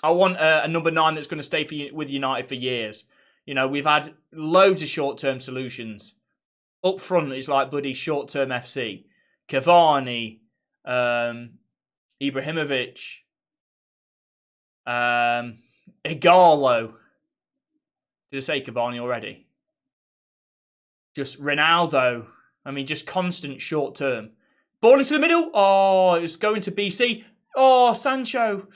I want a number 9 that's going to stay with United for years. You know, we've had loads of short-term solutions. Up front, it's like bloody short-term FC. Cavani, Ibrahimovic, Igalo. Did I say Cavani already? Just Ronaldo. I mean, just constant short-term. Ball into the middle. Oh, it's going to BC. Oh, Sancho.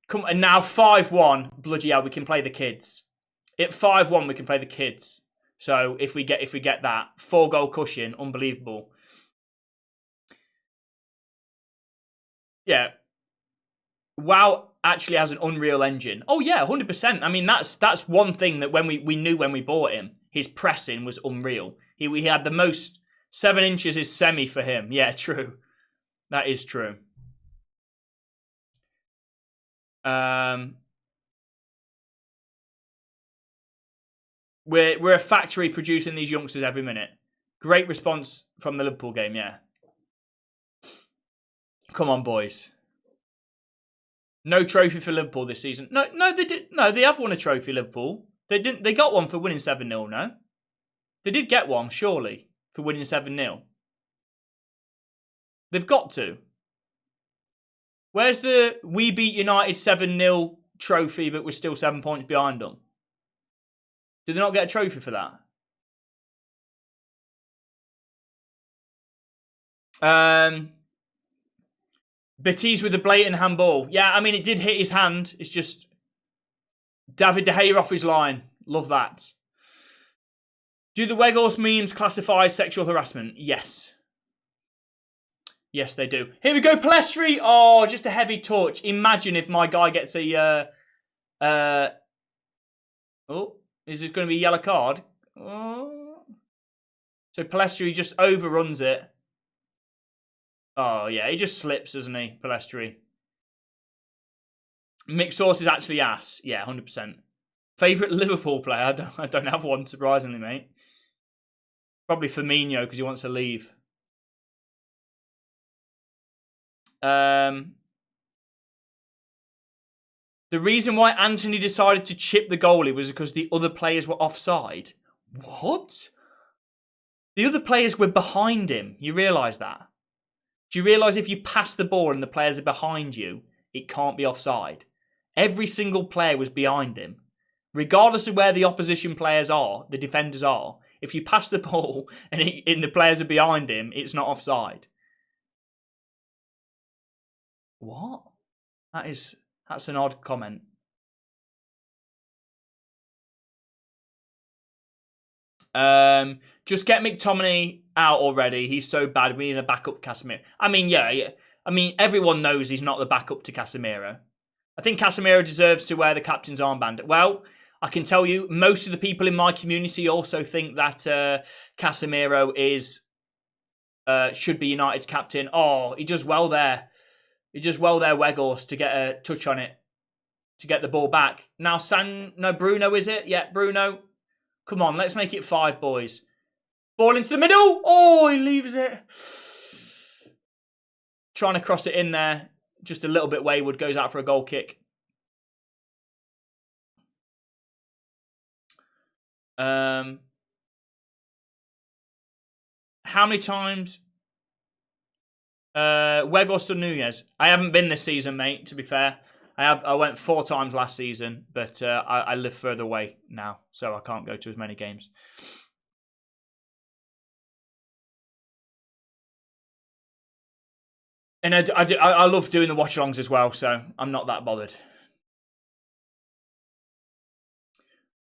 Come on, and now 5-1. Bloody hell, we can play the kids. At 5-1, we can play the kids. So if we get that 4-goal cushion, unbelievable. Yeah. WoW actually has an Unreal Engine. Oh yeah, 100%. I mean, that's one thing that when we knew when we bought him, his pressing was unreal. He had the most 7 inches is semi for him. Yeah, true. That is true. We're a factory producing these youngsters every minute. Great response from the Liverpool game, yeah. Come on, boys. No trophy for Liverpool this season. No, they did. No, they have won a trophy, Liverpool. They didn't. They got one for winning 7-0, no? They did get one, surely, for winning 7-0. They've got to. Where's the we beat United 7-0 trophy, but we're still 7 points behind them? Did they not get a trophy for that? Betis with a blatant handball. Yeah, I mean, it did hit his hand. It's just David De Gea off his line. Love that. Do the Weghorst memes classify as sexual harassment? Yes. Yes, they do. Here we go, Palestri. Oh, just a heavy touch. Imagine if my guy gets a... oh, is this going to be a yellow card? Oh. So Palestri just overruns it. Oh, yeah, he just slips, doesn't he, Palestri? Mixed sauce is actually ass. Yeah, 100%. Favourite Liverpool player? I don't have one, surprisingly, mate. Probably Firmino, because he wants to leave. The reason why Anthony decided to chip the goalie was because the other players were offside. What? The other players were behind him. You realise that? Do you realise if you pass the ball and the players are behind you, it can't be offside? Every single player was behind him. Regardless of where the opposition players are, the defenders are, if you pass the ball and the players are behind him, it's not offside. What? That's an odd comment. Just get McTominay out already. He's so bad. We need a backup Casemiro. I mean, yeah. I mean, everyone knows he's not the backup to Casemiro. I think Casemiro deserves to wear the captain's armband. Well, I can tell you, most of the people in my community also think that Casemiro should be United's captain. Oh, he does well there. He does well there, Weghorst, to get a touch on it, to get the ball back. Now, Bruno, is it? Yeah, Bruno. Come on, let's make it 5, boys. Ball into the middle. Oh, he leaves it. Trying to cross it in there. Just a little bit wayward. Goes out for a goal kick. How many times? Weghorst or Nunez? I haven't been this season, mate, to be fair. I went 4 times last season, but I live further away now, so I can't go to as many games. And I love doing the watch-alongs as well, so I'm not that bothered.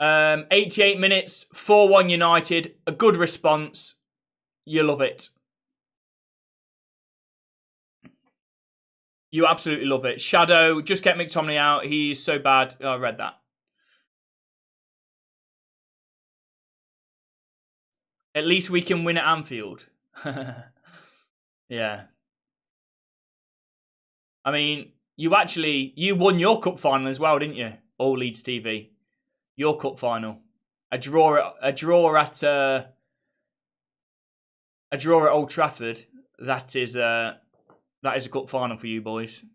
88 minutes, 4-1 United. A good response. You love it. You absolutely love it. Shadow, just get McTominay out. He's so bad. Oh, I read that. At least we can win at Anfield. Yeah. I mean, you won your cup final as well, didn't you? All Leeds TV. Your cup final. A draw at Old Trafford. That is a cup final for you boys.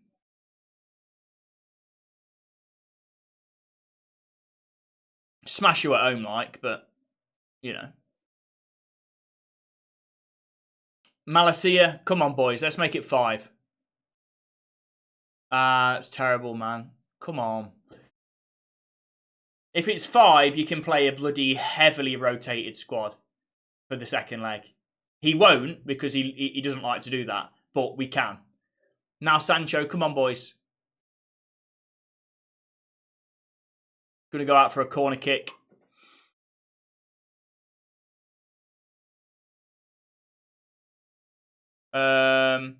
Smash you at home, but you know. Malacia, come on, boys. Let's make it 5. That's terrible, man. Come on. If it's 5, you can play a bloody heavily rotated squad for the second leg. He won't because he doesn't like to do that, but we can. Now, Sancho, come on, boys. Going to go out for a corner kick. United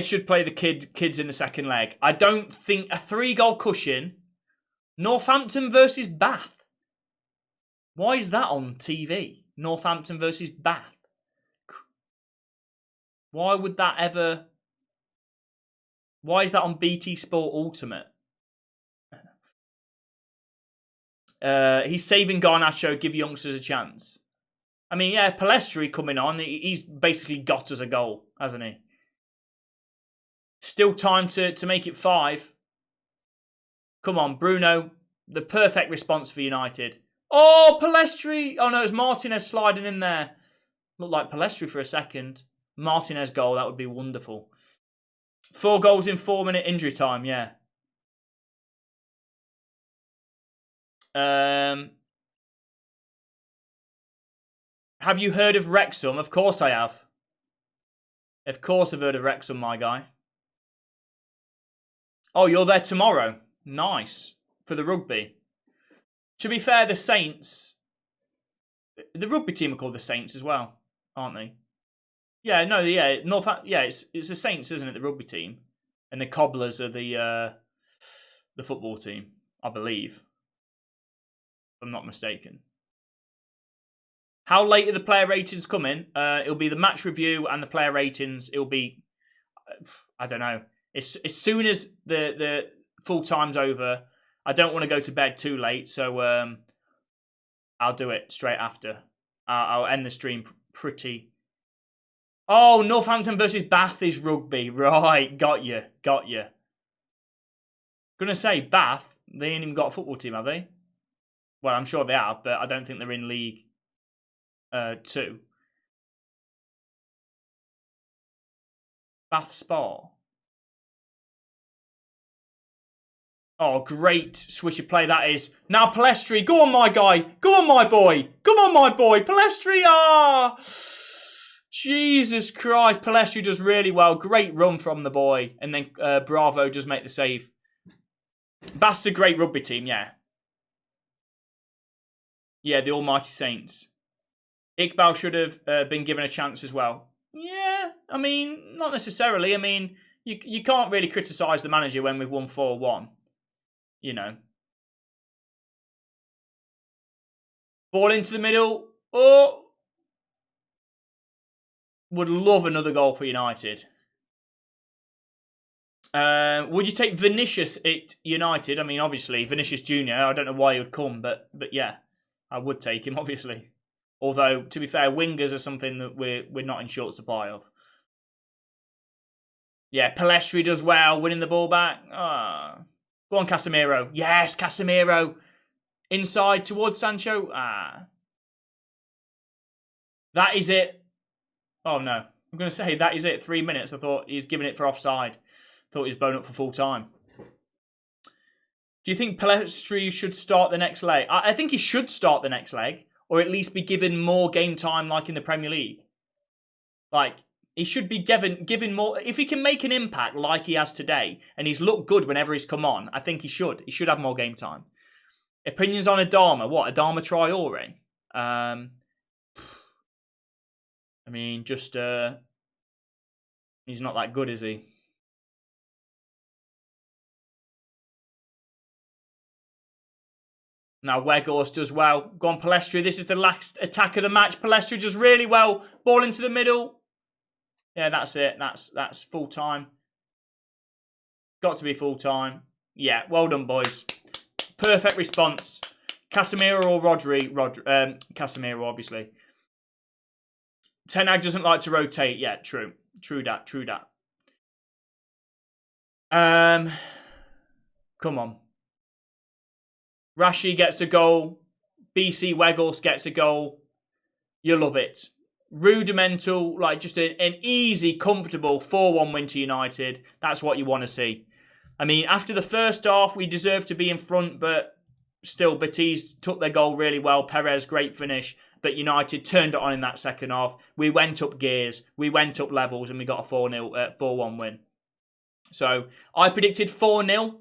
should play the kids in the second leg. I don't think a 3-goal cushion. Northampton versus Bath. Why is that on TV? Northampton versus Bath. Why would that ever... Why is that on BT Sport Ultimate? He's saving Garnacho, give youngsters a chance. I mean, yeah, Palestri coming on. He's basically got us a goal, hasn't he? Still time to make it 5. Come on, Bruno. The perfect response for United. Oh, Palestri. Oh, no, it's Martinez sliding in there. Looked like Palestri for a second. Martinez goal, that would be wonderful. 4 goals in 4-minute injury time, yeah. Have you heard of Wrexham? Of course I have. Of course I've heard of Wrexham, my guy. Oh, you're there tomorrow. Nice. For the rugby. To be fair, the Saints... The rugby team are called the Saints as well, aren't they? Yeah, no, yeah. It's the Saints, isn't it, the rugby team? And the Cobblers are the football team, I believe. If I'm not mistaken. How late are the player ratings coming? It'll be the match review and the player ratings. It'll be, I don't know. As soon as the full time's over, I don't want to go to bed too late, so I'll do it straight after. I'll end the stream pretty... Oh, Northampton versus Bath is rugby. Right, got you. Gonna say, Bath, they ain't even got a football team, have they? Well, I'm sure they have, but I don't think they're in League 2. Bath Spa. Oh, great swisher play that is. Now Palestri, go on my guy. Go on my boy. Come on my boy. Palestri, Jesus Christ. Palestri does really well. Great run from the boy. And then Bravo does make the save. Bath's a great rugby team, yeah. Yeah, the Almighty Saints. Iqbal should have been given a chance as well. Yeah, I mean, not necessarily. I mean, you can't really criticise the manager when we've won 4-1. You know. Ball into the middle. Oh! Would love another goal for United. Would you take Vinicius at United? I mean, obviously, Vinicius Jr. I don't know why he would come, but yeah, I would take him, obviously. Although, to be fair, wingers are something that we're not in short supply of. Yeah, Palestri does well, winning the ball back. Go on, Casemiro. Yes, Casemiro. Inside towards Sancho. That is it. Oh, no. I'm going to say that is it. 3 minutes. I thought he's giving it for offside. Thought he's blown up for full time. Do you think Palestri should start the next leg? I think he should start the next leg. Or at least be given more game time like in the Premier League. Like, he should be given more... If he can make an impact like he has today, and he's looked good whenever he's come on, I think he should. He should have more game time. Opinions on Adama? What, Adama Traore? I mean, just... he's not that good, is he? Now Weghorst does well. Go on, Palestri. This is the last attack of the match. Palestri does really well. Ball into the middle. Yeah, that's it. That's full time. Got to be full time. Yeah, well done, boys. Perfect response. Casemiro or Rodri? Casemiro, obviously. Ten Hag doesn't like to rotate. Yeah, true. True that. Come on. Rashi gets a goal. BC Weghorst gets a goal. You love it. Rudimental, like just an easy, comfortable 4-1 win to United. That's what you want to see. I mean, after the first half, we deserved to be in front, but still, Betis took their goal really well. Perez, great finish. But United turned it on in that second half. We went up gears. We went up levels, and we got a 4-1 win. So, I predicted 4-0.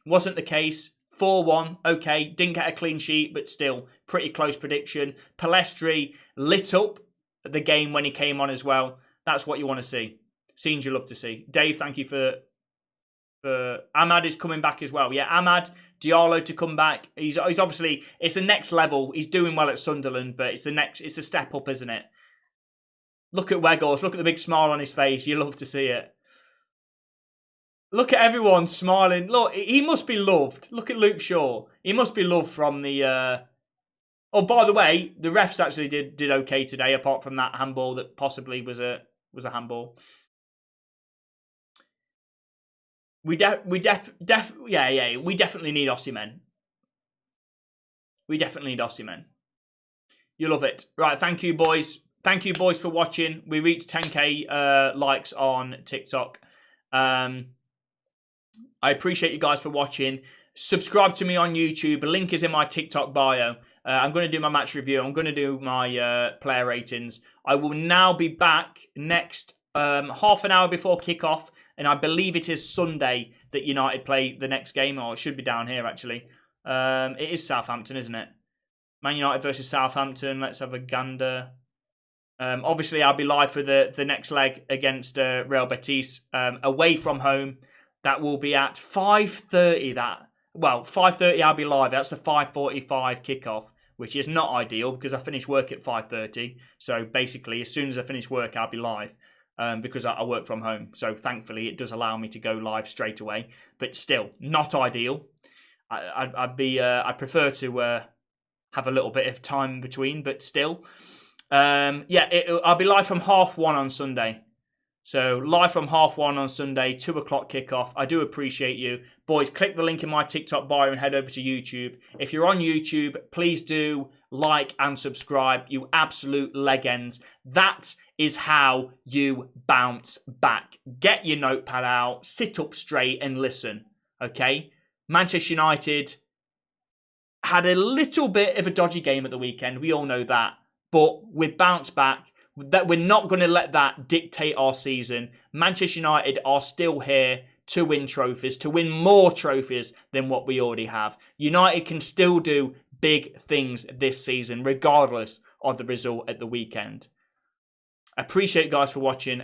Wasn't the case. 4-1. Okay, didn't get a clean sheet, but still, pretty close prediction. Palestri lit up the game when he came on as well. That's what you want to see. Scenes you love to see. Dave, thank you for Ahmad is coming back as well. Yeah, Ahmad, Diallo to come back. He's obviously, it's the next level. He's doing well at Sunderland, but it's the step up, isn't it? Look at Weghorst. Look at the big smile on his face. You love to see it. Look at everyone smiling. Look, he must be loved. Look at Luke Shaw. He must be loved from the... Oh, by the way, the refs actually did okay today, apart from that handball that possibly was a handball. We definitely need Osimhen. We definitely need Osimhen. You love it. Right, thank you, boys. Thank you, boys, for watching. We reached 10k likes on TikTok. I appreciate you guys for watching. Subscribe to me on YouTube. The link is in my TikTok bio. I'm going to do my match review. I'm going to do my player ratings. I will now be back next half an hour before kickoff. And I believe it is Sunday that United play the next game. Or it should be down here, actually. It is Southampton, isn't it? Man United versus Southampton. Let's have a gander. Obviously, I'll be live for the next leg against Real Betis. Away from home. That will be at 5:30. 5:30 I'll be live. That's a 5:45 kickoff, which is not ideal because I finish work at 5:30. So basically, as soon as I finish work, I'll be live because I work from home. So thankfully, it does allow me to go live straight away. But still, not ideal. I'd prefer to have a little bit of time in between, but still, I'll be live from 1:30 on Sunday. So, live from 1:30 on Sunday, 2 o'clock kickoff. I do appreciate you. Boys, click the link in my TikTok bio and head over to YouTube. If you're on YouTube, please do like and subscribe, you absolute legends. That is how you bounce back. Get your notepad out, sit up straight and listen, okay? Manchester United had a little bit of a dodgy game at the weekend. We all know that. But with bounce back, that we're not going to let that dictate our season. Manchester United are still here to win trophies, to win more trophies than what we already have. United can still do big things this season, regardless of the result at the weekend. I appreciate you guys for watching.